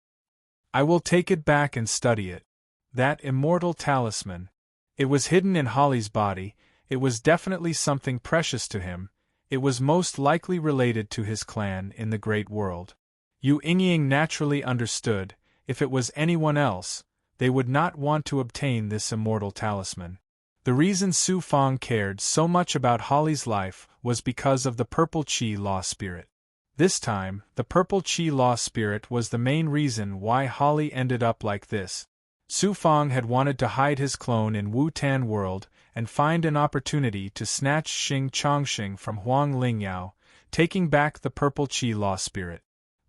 I will take it back and study it." That immortal talisman. It was hidden in Holly's body. It was definitely something precious to him. It was most likely related to his clan in the Great World. Yu Yingying naturally understood, if it was anyone else, they would not want to obtain this immortal talisman. The reason Su Fang cared so much about Holly's life was because of the purple Qi Law Spirit. This time, the purple Qi Law Spirit was the main reason why Holly ended up like this. Su Fang had wanted to hide his clone in Wu Tan World and find an opportunity to snatch Xing Chongxing from Huang Lingyao, taking back the purple Qi Law Spirit.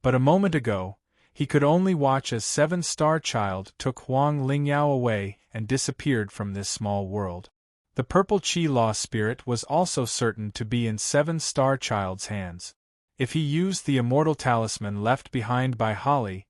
But a moment ago, he could only watch as Seven-Star Child took Huang Lingyao away and disappeared from this small world. The purple Qi Law Spirit was also certain to be in Seven-Star Child's hands. If he used the immortal talisman left behind by Holly,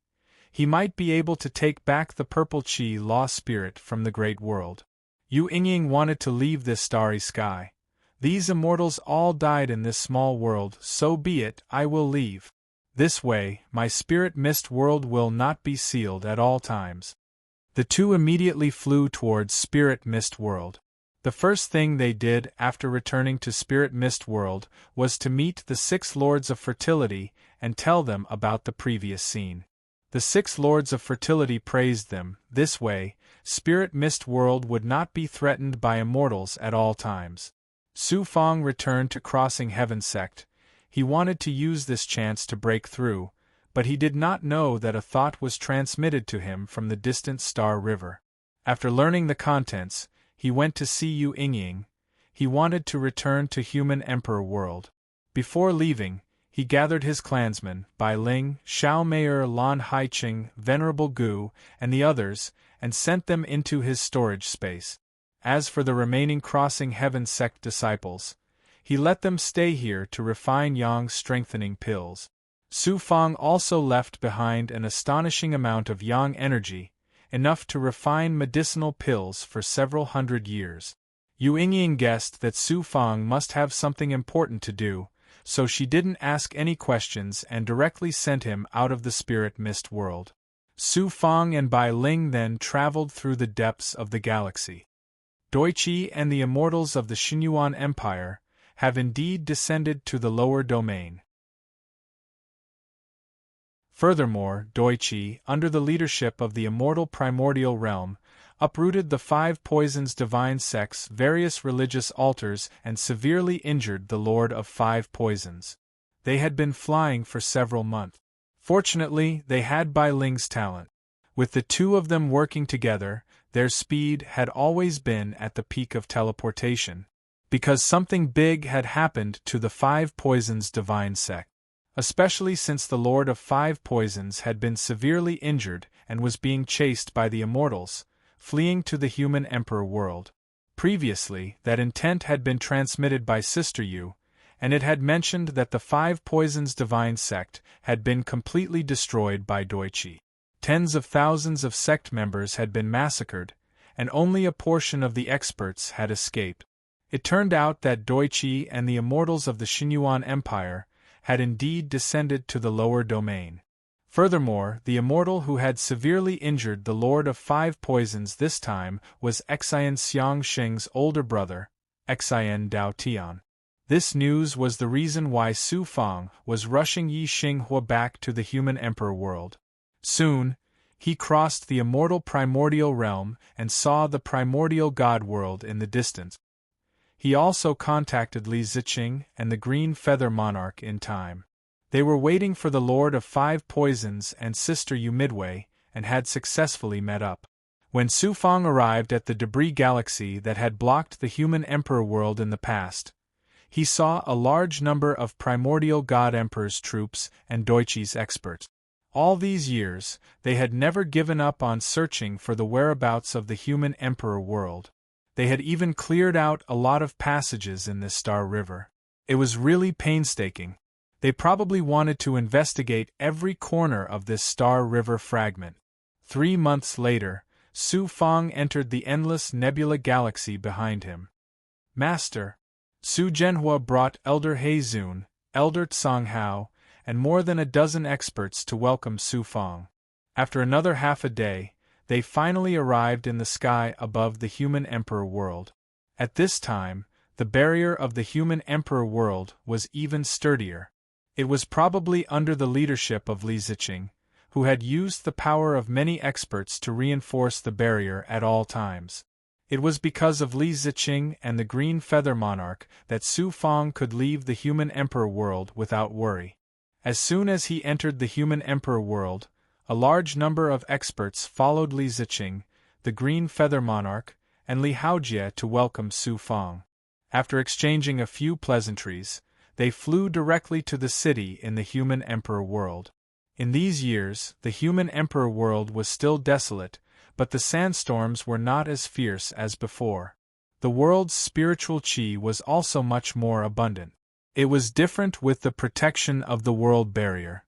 he might be able to take back the purple Qi Law Spirit from the Great World. Yu Yingying wanted to leave this starry sky. These immortals all died in this small world, so be it, I will leave. This way, my spirit mist world will not be sealed at all times. The two immediately flew towards Spirit Mist World. The first thing they did after returning to Spirit Mist World was to meet the 6 Lords of Fertility and tell them about the previous scene. The 6 Lords of Fertility praised them. This way, Spirit Mist World would not be threatened by immortals at all times. Su Fang returned to Crossing Heaven Sect. He wanted to use this chance to break through, but he did not know that a thought was transmitted to him from the distant Star River. After learning the contents, he went to see Yu Yingying. He wanted to return to Human Emperor World. Before leaving, he gathered his clansmen, Bai Ling, Xiao Mei'er, Lan Haiqing, Venerable Gu, and the others, and sent them into his storage space. As for the remaining Crossing Heaven Sect disciples, he let them stay here to refine Yang strengthening pills. Su Fang also left behind an astonishing amount of Yang energy, enough to refine medicinal pills for several hundred years. Yu Yingying guessed that Su Fang must have something important to do, so she didn't ask any questions and directly sent him out of the Spirit Mist World. Su Fang and Bai Ling then traveled through the depths of the galaxy. Doichi and the immortals of the Xinyuan Empire have indeed descended to the lower domain. Furthermore, Doichi, under the leadership of the immortal primordial realm, uprooted the 5 Poisons divine sects' various religious altars and severely injured the Lord of 5 Poisons. They had been flying for several months. Fortunately, they had Bai Ling's talent. With the two of them working together, their speed had always been at the peak of teleportation, because something big had happened to the 5 Poisons divine sect. Especially since the Lord of 5 Poisons had been severely injured and was being chased by the immortals, fleeing to the Human Emperor World. Previously, that intent had been transmitted by Sister Yu, and it had mentioned that the 5 Poisons divine sect had been completely destroyed by Doichi. Tens of thousands of sect members had been massacred, and only a portion of the experts had escaped. It turned out that Doichi and the immortals of the Xinyuan Empire had indeed descended to the lower domain. Furthermore, the immortal who had severely injured the Lord of Five Poisons this time was Xian Xiangsheng's older brother, Xian Dao Tian. This news was the reason why Su Fang was rushing Yi Xinghua back to the human emperor world. Soon, he crossed the immortal primordial realm and saw the primordial god world in the distance. He also contacted Li Ziqing and the Green Feather Monarch in time. They were waiting for the Lord of Five Poisons and Sister Yu midway, and had successfully met up. When Su Fang arrived at the debris galaxy that had blocked the human emperor world in the past, he saw a large number of primordial god emperor's troops and Doichi's experts. All these years, they had never given up on searching for the whereabouts of the human emperor world. They had even cleared out a lot of passages in this star river. It was really painstaking. They probably wanted to investigate every corner of this star river fragment. 3 months later, Su Fang entered the endless nebula galaxy behind him. Master, Su Zhenhua brought Elder Heizun, Elder Tsanghao, and more than a dozen experts to welcome Su Fang. After another half a day, they finally arrived in the sky above the human emperor world. At this time, the barrier of the human emperor world was even sturdier. It was probably under the leadership of Li Ziqing, who had used the power of many experts to reinforce the barrier at all times. It was because of Li Ziqing and the Green Feather Monarch that Su Fang could leave the human emperor world without worry. As soon as he entered the human emperor world, a large number of experts followed Li Ziqing, the Green Feather Monarch, and Li Haojie to welcome Su Fang. After exchanging a few pleasantries, they flew directly to the city in the human emperor world. In these years, the human emperor world was still desolate, but the sandstorms were not as fierce as before. The world's spiritual qi was also much more abundant. It was different with the protection of the world barrier.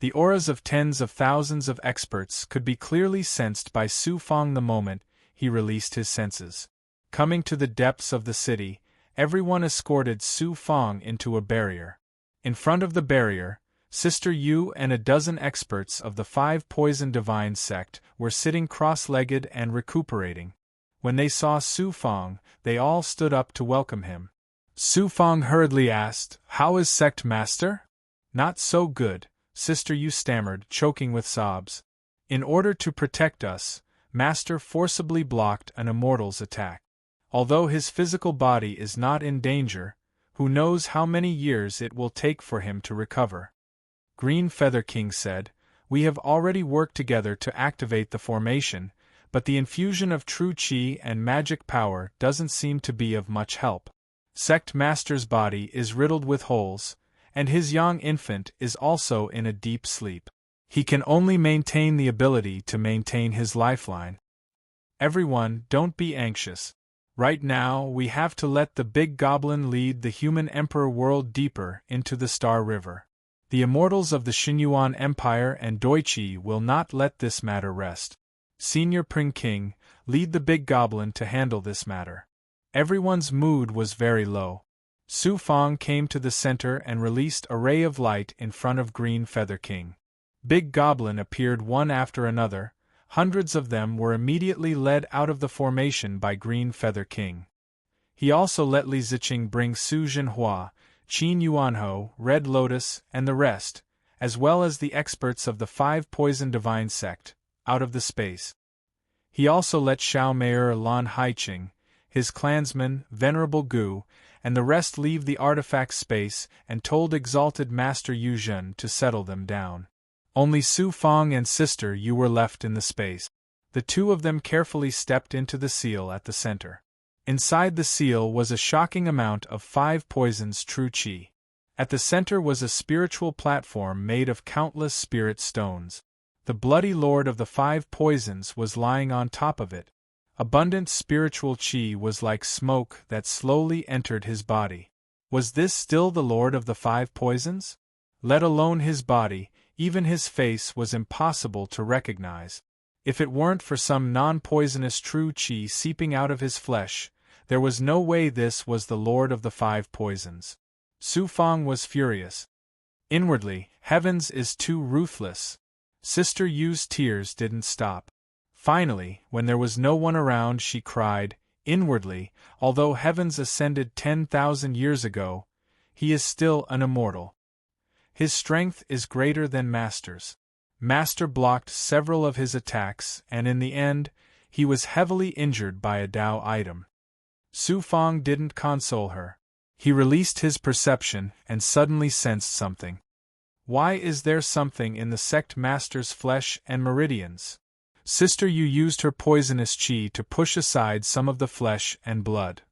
The auras of tens of thousands of experts could be clearly sensed by Su Fang the moment he released his senses. Coming to the depths of the city, everyone escorted Su Fang into a barrier. In front of the barrier, Sister Yu and a dozen experts of the Five Poison Divine sect were sitting cross-legged and recuperating. When they saw Su Fang, they all stood up to welcome him. Su Fang hurriedly asked, "How is sect master?" "Not so good," Sister Yu stammered, choking with sobs. "In order to protect us, Master forcibly blocked an immortal's attack. Although his physical body is not in danger, who knows how many years it will take for him to recover." Green Feather King said, "We have already worked together to activate the formation, but the infusion of true qi and magic power doesn't seem to be of much help. Sect Master's body is riddled with holes, and his young infant is also in a deep sleep. He can only maintain the ability to maintain his lifeline. Everyone, don't be anxious. Right now, we have to let the big goblin lead the human emperor world deeper into the Star River. The immortals of the Xinyuan Empire and Doichi will not let this matter rest. Senior Pring King, lead the big goblin to handle this matter." Everyone's mood was very low. Su Fang came to the center and released a ray of light in front of Green Feather King. Big goblin appeared one after another. Hundreds of them were immediately led out of the formation by Green Feather King. He also let Li Ziqing bring Su Zhenhua, Qin Yuanho, Red Lotus, and the rest, as well as the experts of the Five Poison Divine sect, out of the space. He also let Xiao Mei'er Lan Haiqing, his clansman, Venerable Gu, and the rest leave the artifact space and told Exalted Master Yu Zhen to settle them down. Only Su Fang and Sister Yu were left in the space. The two of them carefully stepped into the seal at the center. Inside the seal was a shocking amount of Five Poisons true qi. At the center was a spiritual platform made of countless spirit stones. The bloody lord of the Five Poisons was lying on top of it. Abundant spiritual qi was like smoke that slowly entered his body. Was this still the lord of the Five Poisons? Let alone his body, even his face was impossible to recognize. If it weren't for some non-poisonous true qi seeping out of his flesh, there was no way this was the Lord of the Five Poisons. Su Fang was furious. Inwardly, heavens is too ruthless. Sister Yu's tears didn't stop. Finally, when there was no one around, she cried, inwardly, although heavens ascended 10,000 years ago, he is still an immortal. His strength is greater than Master's. Master blocked several of his attacks, and in the end, he was heavily injured by a Tao item. Su Fang didn't console her. He released his perception and suddenly sensed something. Why is there something in the sect master's flesh and meridians? Sister Yu used her poisonous qi to push aside some of the flesh and blood.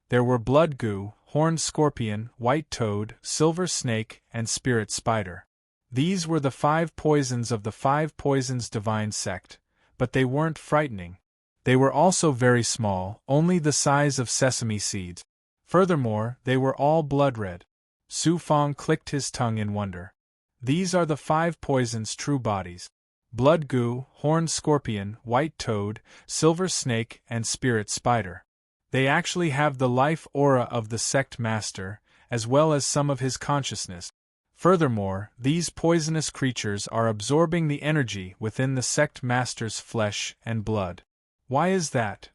There were blood goo, horned scorpion, white toad, silver snake, and spirit spider. These were the 5 poisons of the 5 poisons divine sect, but they weren't frightening. They were also very small, only the size of sesame seeds. Furthermore, they were all blood red. Su Fang clicked his tongue in wonder. These are the 5 poisons' true bodies. Blood goo, horned scorpion, white toad, silver snake, and spirit spider. They actually have the life aura of the sect master, as well as some of his consciousness. Furthermore, these poisonous creatures are absorbing the energy within the sect master's flesh and blood. Why is that?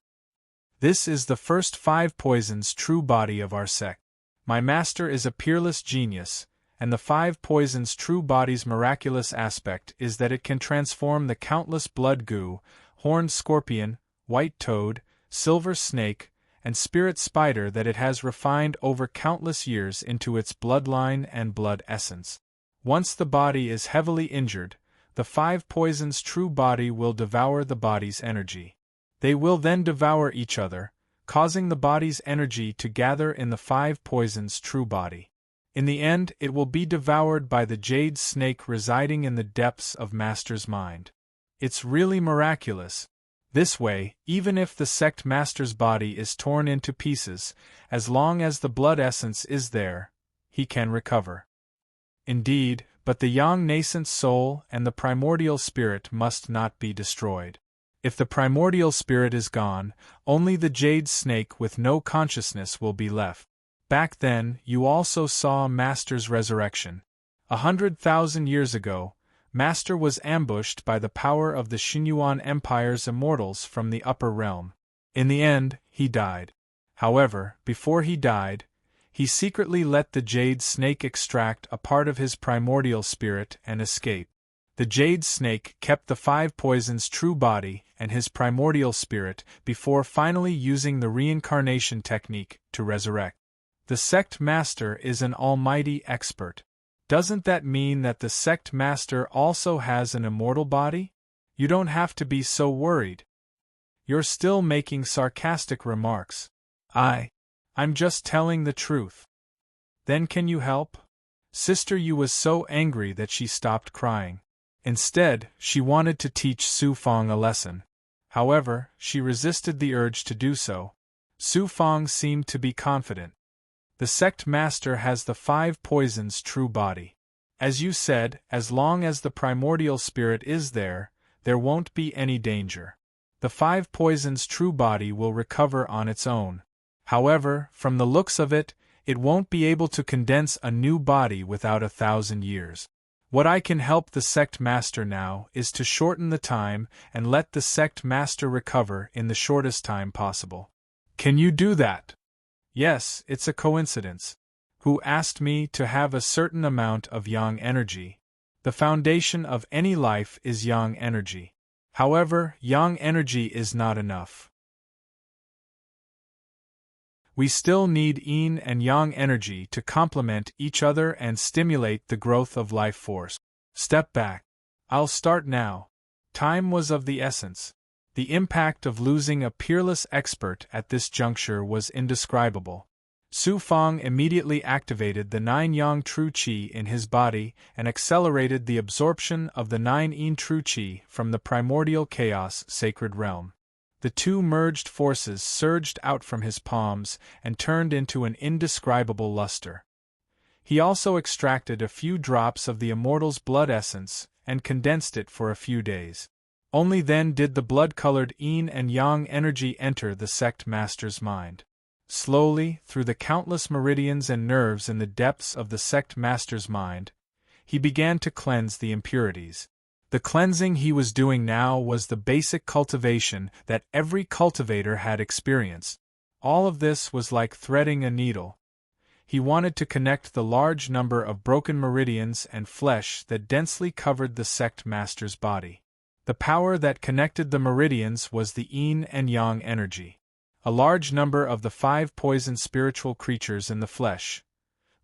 This is the first 5 poisons' true body of our sect. My master is a peerless genius, and the 5 poisons' true body's miraculous aspect is that it can transform the countless blood goo, horned scorpion, white toad, silver snake, and spirit spider that it has refined over countless years into its bloodline and blood essence. Once the body is heavily injured, the 5 poisons' true body will devour the body's energy. They will then devour each other, causing the body's energy to gather in the 5 poisons' true body. In the end, it will be devoured by the jade snake residing in the depths of Master's mind. It's really miraculous. This way, even if the sect master's body is torn into pieces, as long as the blood essence is there, he can recover. Indeed, but the young nascent soul and the primordial spirit must not be destroyed. If the primordial spirit is gone, only the jade snake with no consciousness will be left. Back then, you also saw Master's resurrection. 100,000 years ago, Master was ambushed by the power of the Xinyuan Empire's immortals from the upper realm. In the end, he died. However, before he died, he secretly let the jade snake extract a part of his primordial spirit and escape. The jade snake kept the 5 poisons' true body and his primordial spirit before finally using the reincarnation technique to resurrect. The sect master is an almighty expert. Doesn't that mean that the sect master also has an immortal body? You don't have to be so worried. You're still making sarcastic remarks. I'm just telling the truth. Then can you help? Sister Yu was so angry that she stopped crying. Instead, she wanted to teach Su Fang a lesson. However, she resisted the urge to do so. Su Fang seemed to be confident. The sect master has the 5 poisons' true body. As you said, as long as the primordial spirit is there, there won't be any danger. The 5 poisons' true body will recover on its own. However, from the looks of it, it won't be able to condense a new body without 1,000 years. What I can help the sect master now is to shorten the time and let the sect master recover in the shortest time possible. Can you do that? Yes, it's a coincidence. Who asked me to have a certain amount of yang energy? The foundation of any life is yang energy. However, yang energy is not enough. We still need yin and yang energy to complement each other and stimulate the growth of life force. Step back. I'll start now. Time was of the essence. The impact of losing a peerless expert at this juncture was indescribable. Su Fang immediately activated the 9 yang true qi in his body and accelerated the absorption of the 9 yin true qi from the primordial chaos sacred realm. The 2 merged forces surged out from his palms and turned into an indescribable luster. He also extracted a few drops of the immortal's blood essence and condensed it for a few days. Only then did the blood-colored yin and yang energy enter the sect master's mind. Slowly, through the countless meridians and nerves in the depths of the sect master's mind, he began to cleanse the impurities. The cleansing he was doing now was the basic cultivation that every cultivator had experienced. All of this was like threading a needle. He wanted to connect the large number of broken meridians and flesh that densely covered the sect master's body. The power that connected the meridians was the yin and yang energy. A large number of the 5 poison spiritual creatures in the flesh,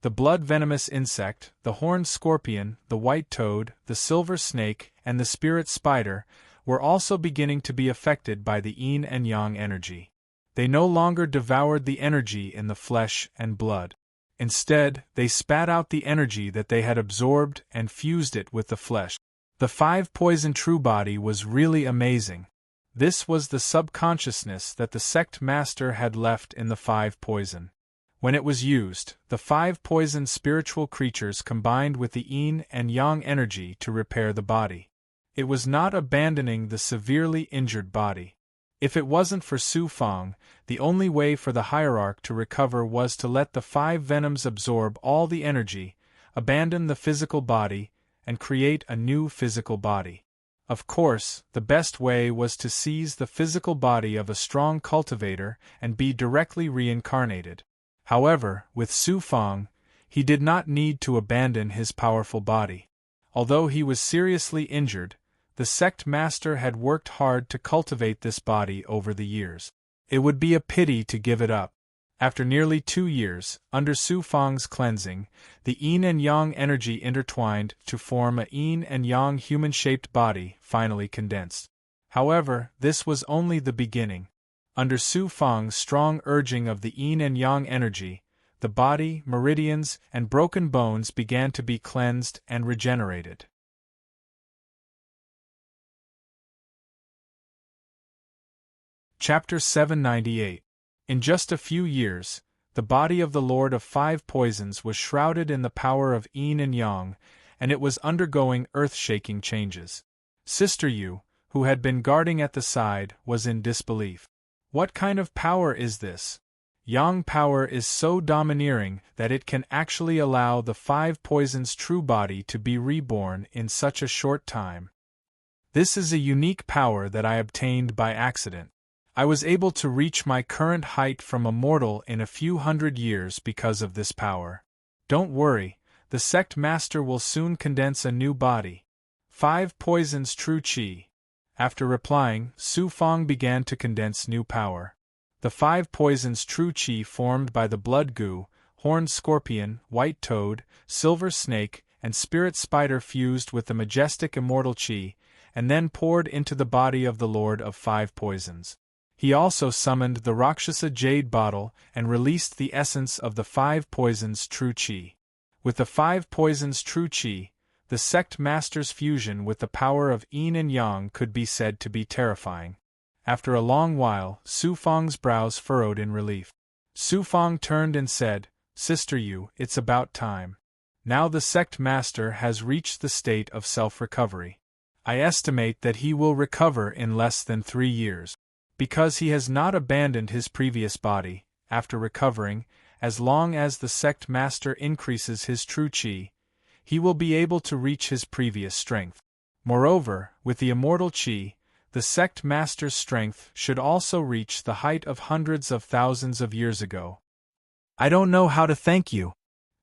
the blood-venomous insect, the horned scorpion, the white toad, the silver snake, and the spirit spider, were also beginning to be affected by the yin and yang energy. They no longer devoured the energy in the flesh and blood. Instead, they spat out the energy that they had absorbed and fused it with the flesh. The 5 poison true body was really amazing. This was the subconsciousness that the sect master had left in the 5 poison. When it was used, the 5 poison spiritual creatures combined with the yin and yang energy to repair the body. It was not abandoning the severely injured body. If it wasn't for Su Fang, the only way for the hierarch to recover was to let the 5 venoms absorb all the energy, abandon the physical body, and create a new physical body. Of course, the best way was to seize the physical body of a strong cultivator and be directly reincarnated. However, with Su Fang, he did not need to abandon his powerful body. Although he was seriously injured, the sect master had worked hard to cultivate this body over the years. It would be a pity to give it up. After nearly 2 years, under Su Fang's cleansing, the yin and yang energy intertwined to form a yin and yang human-shaped body finally condensed. However, this was only the beginning. Under Su Fang's strong urging of the yin and yang energy, the body, meridians, and broken bones began to be cleansed and regenerated. Chapter 798. In just a few years, the body of the Lord of 5 Poisons was shrouded in the power of yin and yang, and it was undergoing earth-shaking changes. Sister Yu, who had been guarding at the side, was in disbelief. What kind of power is this? Yang power is so domineering that it can actually allow the 5 Poisons' true body to be reborn in such a short time. This is a unique power that I obtained by accident. I was able to reach my current height from a mortal in a few hundred years because of this power. Don't worry, the sect master will soon condense a new body. 5 Poisons true qi. After replying, Su Fang began to condense new power. The 5 Poisons true qi formed by the blood goo, horned scorpion, white toad, silver snake, and spirit spider fused with the majestic immortal qi, and then poured into the body of the Lord of 5 Poisons. He also summoned the Rakshasa jade bottle and released the essence of the 5 Poisons true qi. With the 5 Poisons true qi, the sect master's fusion with the power of yin and yang could be said to be terrifying. After a long while, Su Fang's brows furrowed in relief. Su Fang turned and said, "Sister Yu, it's about time. Now the sect master has reached the state of self-recovery. I estimate that he will recover in less than 3 years. Because he has not abandoned his previous body, after recovering, as long as the sect master increases his true qi, he will be able to reach his previous strength. Moreover, with the immortal qi, the sect master's strength should also reach the height of hundreds of thousands of years ago." "I don't know how to thank you,"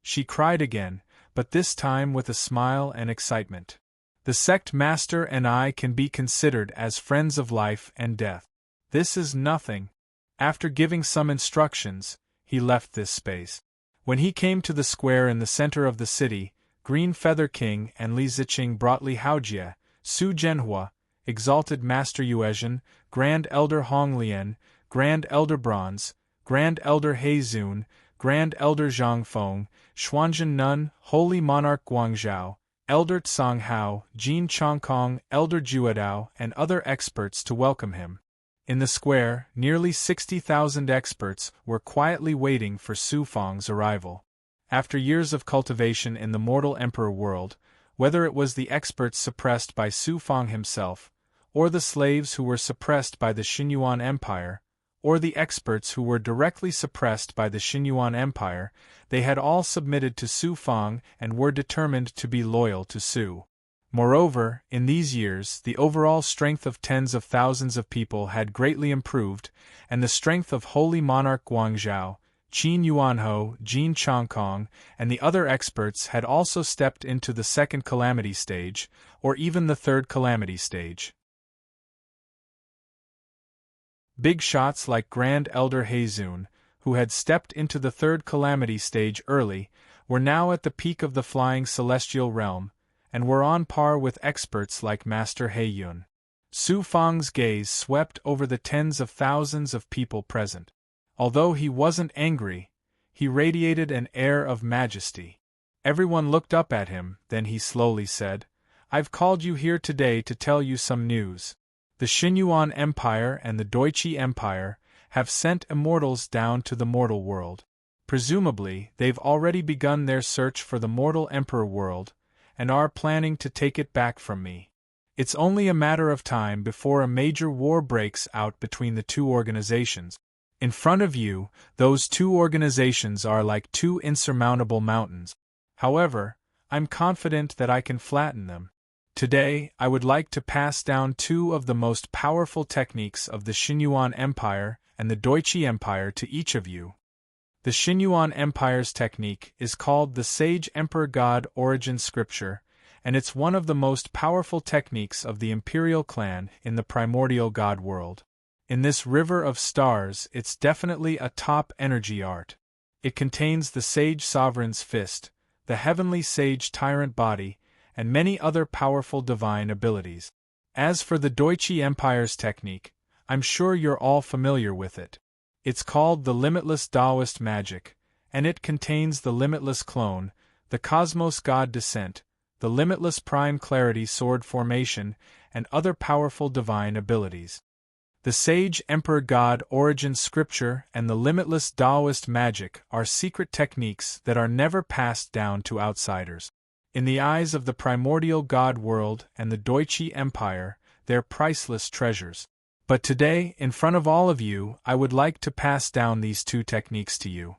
she cried again, but this time with a smile and excitement. "The sect master and I can be considered as friends of life and death. This is nothing." After giving some instructions, he left this space. When he came to the square in the center of the city, Green Feather King and Li Ziqing brought Li Haojie, Su Zhenhua, Exalted Master Yuezhen, Grand Elder Hong Lian, Grand Elder Bronze, Grand Elder He Zun, Grand Elder Zhang Feng, Xuanzhen Nun, Holy Monarch Guangzhou, Elder Tsang Hao, Jin Chongkong, Elder Juedao, and other experts to welcome him. In the square, nearly 60,000 experts were quietly waiting for Su Fang's arrival. After years of cultivation in the mortal emperor world, whether it was the experts suppressed by Su Fang himself, or the slaves who were suppressed by the Xinyuan Empire, or the experts who were directly suppressed by the Xinyuan Empire, they had all submitted to Su Fang and were determined to be loyal to Su. Moreover, in these years, the overall strength of tens of thousands of people had greatly improved, and the strength of Holy Monarch Guangzhou, Qin Yuanhou, Jin Chongkong, and the other experts had also stepped into the second calamity stage, or even the third calamity stage. Big shots like Grand Elder Heizun, who had stepped into the third calamity stage early, were now at the peak of the flying celestial realm, and were on par with experts like Master Heiyun. Su Fang's gaze swept over the tens of thousands of people present. Although he wasn't angry, he radiated an air of majesty. Everyone looked up at him, then he slowly said, "I've called you here today to tell you some news. The Xinyuan Empire and the Deutsche Empire have sent immortals down to the mortal world. Presumably, they've already begun their search for the mortal emperor world, and are planning to take it back from me. It's only a matter of time before a major war breaks out between the two organizations. In front of you, those two organizations are like two insurmountable mountains. However, I'm confident that I can flatten them. Today, I would like to pass down two of the most powerful techniques of the Xinyuan Empire and the Deutsche Empire to each of you. The Xinyuan Empire's technique is called the Sage Emperor God Origin Scripture, and it's one of the most powerful techniques of the Imperial clan in the primordial god world. In this river of stars, it's definitely a top energy art. It contains the Sage Sovereign's Fist, the Heavenly Sage Tyrant Body, and many other powerful divine abilities. As for the Deutsche Empire's technique, I'm sure you're all familiar with it. It's called the Limitless Taoist Magic, and it contains the Limitless Clone, the Cosmos God Descent, the Limitless Prime Clarity Sword Formation, and other powerful divine abilities. The Sage Emperor God Origin Scripture and the Limitless Taoist Magic are secret techniques that are never passed down to outsiders. In the eyes of the primordial god world and the Deutsche Empire, they're priceless treasures. But today, in front of all of you, I would like to pass down these two techniques to you.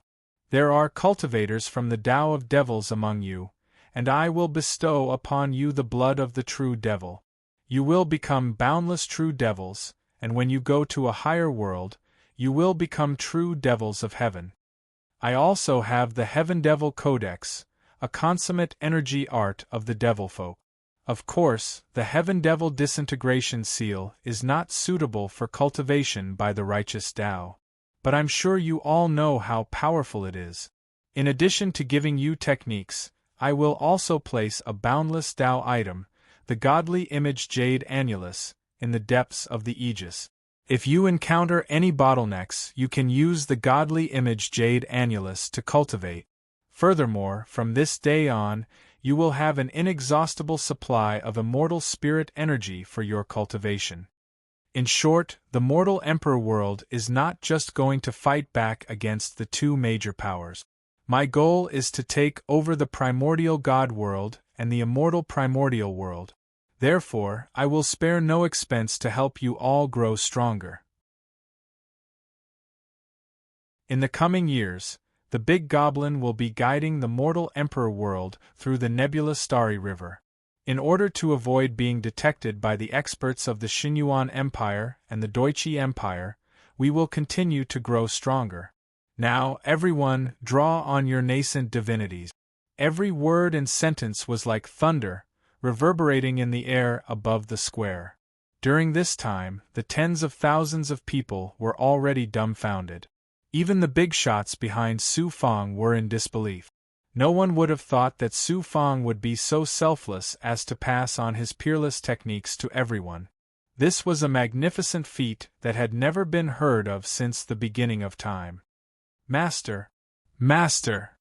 There are cultivators from the Tao of Devils among you, and I will bestow upon you the blood of the true devil. You will become boundless true devils, and when you go to a higher world, you will become true devils of heaven. I also have the Heaven Devil Codex, a consummate energy art of the devil folk. Of course, the Heaven Devil Disintegration Seal is not suitable for cultivation by the righteous Tao, but I'm sure you all know how powerful it is. In addition to giving you techniques, I will also place a boundless Tao item, the Godly Image Jade Annulus, in the depths of the Aegis. If you encounter any bottlenecks, you can use the Godly Image Jade Annulus to cultivate. Furthermore, from this day on, you will have an inexhaustible supply of immortal spirit energy for your cultivation. In short, the mortal emperor world is not just going to fight back against the two major powers. My goal is to take over the primordial god world and the immortal primordial world. Therefore, I will spare no expense to help you all grow stronger. In the coming years, the Big Goblin will be guiding the mortal emperor world through the nebulous Starry River. In order to avoid being detected by the experts of the Xinyuan Empire and the Deutsche Empire, we will continue to grow stronger. Now, everyone, draw on your nascent divinities. Every word and sentence was like thunder, reverberating in the air above the square. During this time, the tens of thousands of people were already dumbfounded. Even the big shots behind Su Fang were in disbelief. No one would have thought that Su Fang would be so selfless as to pass on his peerless techniques to everyone. This was a magnificent feat that had never been heard of since the beginning of time. Master! Master!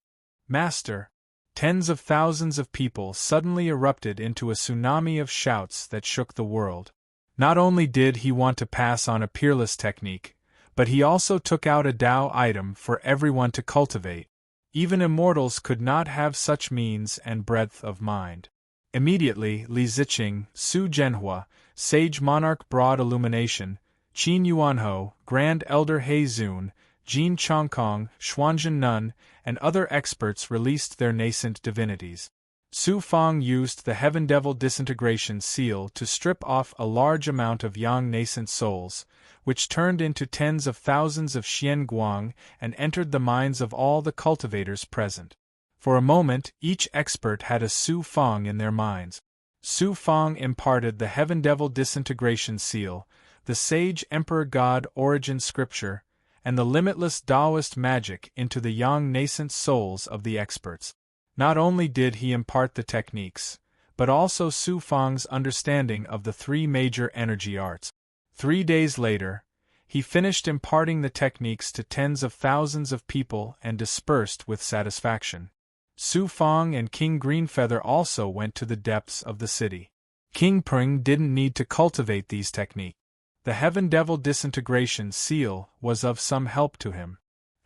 Master! Tens of thousands of people suddenly erupted into a tsunami of shouts that shook the world. Not only did he want to pass on a peerless technique, but he also took out a Tao item for everyone to cultivate. Even immortals could not have such means and breadth of mind. Immediately, Li Ziqing, Su Zhenhua, sage monarch broad illumination, Qin Yuanho, grand elder He Zun, Jin Chongkong, Xuanzhen Nun, and other experts released their nascent divinities. Su Fang used the Heaven Devil disintegration seal to strip off a large amount of young nascent souls, which turned into tens of thousands of Xian Guang and entered the minds of all the cultivators present. For a moment, each expert had a Su Fang in their minds. Su Fang imparted the Heaven Devil disintegration seal, the sage Emperor God origin scripture, and the limitless Taoist magic into the young nascent souls of the experts. Not only did he impart the techniques, but also Su Fang's understanding of the three major energy arts. 3 days later, he finished imparting the techniques to tens of thousands of people and dispersed with satisfaction. Su Fang and King Greenfeather also went to the depths of the city. King Pring didn't need to cultivate these techniques. The Heaven Devil disintegration seal was of some help to him.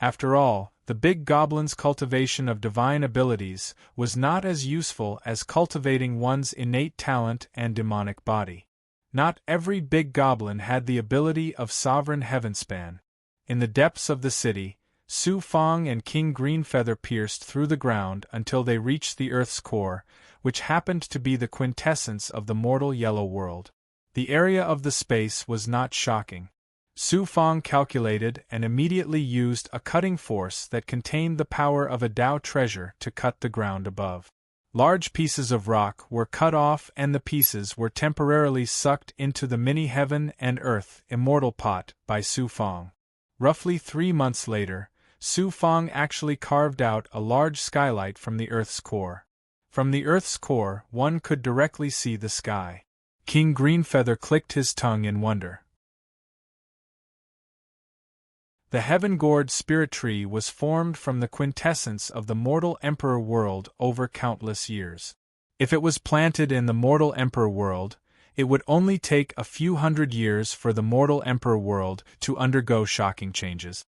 After all, the big goblin's cultivation of divine abilities was not as useful as cultivating one's innate talent and demonic body. Not every big goblin had the ability of sovereign heavenspan. In the depths of the city, Su Fang and King Greenfeather pierced through the ground until they reached the Earth's core, which happened to be the quintessence of the mortal yellow world. The area of the space was not shocking. Su Fang calculated and immediately used a cutting force that contained the power of a Tao treasure to cut the ground above. Large pieces of rock were cut off and the pieces were temporarily sucked into the mini heaven and earth immortal pot by Su Fang. Roughly 3 months later, Su Fang actually carved out a large skylight from the Earth's core. From the Earth's core, one could directly see the sky. King Greenfeather clicked his tongue in wonder. The Heaven Gourd Spirit Tree was formed from the quintessence of the mortal Emperor world over countless years. If it was planted in the mortal Emperor world, it would only take a few hundred years for the mortal Emperor world to undergo shocking changes.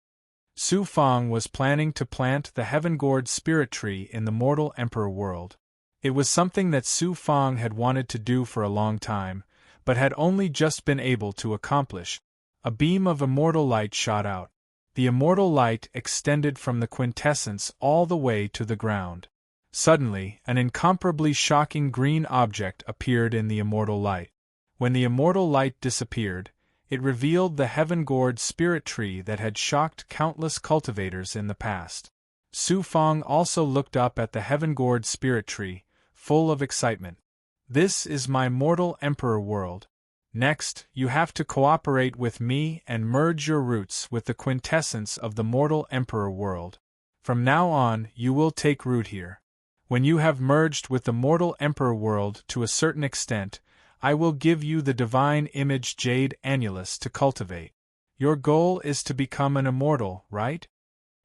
Su Fang was planning to plant the Heaven Gourd Spirit Tree in the mortal Emperor world. It was something that Su Fang had wanted to do for a long time, but had only just been able to accomplish. A beam of immortal light shot out. The immortal light extended from the quintessence all the way to the ground. Suddenly, an incomparably shocking green object appeared in the immortal light. When the immortal light disappeared, it revealed the Heaven Gourd Spirit Tree that had shocked countless cultivators in the past. Su Fang also looked up at the Heaven Gourd Spirit Tree, full of excitement. This is my mortal Emperor world. Next, you have to cooperate with me and merge your roots with the quintessence of the mortal Emperor world. From now on, you will take root here. When you have merged with the mortal Emperor world to a certain extent, I will give you the divine image Jade Annulus to cultivate. Your goal is to become an immortal, right?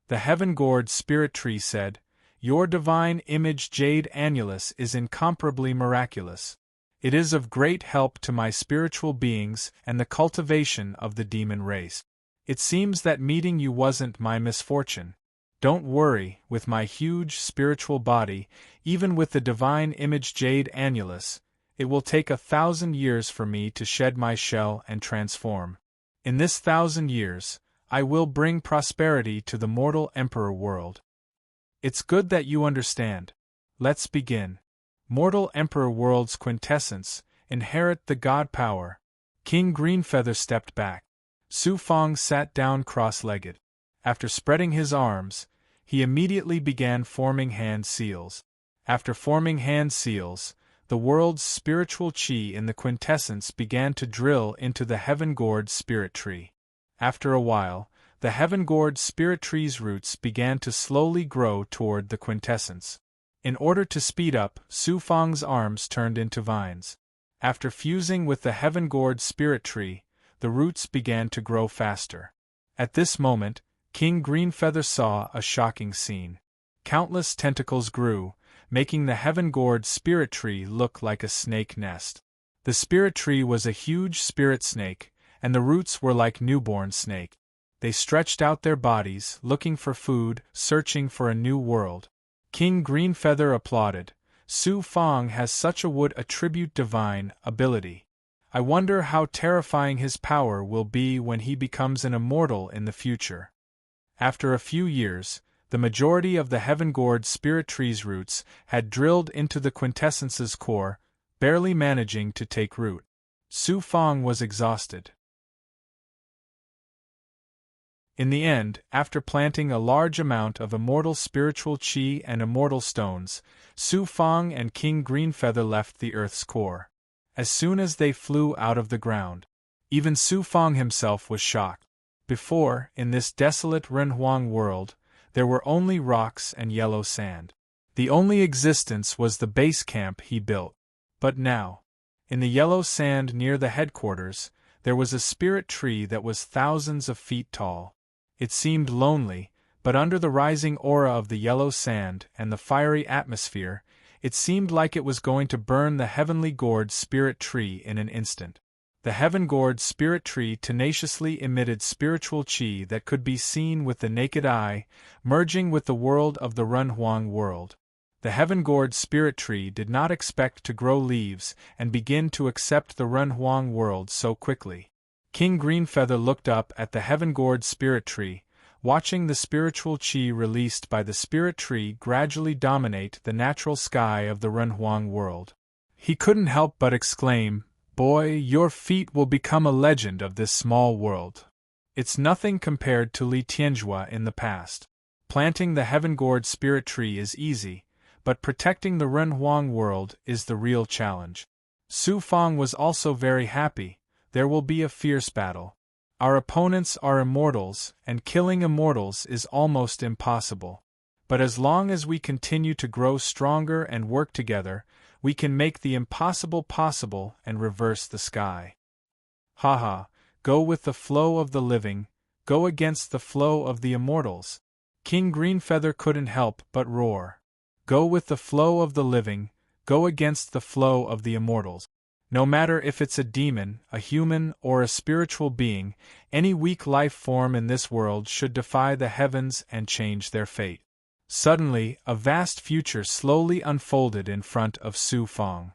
The Heaven Gourd Spirit Tree said, Your divine image Jade Annulus is incomparably miraculous. It is of great help to my spiritual beings and the cultivation of the demon race. It seems that meeting you wasn't my misfortune. Don't worry, with my huge spiritual body, even with the divine image Jade Annulus, it will take 1,000 years for me to shed my shell and transform. In this 1,000 years, I will bring prosperity to the mortal Emperor world. It's good that you understand. Let's begin. Mortal Emperor world's quintessence, inherit the god power. King Greenfeather stepped back. Su Fang sat down cross-legged. After spreading his arms, he immediately began forming hand seals. After forming hand seals, the world's spiritual chi in the quintessence began to drill into the Heaven Gourd Spirit Tree. After a while, the Heaven Gourd Spirit Tree's roots began to slowly grow toward the quintessence. In order to speed up, Su Fang's arms turned into vines. After fusing with the Heaven Gourd Spirit Tree, the roots began to grow faster. At this moment, King Greenfeather saw a shocking scene. Countless tentacles grew, making the Heaven Gourd Spirit Tree look like a snake nest. The Spirit Tree was a huge spirit snake, and the roots were like newborn snake. They stretched out their bodies, looking for food, searching for a new world. King Greenfeather applauded, Su Fang has such a would attribute divine ability. I wonder how terrifying his power will be when he becomes an immortal in the future. After a few years, the majority of the heaven-gourd spirit tree's roots had drilled into the quintessence's core, barely managing to take root. Su Fang was exhausted. In the end, after planting a large amount of immortal spiritual qi and immortal stones, Su Fang and King Greenfeather left the Earth's core. As soon as they flew out of the ground, even Su Fang himself was shocked. Before, in this desolate Renhuang world, there were only rocks and yellow sand. The only existence was the base camp he built. But now, in the yellow sand near the headquarters, there was a spirit tree that was thousands of feet tall. It seemed lonely, but under the rising aura of the yellow sand and the fiery atmosphere, it seemed like it was going to burn the heavenly gourd spirit tree in an instant. The heaven-gourd spirit tree tenaciously emitted spiritual qi that could be seen with the naked eye, merging with the world of the Renhuang world. The heaven-gourd spirit tree did not expect to grow leaves and begin to accept the Renhuang world so quickly. King Greenfeather looked up at the heaven-gourd spirit tree, watching the spiritual qi released by the spirit tree gradually dominate the natural sky of the Renhuang world. He couldn't help but exclaim, "Boy, your feat will become a legend of this small world. It's nothing compared to Li Tianjua in the past. Planting the heaven-gourd spirit tree is easy, but protecting the Renhuang world is the real challenge." Su Fang was also very happy. There will be a fierce battle. Our opponents are immortals, and killing immortals is almost impossible. But as long as we continue to grow stronger and work together, we can make the impossible possible and reverse the sky. Haha, go with the flow of the living, go against the flow of the immortals. King Greenfeather couldn't help but roar. Go with the flow of the living, go against the flow of the immortals. No matter if it's a demon, a human, or a spiritual being, any weak life form in this world should defy the heavens and change their fate. Suddenly, a vast future slowly unfolded in front of Su Fang.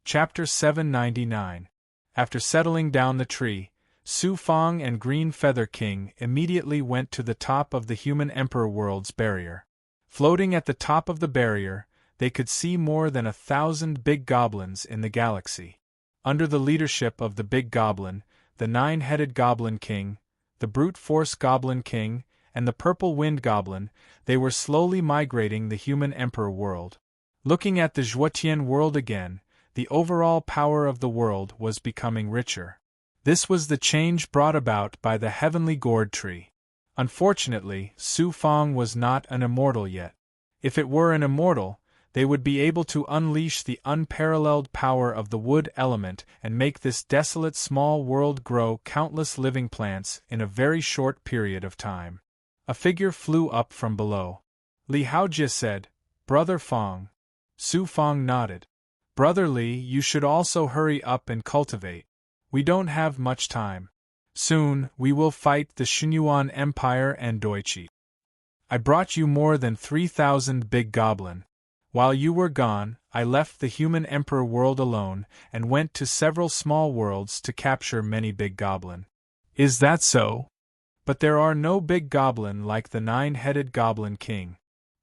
Chapter 799. After settling down the tree, Su Fang and Green Feather King immediately went to the top of the human emperor world's barrier. Floating at the top of the barrier, they could see more than 1,000 big goblins in the galaxy. Under the leadership of the big goblin, the nine-headed Goblin King, the brute force Goblin King, and the purple wind goblin, they were slowly migrating the human emperor world. Looking at the Zhuotian world again, the overall power of the world was becoming richer. This was the change brought about by the heavenly gourd tree. Unfortunately, Su Fang was not an immortal yet. If it were an immortal, they would be able to unleash the unparalleled power of the wood element and make this desolate small world grow countless living plants in a very short period of time. A figure flew up from below. Li Haojie said, "Brother Fang." Su Fang nodded. "Brother Li, you should also hurry up and cultivate. We don't have much time. Soon, we will fight the Xinyuan Empire and Doichi. I brought you more than 3,000 big goblin. While you were gone, I left the human emperor world alone and went to several small worlds to capture many big goblin." "Is that so? But there are no big goblin like the nine-headed Goblin King."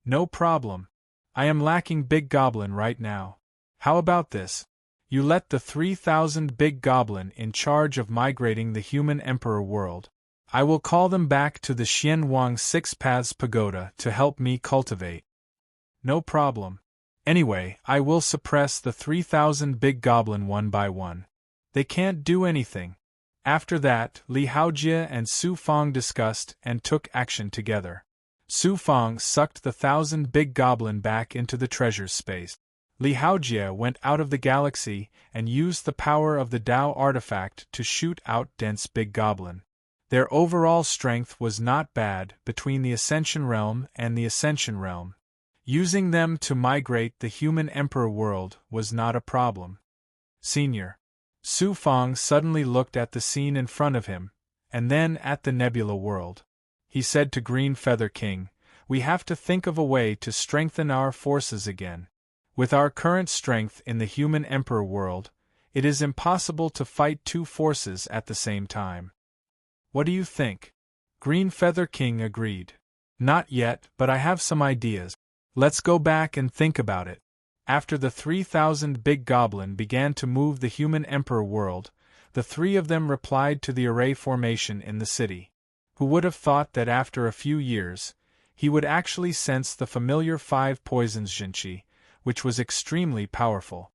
"No problem. I am lacking big goblin right now. How about this? You let the 3,000 big goblin in charge of migrating the human emperor world. I will call them back to the Xianwang Six Paths Pagoda to help me cultivate." "No problem. Anyway, I will suppress the 3,000 big goblin one by one. They can't do anything." After that, Li Haojie and Su Fang discussed and took action together. Su Fang sucked the 1,000 big goblin back into the treasure space. Li Haojie went out of the galaxy and used the power of the Dao artifact to shoot out dense big goblin. Their overall strength was not bad between the Ascension Realm and the Ascension Realm. Using them to migrate the human emperor world was not a problem. Senior. Su Fang suddenly looked at the scene in front of him, and then at the nebula world. he said to Green Feather King, "we have to think of a way to strengthen our forces again. With our current strength in the human emperor world, it is impossible to fight two forces at the same time." "What do you think?" Green Feather King agreed. "Not yet, but I have some ideas. Let's go back and think about it." After the 3,000 big goblin began to move the human emperor world, the three of them replied to the array formation in the city. Who would have thought that after a few years, he would actually sense the familiar 5 poisons Jinchi, which was extremely powerful.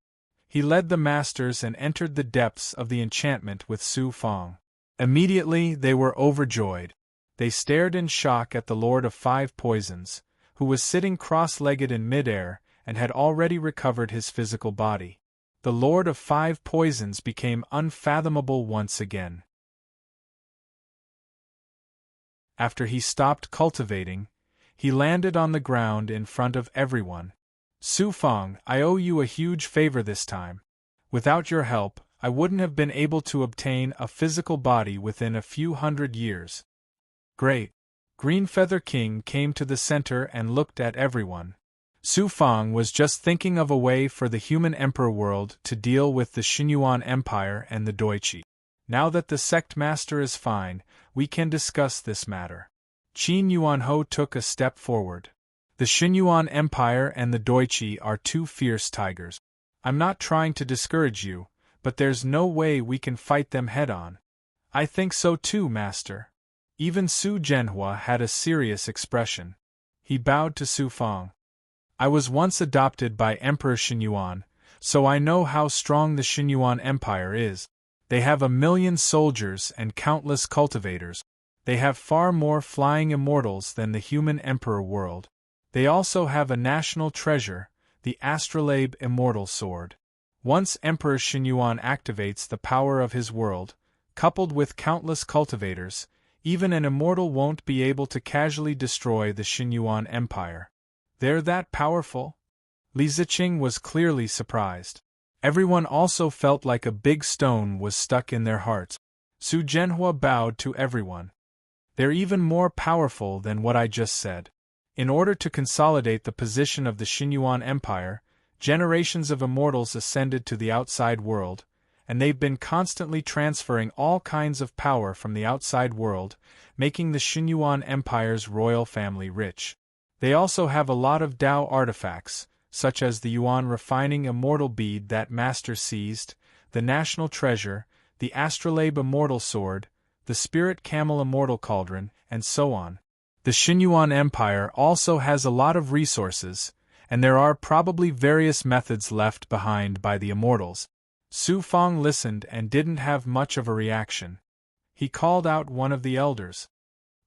He led the masters and entered the depths of the enchantment with Su Fong. Immediately they were overjoyed. They stared in shock at the Lord of 5 Poisons, who was sitting cross-legged in midair and had already recovered his physical body. The Lord of 5 Poisons became unfathomable once again. After he stopped cultivating, he landed on the ground in front of everyone. "Su Fong, I owe you a huge favor this time. Without your help, I wouldn't have been able to obtain a physical body within a few hundred years." "Great." Green Feather King came to the center and looked at everyone. Su Fong was just thinking of a way for the human emperor world to deal with the Xinyuan Empire and the Doichi. "Now that the sect master is fine, we can discuss this matter." Qin Yuanho took a step forward. "The Xinyuan Empire and the Doichi are 2 fierce tigers. I'm not trying to discourage you, but there's no way we can fight them head-on." "I think so too, Master." Even Su Zhenhua had a serious expression. He bowed to Su Fong. "I was once adopted by Emperor Xinyuan, so I know how strong the Xinyuan Empire is. They have 1,000,000 soldiers and countless cultivators. They have far more flying immortals than the human emperor world. They also have a national treasure, the Astrolabe Immortal Sword. Once Emperor Xinyuan activates the power of his world, coupled with countless cultivators, even an immortal won't be able to casually destroy the Xinyuan Empire." "They're that powerful?" Li Ziqing was clearly surprised. Everyone also felt like a big stone was stuck in their hearts. Su Zhenhua bowed to everyone. "They're even more powerful than what I just said. In order to consolidate the position of the Xinyuan Empire, generations of immortals ascended to the outside world, and they've been constantly transferring all kinds of power from the outside world, making the Xinyuan Empire's royal family rich. They also have a lot of Dao artifacts, such as the Yuan Refining Immortal Bead that Master seized, the National Treasure, the Astrolabe Immortal Sword, the Spirit Camel Immortal Cauldron, and so on. The Xinyuan Empire also has a lot of resources, and there are probably various methods left behind by the immortals." Su Fong listened and didn't have much of a reaction. He called out one of the elders.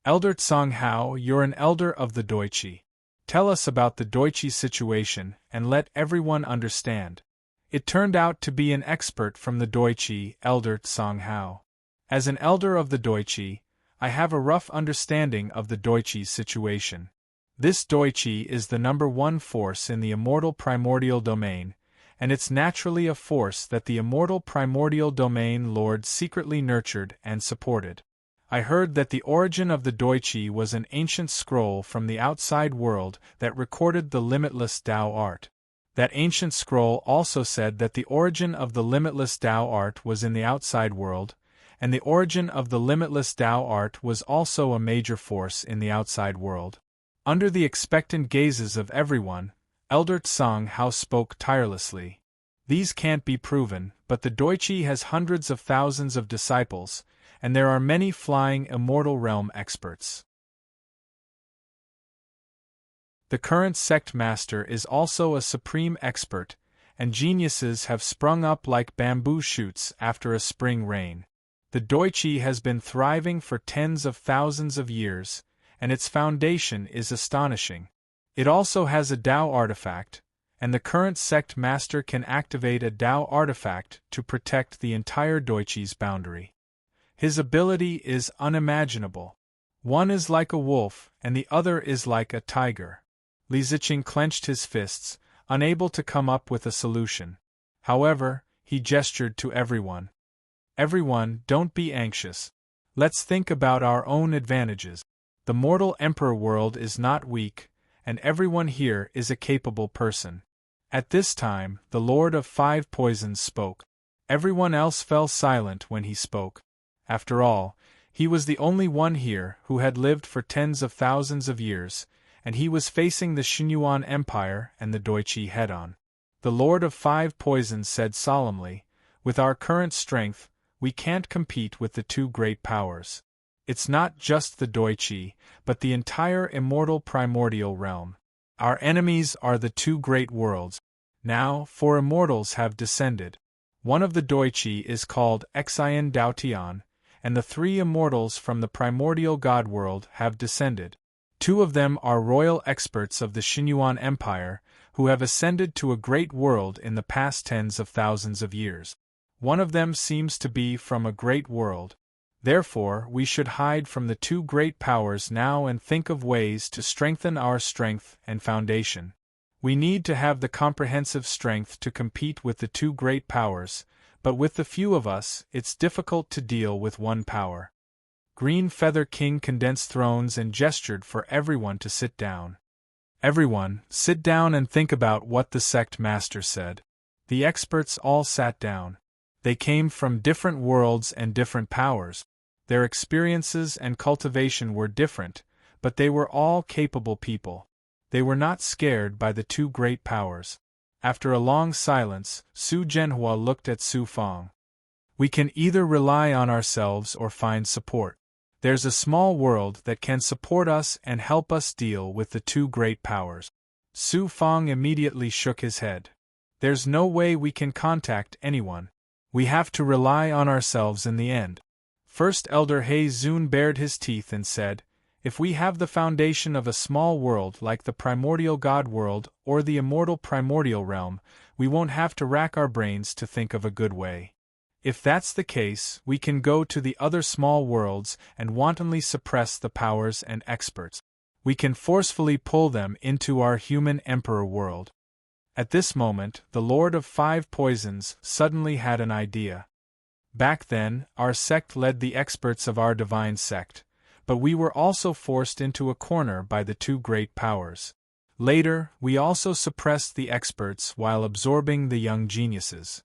"Elder Tsang Hao, you're an elder of the Doichi. Tell us about the Doichi situation and let everyone understand." It turned out to be an expert from the Doichi, Elder Tsang Hao. "As an elder of the Doichi, I have a rough understanding of the Doichi's situation. This Doichi is the #1 force in the immortal primordial domain, and it's naturally a force that the immortal primordial domain lord secretly nurtured and supported. I heard that the origin of the Doichi was an ancient scroll from the outside world that recorded the limitless Dao art. That ancient scroll also said that the origin of the limitless Dao art was in the outside world, and the origin of the limitless Dao art was also a major force in the outside world." Under the expectant gazes of everyone, Elder Tsang Hao spoke tirelessly. "These can't be proven, but the Doichi has hundreds of thousands of disciples, and there are many flying immortal realm experts. The current sect master is also a supreme expert, and geniuses have sprung up like bamboo shoots after a spring rain. The Doichi has been thriving for tens of thousands of years, and its foundation is astonishing. It also has a Dao artifact, and the current sect master can activate a Dao artifact to protect the entire Doichi's boundary. His ability is unimaginable. One is like a wolf, and the other is like a tiger." Li Ziqing clenched his fists, unable to come up with a solution. However, he gestured to everyone. "Everyone, don't be anxious. Let's think about our own advantages. The mortal emperor world is not weak, and everyone here is a capable person. At this time, the Lord of Five Poisons spoke. Everyone else fell silent when he spoke. After all, he was the only one here who had lived for tens of thousands of years, and he was facing the Xinyuan Empire and the Doichi head-on. The Lord of Five Poisons said solemnly, "With our current strength, we can't compete with the two great powers. It's not just the Doichi, but the entire immortal primordial realm. Our enemies are the two great worlds. Now, four immortals have descended. One of the Doichi is called Xian Daotian, and the three immortals from the primordial god world have descended. Two of them are royal experts of the Xinyuan Empire, who have ascended to a great world in the past tens of thousands of years. One of them seems to be from a great world. Therefore, we should hide from the two great powers now and think of ways to strengthen our strength and foundation. We need to have the comprehensive strength to compete with the two great powers, but with the few of us, it's difficult to deal with one power." Green Feather King condensed thrones and gestured for everyone to sit down. "Everyone, sit down and think about what the sect master said." The experts all sat down. They came from different worlds and different powers. Their experiences and cultivation were different, but they were all capable people. They were not scared by the two great powers. After a long silence, Su Zhenhua looked at Su Fang. "We can either rely on ourselves or find support. There's a small world that can support us and help us deal with the two great powers." Su Fang immediately shook his head. "There's no way we can contact anyone. We have to rely on ourselves in the end." First Elder He Zun bared his teeth and said, "If we have the foundation of a small world like the primordial god world or the immortal primordial realm, we won't have to rack our brains to think of a good way. If that's the case, we can go to the other small worlds and wantonly suppress the powers and experts. We can forcefully pull them into our human emperor world." At this moment, the Lord of Five Poisons suddenly had an idea. "Back then, our sect led the experts of our divine sect, but we were also forced into a corner by the two great powers. Later, we also suppressed the experts while absorbing the young geniuses.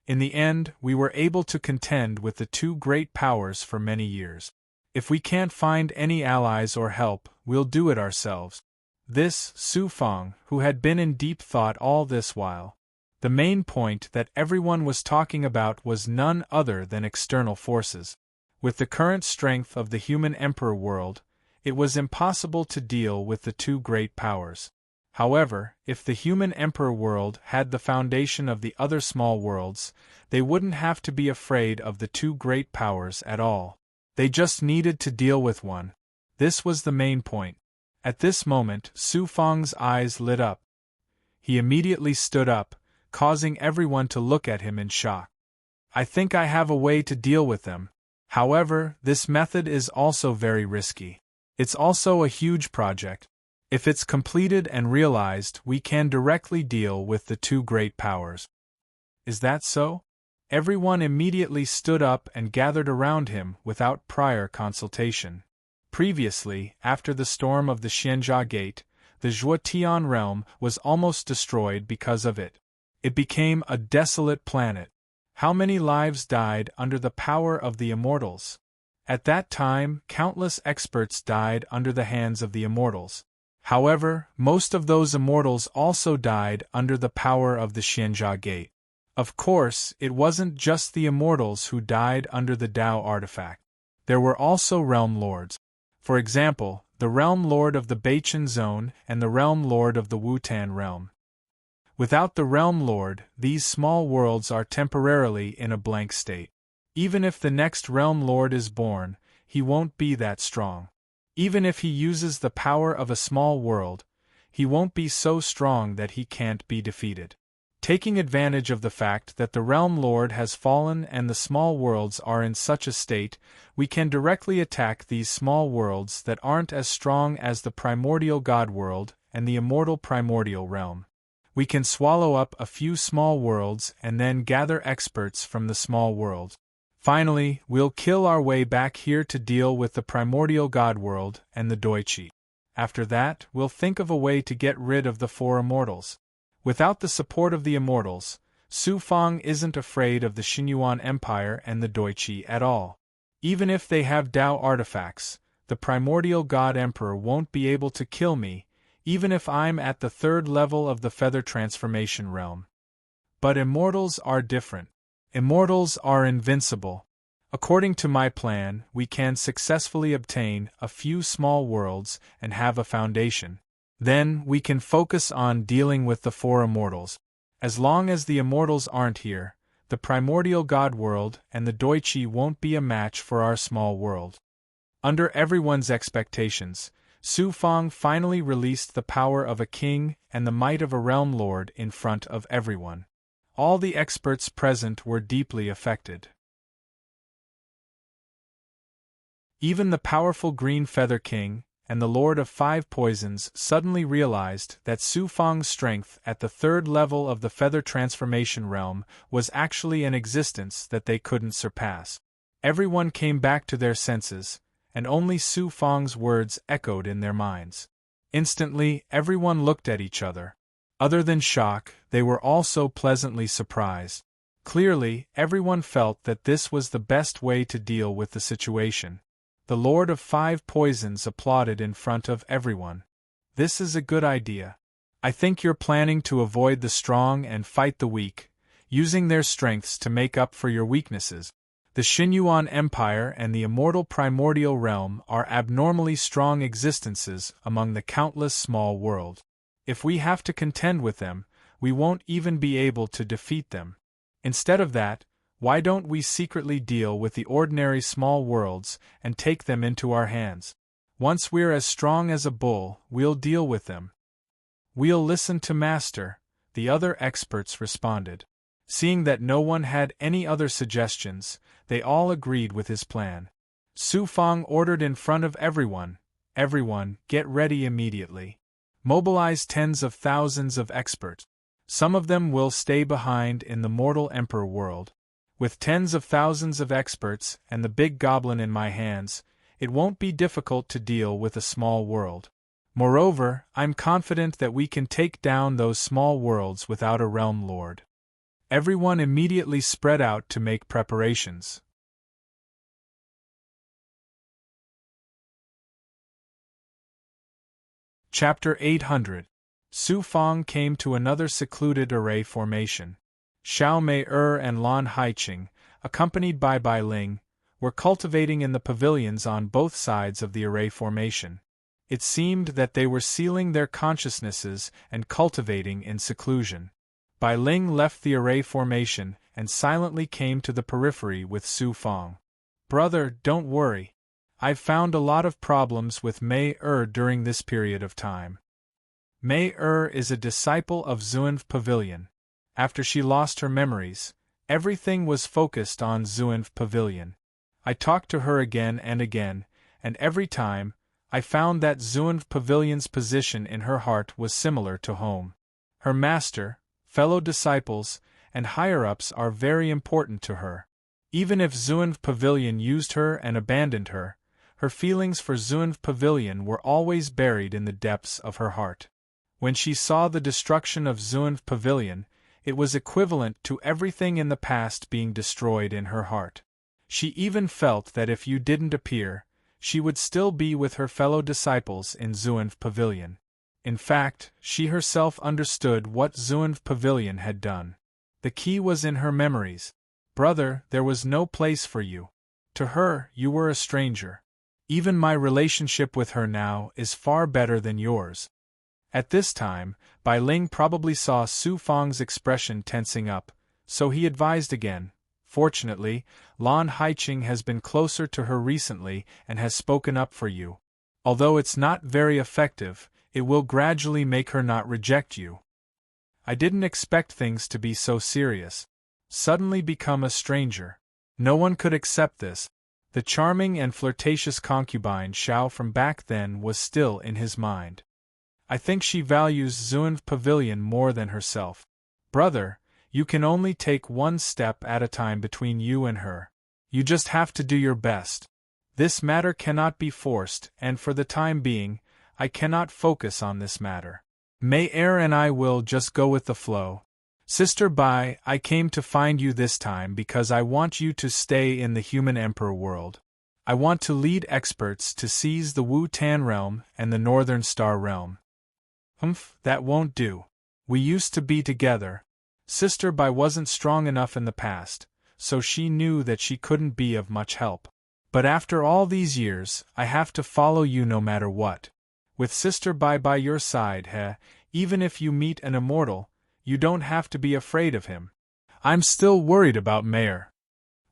In the end, we were able to contend with the two great powers for many years. If we can't find any allies or help, we'll do it ourselves." This, Su Fang, who had been in deep thought all this while. The main point that everyone was talking about was none other than external forces. With the current strength of the human emperor world, it was impossible to deal with the two great powers. However, if the human emperor world had the foundation of the other small worlds, they wouldn't have to be afraid of the two great powers at all. They just needed to deal with one. This was the main point. At this moment, Su Fang's eyes lit up. He immediately stood up, causing everyone to look at him in shock. "I think I have a way to deal with them. However, this method is also very risky. It's also a huge project. If it's completed and realized, we can directly deal with the two great powers." "Is that so?" Everyone immediately stood up and gathered around him without prior consultation. Previously, after the storm of the Xianjia Gate, the Zhuotian realm was almost destroyed because of it. It became a desolate planet. How many lives died under the power of the immortals? At that time, countless experts died under the hands of the immortals. However, most of those immortals also died under the power of the Xianjia Gate. Of course, it wasn't just the immortals who died under the Tao artifact. There were also realm lords. For example, the realm lord of the Beichen zone and the realm lord of the Wutan realm. Without the realm lord, these small worlds are temporarily in a blank state. Even if the next realm lord is born, he won't be that strong. Even if he uses the power of a small world, he won't be so strong that he can't be defeated. Taking advantage of the fact that the realm lord has fallen and the small worlds are in such a state, we can directly attack these small worlds that aren't as strong as the primordial god world and the immortal primordial realm. We can swallow up a few small worlds and then gather experts from the small worlds. Finally, we'll kill our way back here to deal with the primordial god world and the Doichi. After that, we'll think of a way to get rid of the four immortals. Without the support of the immortals, Su Fang isn't afraid of the Xinyuan Empire and the Doichi at all. Even if they have Dao artifacts, the primordial god emperor won't be able to kill me, even if I'm at the third level of the feather transformation realm. But immortals are different. Immortals are invincible. According to my plan, we can successfully obtain a few small worlds and have a foundation. Then we can focus on dealing with the four immortals. As long as the immortals aren't here, the primordial god world and the Doichi won't be a match for our small world. Under everyone's expectations, Su Fang finally released the power of a king and the might of a realm lord in front of everyone. All the experts present were deeply affected. Even the powerful Green Feather King and the Lord of Five Poisons suddenly realized that Su Fang's strength at the third level of the feather transformation realm was actually an existence that they couldn't surpass. Everyone came back to their senses, and only Su Fang's words echoed in their minds. Instantly, everyone looked at each other. Other than shock, they were also pleasantly surprised. Clearly, everyone felt that this was the best way to deal with the situation. The Lord of Five Poisons applauded in front of everyone. This is a good idea. I think you're planning to avoid the strong and fight the weak, using their strengths to make up for your weaknesses. The Xinyuan Empire and the immortal primordial realm are abnormally strong existences among the countless small world. If we have to contend with them, we won't even be able to defeat them. Instead of that, why don't we secretly deal with the ordinary small worlds and take them into our hands? Once we're as strong as a bull, we'll deal with them. We'll listen to Master, the other experts responded. Seeing that no one had any other suggestions, they all agreed with his plan. Su Fang ordered in front of everyone, get ready immediately. Mobilize tens of thousands of experts. Some of them will stay behind in the mortal emperor world. With tens of thousands of experts and the big goblin in my hands, it won't be difficult to deal with a small world. Moreover, I'm confident that we can take down those small worlds without a realm lord. Everyone immediately spread out to make preparations. Chapter 800. Su Fang came to another secluded array formation. Xiao Mei and Lan Haiqing, accompanied by Bai Ling, were cultivating in the pavilions on both sides of the array formation. It seemed that they were sealing their consciousnesses and cultivating in seclusion. Bai Ling left the array formation and silently came to the periphery with Su Fang. Brother, don't worry. I've found a lot of problems with Mei during this period of time. Mei is a disciple of Xuanv Pavilion. After she lost her memories, everything was focused on Xuanv Pavilion. I talked to her again, and every time, I found that Xuanv Pavilion's position in her heart was similar to home. Her master, fellow disciples, and higher-ups are very important to her. Even if Xuanv Pavilion used her and abandoned her, her feelings for Xuanv Pavilion were always buried in the depths of her heart. When she saw the destruction of Xuanv Pavilion, it was equivalent to everything in the past being destroyed in her heart. She even felt that if you didn't appear, she would still be with her fellow disciples in Xuanv Pavilion. In fact, she herself understood what Xuanv Pavilion had done. The key was in her memories. Brother, there was no place for you. To her, you were a stranger. Even my relationship with her now is far better than yours. At this time, Bai Ling probably saw Su Fang's expression tensing up, so he advised again. Fortunately, Lan Haiqing has been closer to her recently and has spoken up for you. Although it's not very effective, it will gradually make her not reject you. I didn't expect things to be so serious. Suddenly become a stranger. No one could accept this. The charming and flirtatious concubine Xiao from back then was still in his mind. I think she values Xuanv Pavilion more than herself. Brother, you can only take one step at a time between you and her. You just have to do your best. This matter cannot be forced, and for the time being, I cannot focus on this matter. May Er and I will just go with the flow. Sister Bai, I came to find you this time because I want you to stay in the human emperor world. I want to lead experts to seize the Wu-Tan realm and the Northern Star realm. That won't do. We used to be together. Sister Bai wasn't strong enough in the past, so she knew that she couldn't be of much help. But after all these years, I have to follow you no matter what. With Sister Bai by your side, even if you meet an immortal, you don't have to be afraid of him. I'm still worried about Mayor.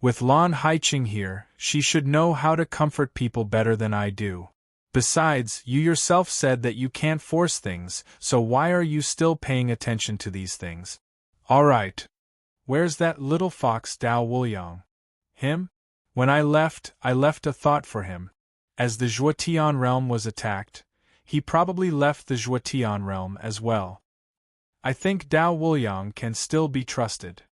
With Lan Haiqing here, she should know how to comfort people better than I do. Besides, you yourself said that you can't force things, so why are you still paying attention to these things? Alright. Where's that little fox Dao Wuliang? Him? When I left a thought for him. As the Zhuotian realm was attacked, he probably left the Zhuotian realm as well. I think Dao Wuliang can still be trusted.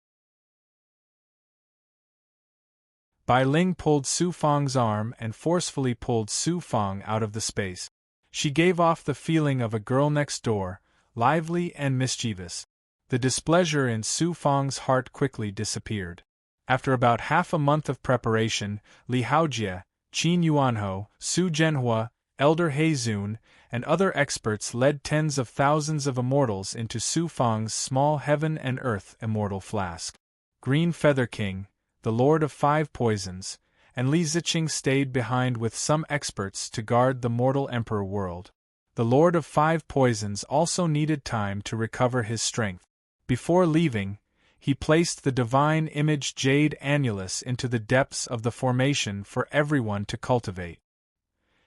Bai Ling pulled Su Fang's arm and forcefully pulled Su Fang out of the space. She gave off the feeling of a girl next door, lively and mischievous. The displeasure in Su Fang's heart quickly disappeared. After about half a month of preparation, Li Haojie, Qin Yuanho, Su Zhenhua, Elder Heizun, and other experts led tens of thousands of immortals into Su Fang's small heaven and earth immortal flask. Green Feather King, the Lord of Five Poisons, and Li Ziqing stayed behind with some experts to guard the mortal emperor world. The Lord of Five Poisons also needed time to recover his strength. Before leaving, he placed the divine image jade annulus into the depths of the formation for everyone to cultivate.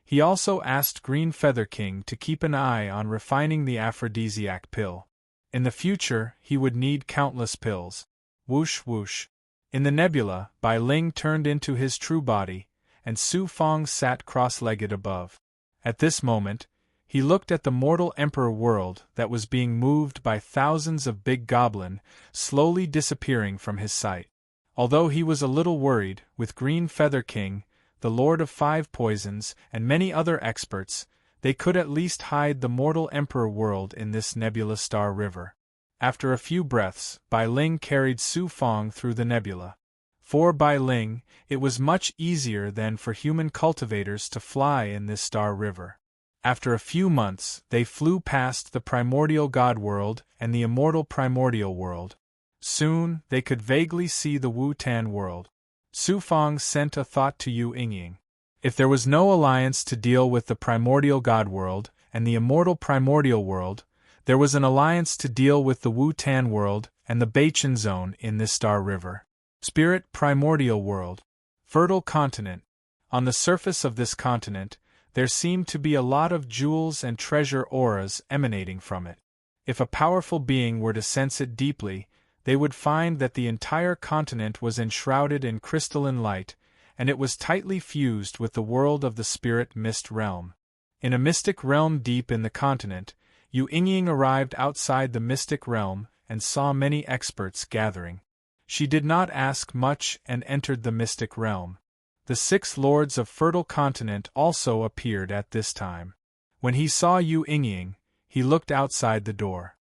He also asked Green Feather King to keep an eye on refining the aphrodisiac pill. In the future, he would need countless pills. Whoosh whoosh. In the nebula, Bai Ling turned into his true body, and Su Fang sat cross-legged above. At this moment, he looked at the mortal emperor world that was being moved by thousands of big goblin, slowly disappearing from his sight. Although he was a little worried, with Green Feather King, the Lord of Five Poisons, and many other experts, they could at least hide the mortal emperor world in this nebula star river. After a few breaths, Bai Ling carried Su Fang through the nebula. For Bai Ling, it was much easier than for human cultivators to fly in this star river. After a few months, they flew past the primordial god world and the immortal primordial world. Soon, they could vaguely see the Wu-Tan world. Su Fang sent a thought to Yu Yingying. If there was no alliance to deal with the primordial god world and the immortal primordial world, there was an alliance to deal with the Wu-Tan world and the Beichen zone in this star river. Spirit primordial world. Fertile continent. On the surface of this continent, there seemed to be a lot of jewels and treasure auras emanating from it. If a powerful being were to sense it deeply, they would find that the entire continent was enshrouded in crystalline light, and it was tightly fused with the world of the spirit mist realm. In a mystic realm deep in the continent, Yu Yingying arrived outside the mystic realm and saw many experts gathering. She did not ask much and entered the mystic realm. The 6 lords of Fertile Continent also appeared at this time. When he saw Yu Yingying, he looked outside the door.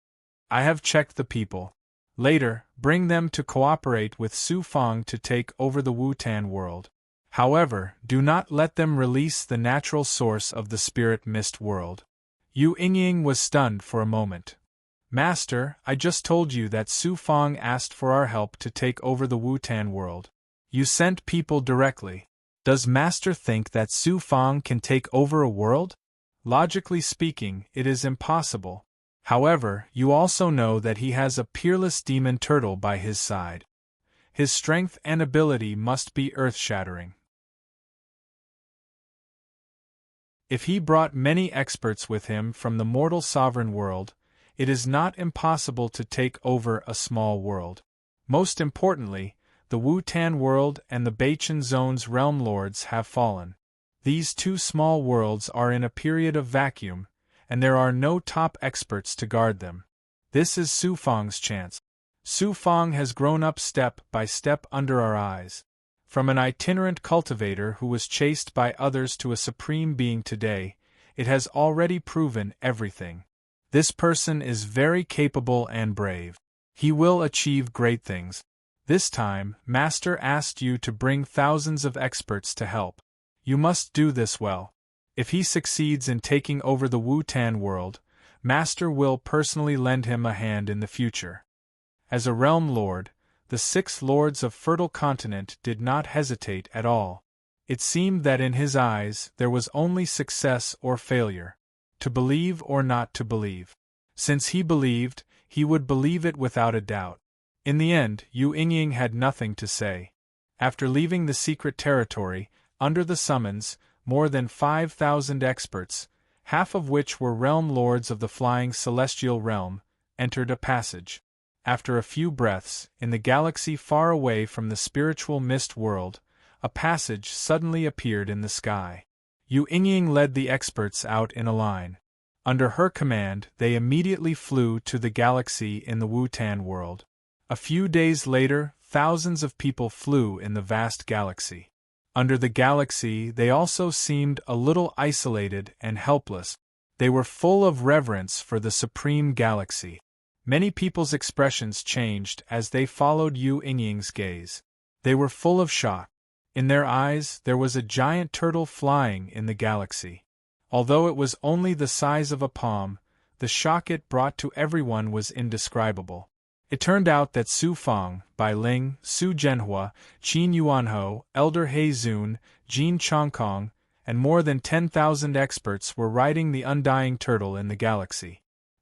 I have checked the people. Later, bring them to cooperate with Su Fang to take over the Wu-Tan world. However, do not let them release the natural source of the spirit mist world. Yu Yingying was stunned for a moment. Master, I just told you that Su Fang asked for our help to take over the Wu-Tan world. You sent people directly. Does Master think that Su Fang can take over a world? Logically speaking, it is impossible. However, you also know that he has a peerless demon turtle by his side. His strength and ability must be earth-shattering. If he brought many experts with him from the mortal sovereign world, it is not impossible to take over a small world. Most importantly, the Wu-Tan world and the Beichen zone's realm lords have fallen. These 2 small worlds are in a period of vacuum, and there are no top experts to guard them. This is Su Fang's chance. Su Fang has grown up step by step under our eyes. From an itinerant cultivator who was chased by others to a supreme being today, it has already proven everything. This person is very capable and brave. He will achieve great things. This time, Master asked you to bring thousands of experts to help. You must do this well. If he succeeds in taking over the Wu-Tan world, Master will personally lend him a hand in the future. As a realm lord, the 6 lords of Fertile Continent did not hesitate at all. It seemed that in his eyes there was only success or failure, to believe or not to believe. Since he believed, he would believe it without a doubt. In the end, Yu Yingying had nothing to say. After leaving the secret territory, under the summons, more than 5,000 experts, half of which were realm lords of the flying celestial realm, entered a passage. After a few breaths, in the galaxy far away from the spiritual mist world, a passage suddenly appeared in the sky. Yu Yingying led the experts out in a line. Under her command, they immediately flew to the galaxy in the Wu-Tan world. A few days later, thousands of people flew in the vast galaxy. Under the galaxy, they also seemed a little isolated and helpless. They were full of reverence for the supreme galaxy. Many people's expressions changed as they followed Yu Yingying's gaze. They were full of shock. In their eyes, there was a giant turtle flying in the galaxy. Although it was only the size of a palm, the shock it brought to everyone was indescribable. It turned out that Su Fang, Bai Ling, Su Zhenhua, Qin Yuanhou, Elder He Zun, Jin Chongkong, and more than 10,000 experts were riding the undying turtle in the galaxy.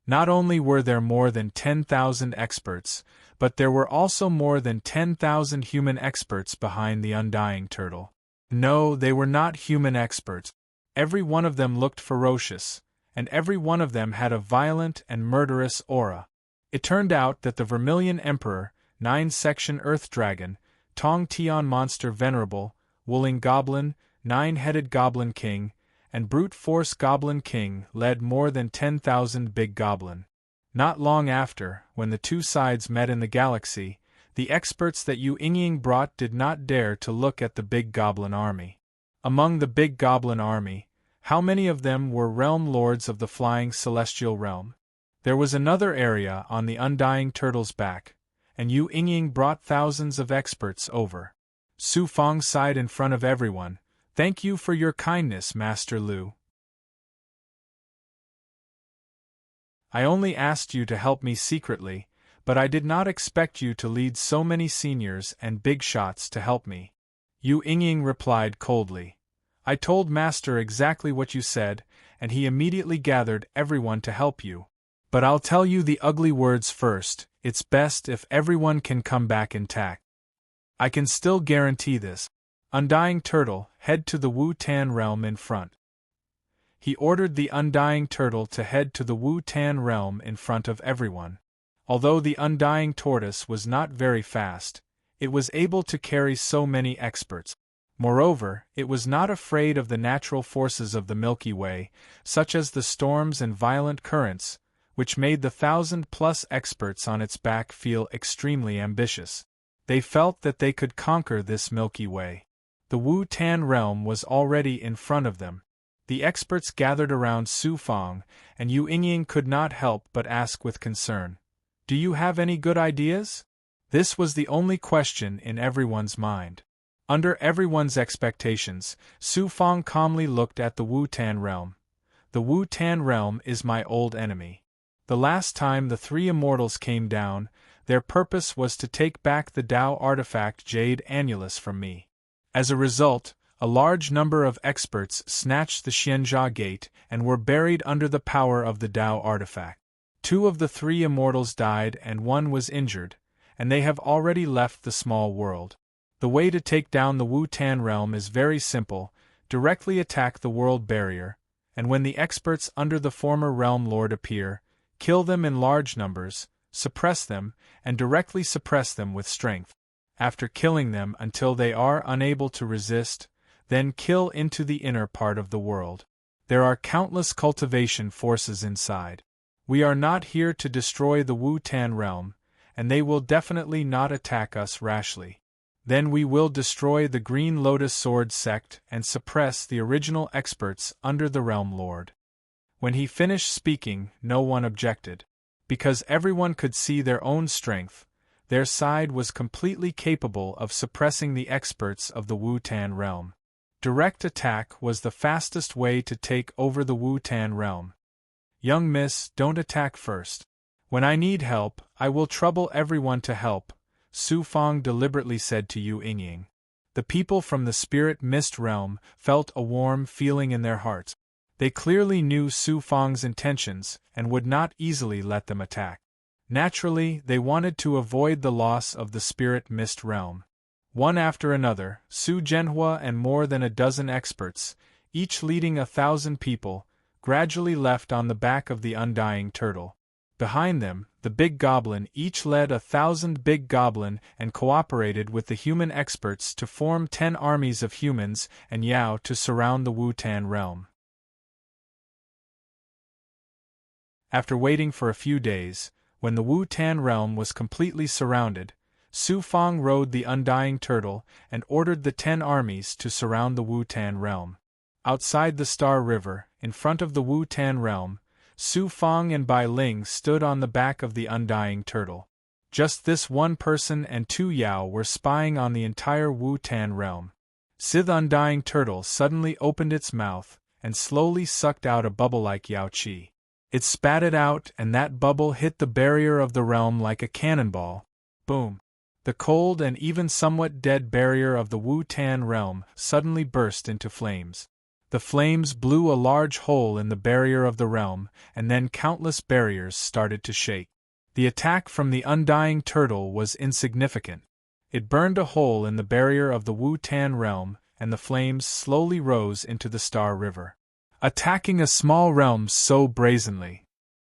Not only were there more than 10,000 experts, but there were also more than 10,000 human experts behind the undying turtle. No, they were not human experts. Every one of them looked ferocious, and every one of them had a violent and murderous aura. It turned out that the Vermilion Emperor, 9-section Earth Dragon, Tong Tian Monster Venerable, Wuling Goblin, 9-headed Goblin King, and Brute Force Goblin King led more than 10,000 big goblin. Not long after, when the two sides met in the galaxy, the experts that Yu Yingying brought did not dare to look at the big goblin army. Among the big goblin army, how many of them were realm lords of the flying celestial realm? There was another area on the undying turtle's back, and Yu Yingying brought thousands of experts over. Su Fang sighed in front of everyone. "Thank you for your kindness, Master Lu. I only asked you to help me secretly, but I did not expect you to lead so many seniors and big shots to help me." Yu Yingying replied coldly. "I told Master exactly what you said, and he immediately gathered everyone to help you. But I'll tell you the ugly words first. It's best if everyone can come back intact. I can still guarantee this. Undying Turtle, head to the Wu-Tan realm in front." He ordered the Undying Turtle to head to the Wu-Tan realm in front of everyone. Although the Undying Tortoise was not very fast, it was able to carry so many experts. Moreover, it was not afraid of the natural forces of the Milky Way, such as the storms and violent currents, which made the 1,000+ experts on its back feel extremely ambitious. They felt that they could conquer this Milky Way. The Wu-Tan realm was already in front of them. The experts gathered around Su Fang, and Yu Yingying could not help but ask with concern, "Do you have any good ideas?" This was the only question in everyone's mind. Under everyone's expectations, Su Fang calmly looked at the Wu-Tan realm. "The Wu-Tan realm is my old enemy. The last time the 3 immortals came down, their purpose was to take back the Tao artifact Jade Annulus from me. As a result, a large number of experts snatched the Xianjia Gate and were buried under the power of the Tao artifact. 2 of the 3 immortals died and 1 was injured, and they have already left the small world. The way to take down the Wu-Tan realm is very simple: directly attack the world barrier, and when the experts under the former realm lord appear, kill them in large numbers, suppress them, and directly suppress them with strength. After killing them until they are unable to resist, then kill into the inner part of the world. There are countless cultivation forces inside. We are not here to destroy the Wu-Tan realm, and they will definitely not attack us rashly. Then we will destroy the Green Lotus Sword sect and suppress the original experts under the Realm Lord. When he finished speaking, no one objected. Because everyone could see their own strength, their side was completely capable of suppressing the experts of the Wu-Tan realm. Direct attack was the fastest way to take over the Wu-Tan realm. Young miss, don't attack first. When I need help, I will trouble everyone to help, Su Fang deliberately said to Yu Yingying. The people from the Spirit Mist realm felt a warm feeling in their hearts. They clearly knew Su Fang's intentions and would not easily let them attack. Naturally, they wanted to avoid the loss of the Spirit Mist realm. One after another, Su Zhenhua and more than a dozen experts, each leading 1,000 people, gradually left on the back of the Undying Turtle. Behind them, the Big Goblin each led 1,000 Big Goblin and cooperated with the human experts to form 10 armies of humans and Yao to surround the Wu-Tan realm. After waiting for a few days, when the Wu-Tan realm was completely surrounded, Su Fang rode the Undying Turtle and ordered the 10 armies to surround the Wu-Tan realm. Outside the Star River, in front of the Wu-Tan realm, Su Fang and Bai Ling stood on the back of the Undying Turtle. Just this one person and 2 Yao were spying on the entire Wu-Tan realm. The Undying Turtle suddenly opened its mouth and slowly sucked out a bubble like Yao Qi. It spat it out and that bubble hit the barrier of the realm like a cannonball. Boom! The cold and even somewhat dead barrier of the Wu-Tan realm suddenly burst into flames. The flames blew a large hole in the barrier of the realm, and then countless barriers started to shake. The attack from the Undying Turtle was insignificant. It burned a hole in the barrier of the Wu-Tan realm, and the flames slowly rose into the Star River. Attacking a small realm so brazenly.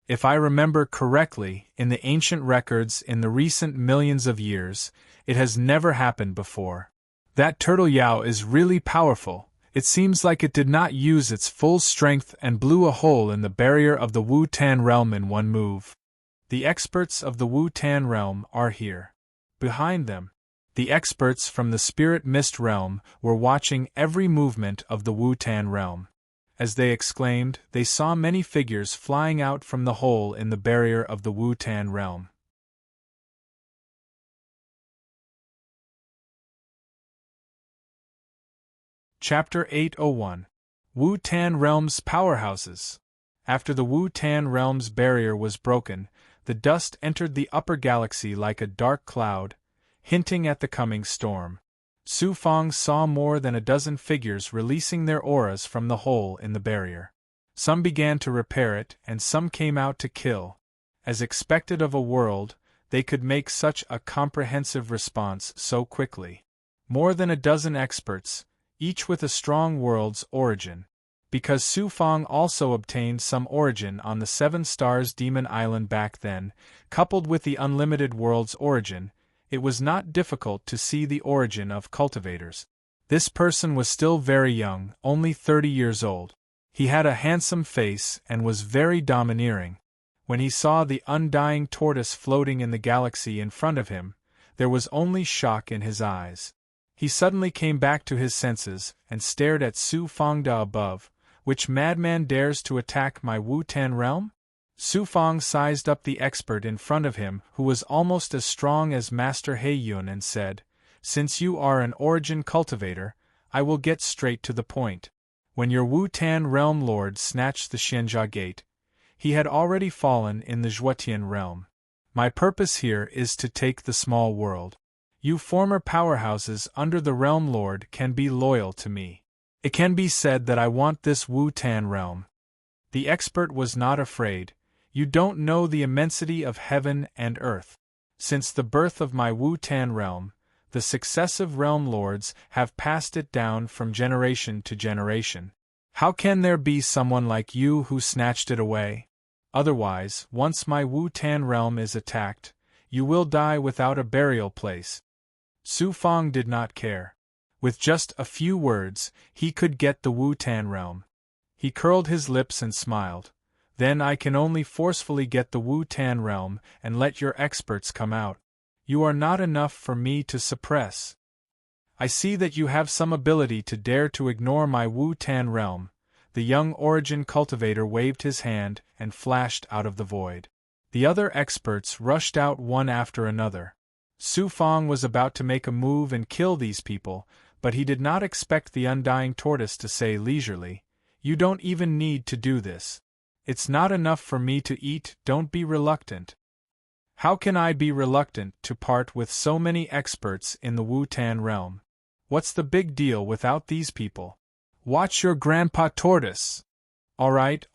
If I remember correctly, in the ancient records in the recent millions of years, it has never happened before. That Turtle Yao is really powerful. It seems like it did not use its full strength and blew a hole in the barrier of the Wu-Tan realm in one move. The experts of the Wu-Tan realm are here. Behind them, the experts from the Spirit Mist realm were watching every movement of the Wu-Tan realm. As they exclaimed, they saw many figures flying out from the hole in the barrier of the Wu-Tan realm. Chapter 801 Wu-Tan Realm's Powerhouses. After the Wu-Tan Realm's barrier was broken, the dust entered the upper galaxy like a dark cloud, hinting at the coming storm. Su Fang saw more than a dozen figures releasing their auras from the hole in the barrier. Some began to repair it, and some came out to kill. As expected of a world, they could make such a comprehensive response so quickly. More than a dozen experts, each with a strong world's origin. Because Su Fang also obtained some origin on the 7 Stars Demon Island back then, coupled with the unlimited world's origin, it was not difficult to see the origin of cultivators. This person was still very young, only 30 years old. He had a handsome face and was very domineering. When he saw the undying tortoise floating in the galaxy in front of him, there was only shock in his eyes. He suddenly came back to his senses and stared at Su Fang above. Which madman dares to attack my Wu-Tan realm? Su Fang sized up the expert in front of him, who was almost as strong as Master He Yun, and said, "Since you are an origin cultivator, I will get straight to the point. When your Wu-Tan realm lord snatched the Xianjia Gate, he had already fallen in the Zhuotian realm. My purpose here is to take the small world. You former powerhouses under the realm lord can be loyal to me. It can be said that I want this Wu-Tan realm." The expert was not afraid. "You don't know the immensity of heaven and earth. Since the birth of my Wu-Tan realm, the successive realm lords have passed it down from generation to generation. How can there be someone like you who snatched it away? Otherwise, once my Wu-Tan realm is attacked, you will die without a burial place." Su Fang did not care. With just a few words, he could get the Wu-Tan realm. He curled his lips and smiled. "Then I can only forcefully get the Wu-Tan realm and let your experts come out. You are not enough for me to suppress. I see that you have some ability to dare to ignore my Wu-Tan realm. The young origin cultivator waved his hand and flashed out of the void. The other experts rushed out one after another. Su Fong was about to make a move and kill these people, but he did not expect the undying tortoise to say leisurely, "You don't even need to do this. It's not enough for me to eat, don't be reluctant." How can I be reluctant to part with so many experts in the Wu-Tan realm? What's the big deal without these people? Watch your grandpa tortoise! All right,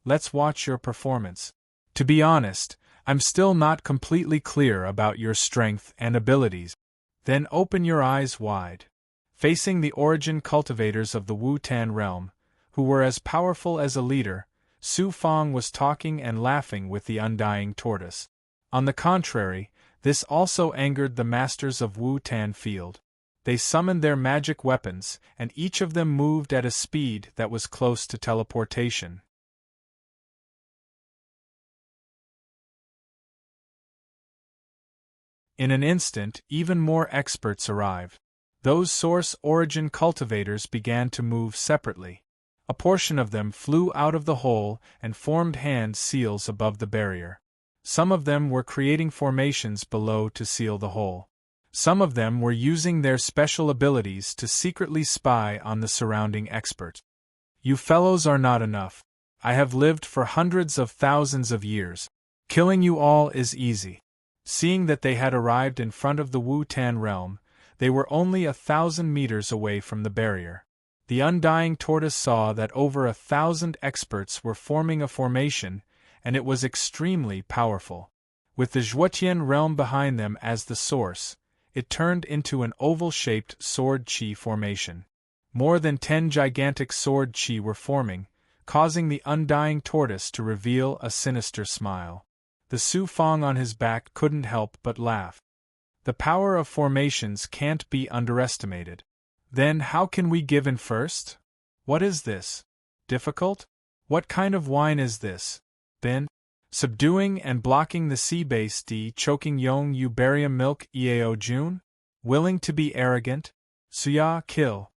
let's watch your performance. To be honest, I'm still not completely clear about your strength and abilities. Then open your eyes wide. Facing the origin cultivators of the Wu-Tan realm, who were as powerful as a leader, Su Fong was talking and laughing with the undying tortoise. On the contrary, this also angered the masters of Wu-Tan field. They summoned their magic weapons, and each of them moved at a speed that was close to teleportation. In an instant, even more experts arrived. Those source origin cultivators began to move separately. A portion of them flew out of the hole and formed hand seals above the barrier. Some of them were creating formations below to seal the hole. Some of them were using their special abilities to secretly spy on the surrounding experts. You fellows are not enough. I have lived for hundreds of thousands of years. Killing you all is easy. Seeing that they had arrived in front of the Wu-Tan realm, they were only 1,000 meters away from the barrier. The undying tortoise saw that over 1,000 experts were forming a formation, and it was extremely powerful. With the Zhuotian realm behind them as the source, it turned into an oval-shaped sword chi formation. More than 10 gigantic sword chi were forming, causing the undying tortoise to reveal a sinister smile. The Su Fong on his back couldn't help but laugh. The power of formations can't be underestimated. Then how can we give in first? What is this? Difficult? What kind of wine is this? Bin? Subduing and blocking the sea base D choking Yong Yu barium milk Eao Jun? Willing to be arrogant? Suya kill.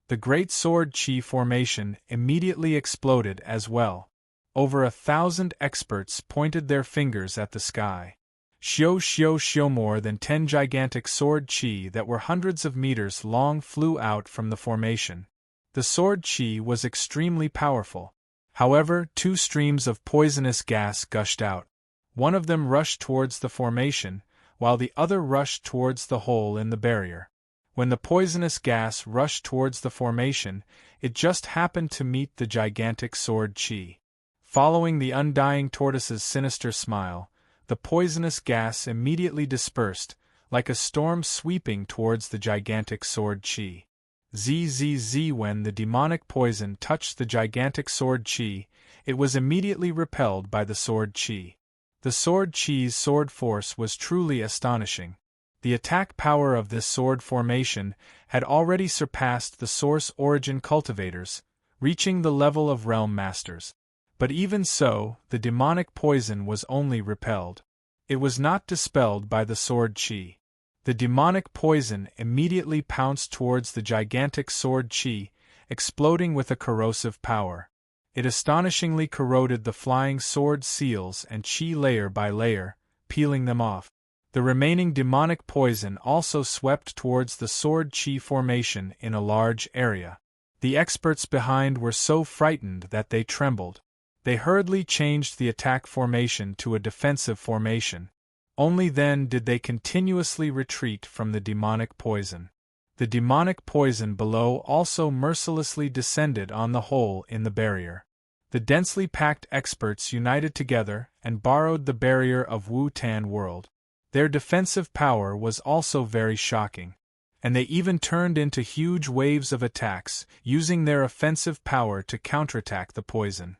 The great sword chi formation immediately exploded as well. Over 1,000 experts pointed their fingers at the sky. Xiao more than 10 gigantic sword chi that were hundreds of meters long flew out from the formation. The sword chi was extremely powerful. However, 2 streams of poisonous gas gushed out. One of them rushed towards the formation, while the other rushed towards the hole in the barrier. When the poisonous gas rushed towards the formation, it just happened to meet the gigantic sword chi. Following the undying tortoise's sinister smile, the poisonous gas immediately dispersed, like a storm sweeping towards the gigantic sword chi. Zzz when the demonic poison touched the gigantic sword chi, it was immediately repelled by the sword chi. The sword chi's sword force was truly astonishing. The attack power of this sword formation had already surpassed the source origin cultivators, reaching the level of realm masters. But even so, the demonic poison was only repelled. It was not dispelled by the sword chi. The demonic poison immediately pounced towards the gigantic sword chi, exploding with a corrosive power. It astonishingly corroded the flying sword seals and chi layer by layer, peeling them off. The remaining demonic poison also swept towards the sword chi formation in a large area. The experts behind were so frightened that they trembled. They hurriedly changed the attack formation to a defensive formation. Only then did they continuously retreat from the demonic poison. The demonic poison below also mercilessly descended on the hole in the barrier. The densely packed experts united together and borrowed the barrier of Wu-Tan world. Their defensive power was also very shocking. And they even turned into huge waves of attacks, using their offensive power to counterattack the poison.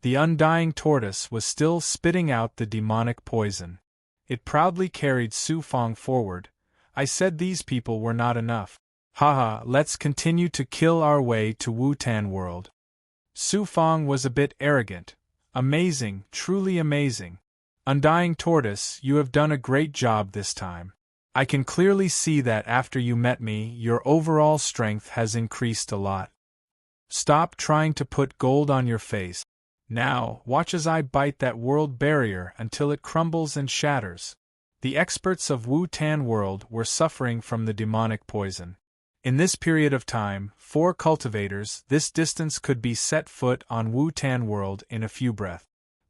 The undying tortoise was still spitting out the demonic poison. It proudly carried Su Fong forward. I said these people were not enough. Haha, let's continue to kill our way to Wu-Tan world. Su Fong was a bit arrogant. Amazing, truly amazing. Undying Tortoise, you have done a great job this time. I can clearly see that after you met me, your overall strength has increased a lot. Stop trying to put gold on your face. Now, watch as I bite that world barrier until it crumbles and shatters. The experts of Wu-Tan World were suffering from the demonic poison. In this period of time, 4 cultivators, this distance could be set foot on Wu-Tan World in a few breaths.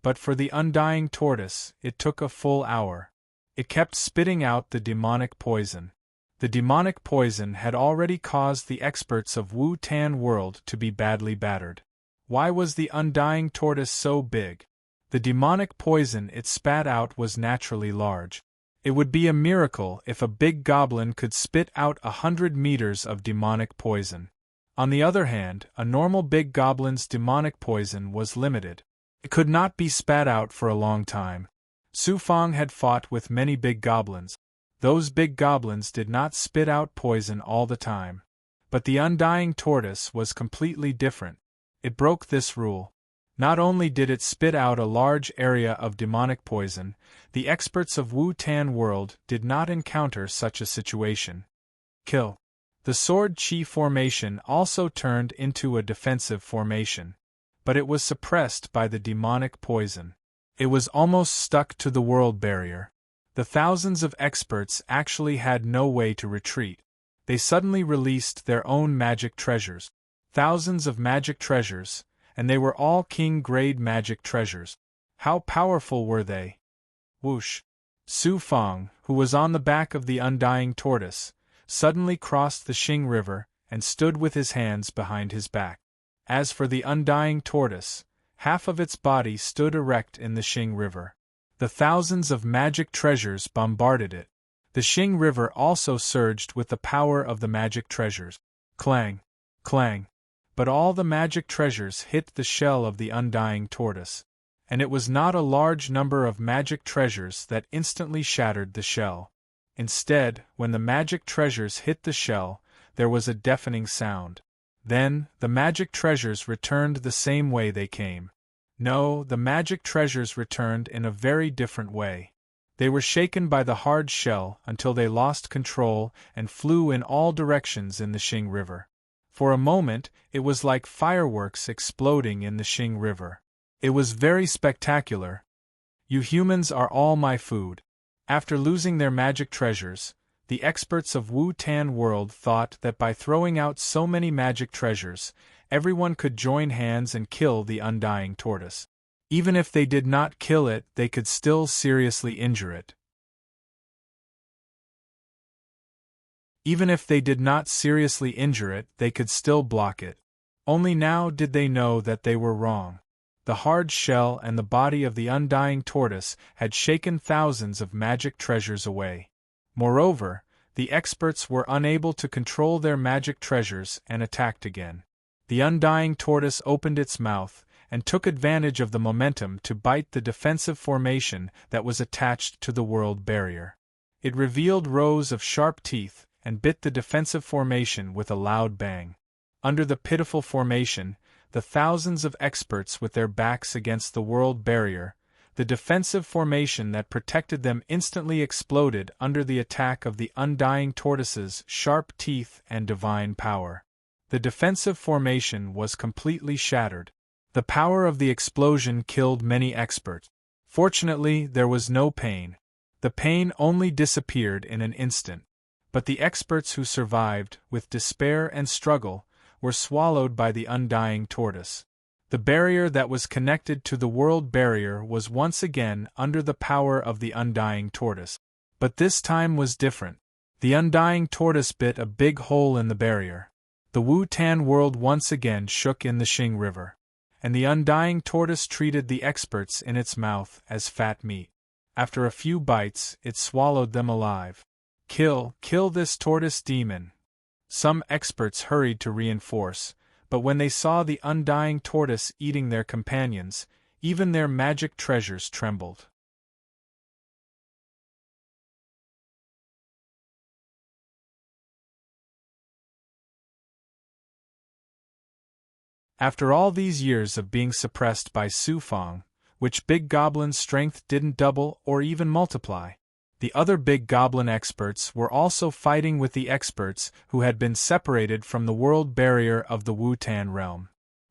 But for the Undying Tortoise, it took a full hour. It kept spitting out the demonic poison. The demonic poison had already caused the experts of Wu-Tan World to be badly battered. Why was the Undying Tortoise so big? The demonic poison it spat out was naturally large. It would be a miracle if a big goblin could spit out 100 meters of demonic poison. On the other hand, a normal big goblin's demonic poison was limited. It could not be spat out for a long time. Su Fang had fought with many big goblins. Those big goblins did not spit out poison all the time. But the Undying Tortoise was completely different. It broke this rule. Not only did it spit out a large area of demonic poison, the experts of Wu-Tan World did not encounter such a situation. Kill. The Sword Chi formation also turned into a defensive formation. But it was suppressed by the demonic poison. It was almost stuck to the world barrier. The thousands of experts actually had no way to retreat. They suddenly released their own magic treasures. Thousands of magic treasures, and they were all king-grade magic treasures. How powerful were they? Whoosh! Su Fang, who was on the back of the Undying Tortoise, suddenly crossed the Xing River and stood with his hands behind his back. As for the Undying Tortoise, half of its body stood erect in the Xing River. The thousands of magic treasures bombarded it. The Xing River also surged with the power of the magic treasures. Clang! Clang! But all the magic treasures hit the shell of the Undying Tortoise. And it was not a large number of magic treasures that instantly shattered the shell. Instead, when the magic treasures hit the shell, there was a deafening sound. Then, the magic treasures returned the same way they came. No, the magic treasures returned in a very different way. They were shaken by the hard shell until they lost control and flew in all directions in the Xing River. For a moment, it was like fireworks exploding in the Xing River. It was very spectacular. You humans are all my food. After losing their magic treasures, the experts of Wu-Tan World thought that by throwing out so many magic treasures, everyone could join hands and kill the Undying Tortoise. Even if they did not kill it, they could still seriously injure it. Even if they did not seriously injure it, they could still block it. Only now did they know that they were wrong. The hard shell and the body of the Undying Tortoise had shaken thousands of magic treasures away. Moreover, the experts were unable to control their magic treasures and attacked again. The Undying Tortoise opened its mouth and took advantage of the momentum to bite the defensive formation that was attached to the world barrier. It revealed rows of sharp teeth and bit the defensive formation with a loud bang. Under the pitiful formation, the thousands of experts with their backs against the world barrier, the defensive formation that protected them instantly exploded under the attack of the Undying Tortoise's sharp teeth and divine power. The defensive formation was completely shattered. The power of the explosion killed many experts. Fortunately, there was no pain. The pain only disappeared in an instant. But the experts who survived, with despair and struggle, were swallowed by the Undying Tortoise. The barrier that was connected to the world barrier was once again under the power of the Undying Tortoise. But this time was different. The Undying Tortoise bit a big hole in the barrier. The Wu-Tan World once again shook in the Xing River. And the Undying Tortoise treated the experts in its mouth as fat meat. After a few bites, it swallowed them alive. Kill this tortoise demon. Some experts hurried to reinforce, but when they saw the Undying Tortoise eating their companions, even their magic treasures trembled. After all these years of being suppressed by Su Fang, which big goblin's strength didn't double or even multiply. The other big goblin experts were also fighting with the experts who had been separated from the world barrier of the Wu-Tan realm.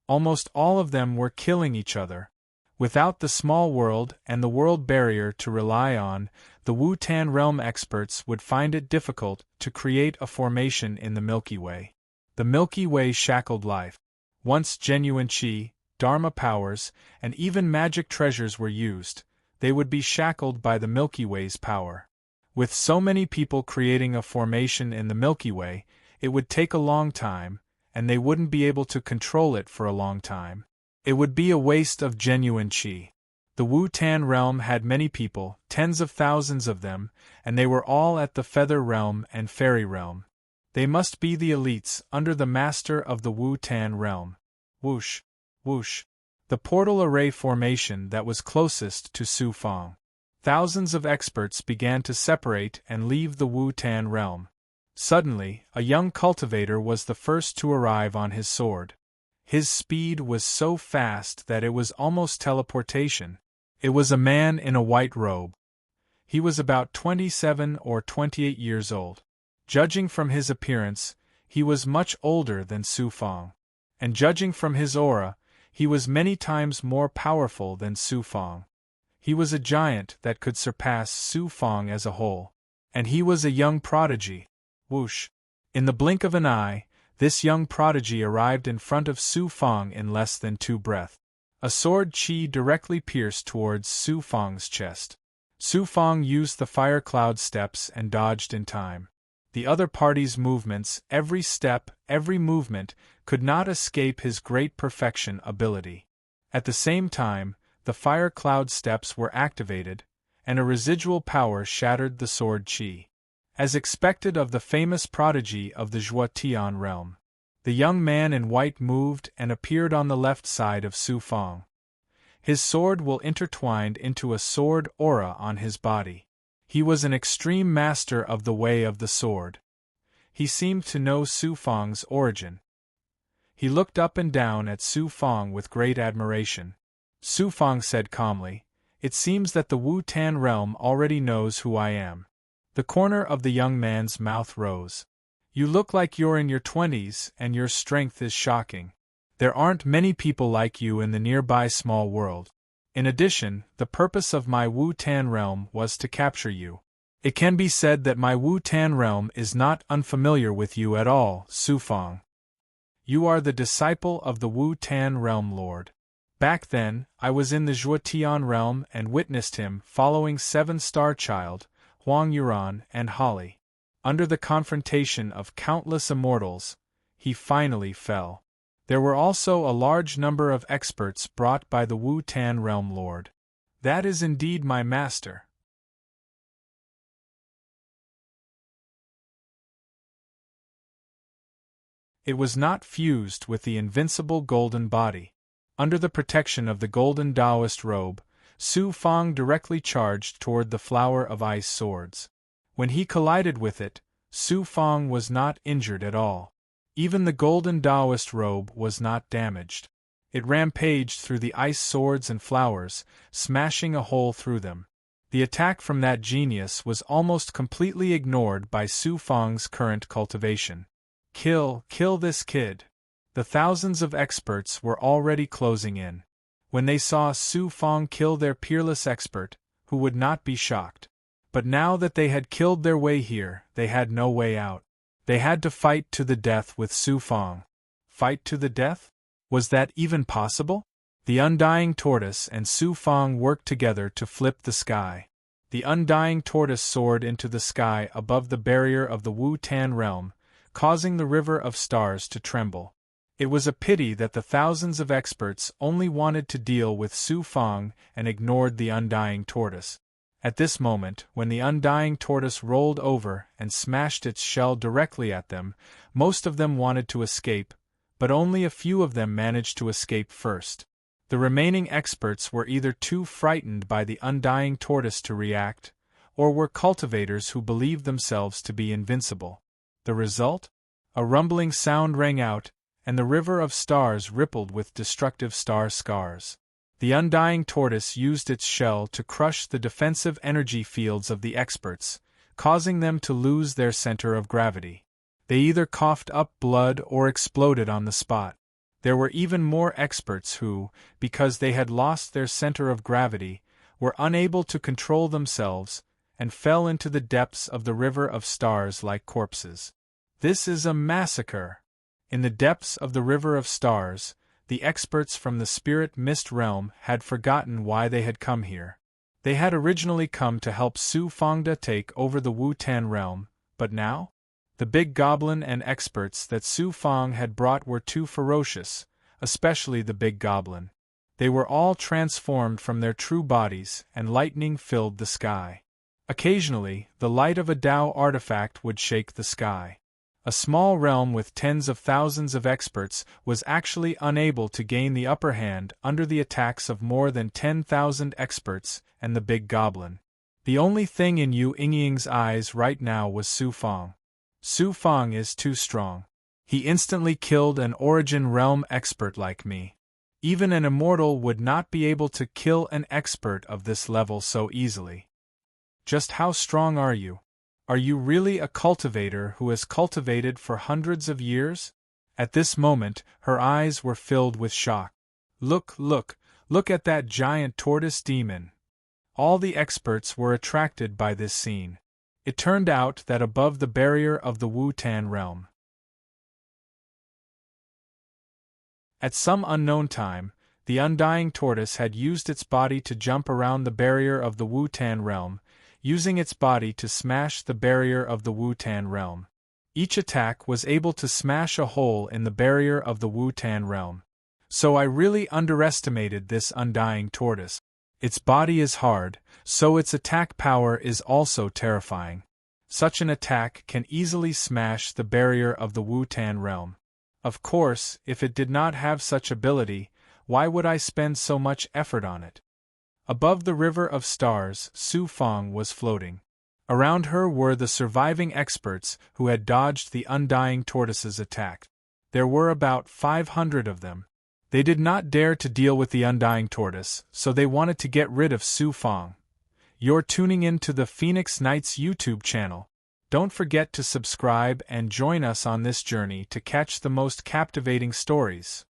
Almost all of them were killing each other. Without the small world and the world barrier to rely on, the Wu-Tan realm experts would find it difficult to create a formation in the Milky Way. The Milky Way shackled life. Once genuine chi, dharma powers, and even magic treasures were used, they would be shackled by the Milky Way's power. With so many people creating a formation in the Milky Way, it would take a long time, and they wouldn't be able to control it for a long time. It would be a waste of genuine chi. The Wu-Tan realm had many people, tens of thousands of them, and they were all at the Feather realm and Fairy realm. They must be the elites under the master of the Wu-Tan realm. Whoosh, whoosh. The portal array formation that was closest to Su Fang. Thousands of experts began to separate and leave the Wu-Tan realm. Suddenly, a young cultivator was the first to arrive on his sword. His speed was so fast that it was almost teleportation. It was a man in a white robe. He was about 27 or 28 years old. Judging from his appearance, he was much older than Su Fang. And judging from his aura, he was many times more powerful than Su Fang. He was a giant that could surpass Su Fang as a whole. And he was a young prodigy. Whoosh! In the blink of an eye, this young prodigy arrived in front of Su Fang in less than 2 breaths. A sword chi directly pierced towards Su Fang's chest. Su Fang used the fire cloud steps and dodged in time. The other party's movements, every step, every movement, could not escape his great perfection ability. At the same time, the fire cloud steps were activated, and a residual power shattered the sword chi. As expected of the famous prodigy of the Zhuotian realm, the young man in white moved and appeared on the left side of Su Fang. His sword will intertwined into a sword aura on his body. He was an extreme master of the way of the sword. He seemed to know Su Fang's origin. He looked up and down at Su Fang with great admiration. Su Fang said calmly, "It seems that the Wu-Tan realm already knows who I am." The corner of the young man's mouth rose. "You look like you're in your 20s, and your strength is shocking. There aren't many people like you in the nearby small world. In addition, the purpose of my Wu-Tan realm was to capture you. It can be said that my Wu-Tan realm is not unfamiliar with you at all, Su Fang. You are the disciple of the Wu-Tan realm lord. Back then, I was in the Zhuotian realm and witnessed him following 7-star child, Huang Yuran and Holly. Under the confrontation of countless immortals, he finally fell. There were also a large number of experts brought by the Wu-Tan realm lord. That is indeed my master." It was not fused with the invincible golden body. Under the protection of the golden Taoist robe, Su Fang directly charged toward the flower of ice swords. When he collided with it, Su Fang was not injured at all. Even the golden Taoist robe was not damaged. It rampaged through the ice swords and flowers, smashing a hole through them. The attack from that genius was almost completely ignored by Su Fang's current cultivation. Kill this kid. The thousands of experts were already closing in. When they saw Su Fang kill their peerless expert, who would not be shocked? But now that they had killed their way here, they had no way out. They had to fight to the death with Su Fang. Fight to the death? Was that even possible? The undying tortoise and Su Fang worked together to flip the sky. The undying tortoise soared into the sky above the barrier of the Wu-Tan realm, causing the river of stars to tremble. It was a pity that the thousands of experts only wanted to deal with Su Fang and ignored the undying tortoise. At this moment, when the undying tortoise rolled over and smashed its shell directly at them, most of them wanted to escape, but only a few of them managed to escape first. The remaining experts were either too frightened by the undying tortoise to react, or were cultivators who believed themselves to be invincible. The result? A rumbling sound rang out, and the river of stars rippled with destructive star scars. The undying tortoise used its shell to crush the defensive energy fields of the experts, causing them to lose their center of gravity. They either coughed up blood or exploded on the spot. There were even more experts who, because they had lost their center of gravity, were unable to control themselves, and fell into the depths of the river of stars like corpses. This is a massacre! In the depths of the river of stars, the experts from the spirit mist realm had forgotten why they had come here. They had originally come to help Su Fangda take over the Wu-Tan realm, but now? The big goblin and experts that Su Fang had brought were too ferocious, especially the big goblin. They were all transformed from their true bodies, and lightning filled the sky. Occasionally, the light of a Tao artifact would shake the sky. A small realm with tens of thousands of experts was actually unable to gain the upper hand under the attacks of more than 10,000 experts and the big goblin. The only thing in Yu Yingying's eyes right now was Su Fang. Su Fang is too strong. He instantly killed an Origin Realm expert like me. Even an immortal would not be able to kill an expert of this level so easily. Just how strong are you? Are you really a cultivator who has cultivated for hundreds of years? At this moment, her eyes were filled with shock. Look at that giant tortoise demon. All the experts were attracted by this scene. It turned out that above the barrier of the Wu-Tan realm, at some unknown time, the undying tortoise had used its body to jump around the barrier of the Wu-Tan realm, using its body to smash the barrier of the Wu-Tan realm. Each attack was able to smash a hole in the barrier of the Wu-Tan realm. So I really underestimated this undying tortoise. Its body is hard, so its attack power is also terrifying. Such an attack can easily smash the barrier of the Wu-Tan realm. Of course, if it did not have such ability, why would I spend so much effort on it? Above the river of stars, Su Fang was floating. Around her were the surviving experts who had dodged the undying tortoise's attack. There were about 500 of them. They did not dare to deal with the undying tortoise, so they wanted to get rid of Su Fang. You're tuning in to the Phoenix Knights YouTube channel. Don't forget to subscribe and join us on this journey to catch the most captivating stories.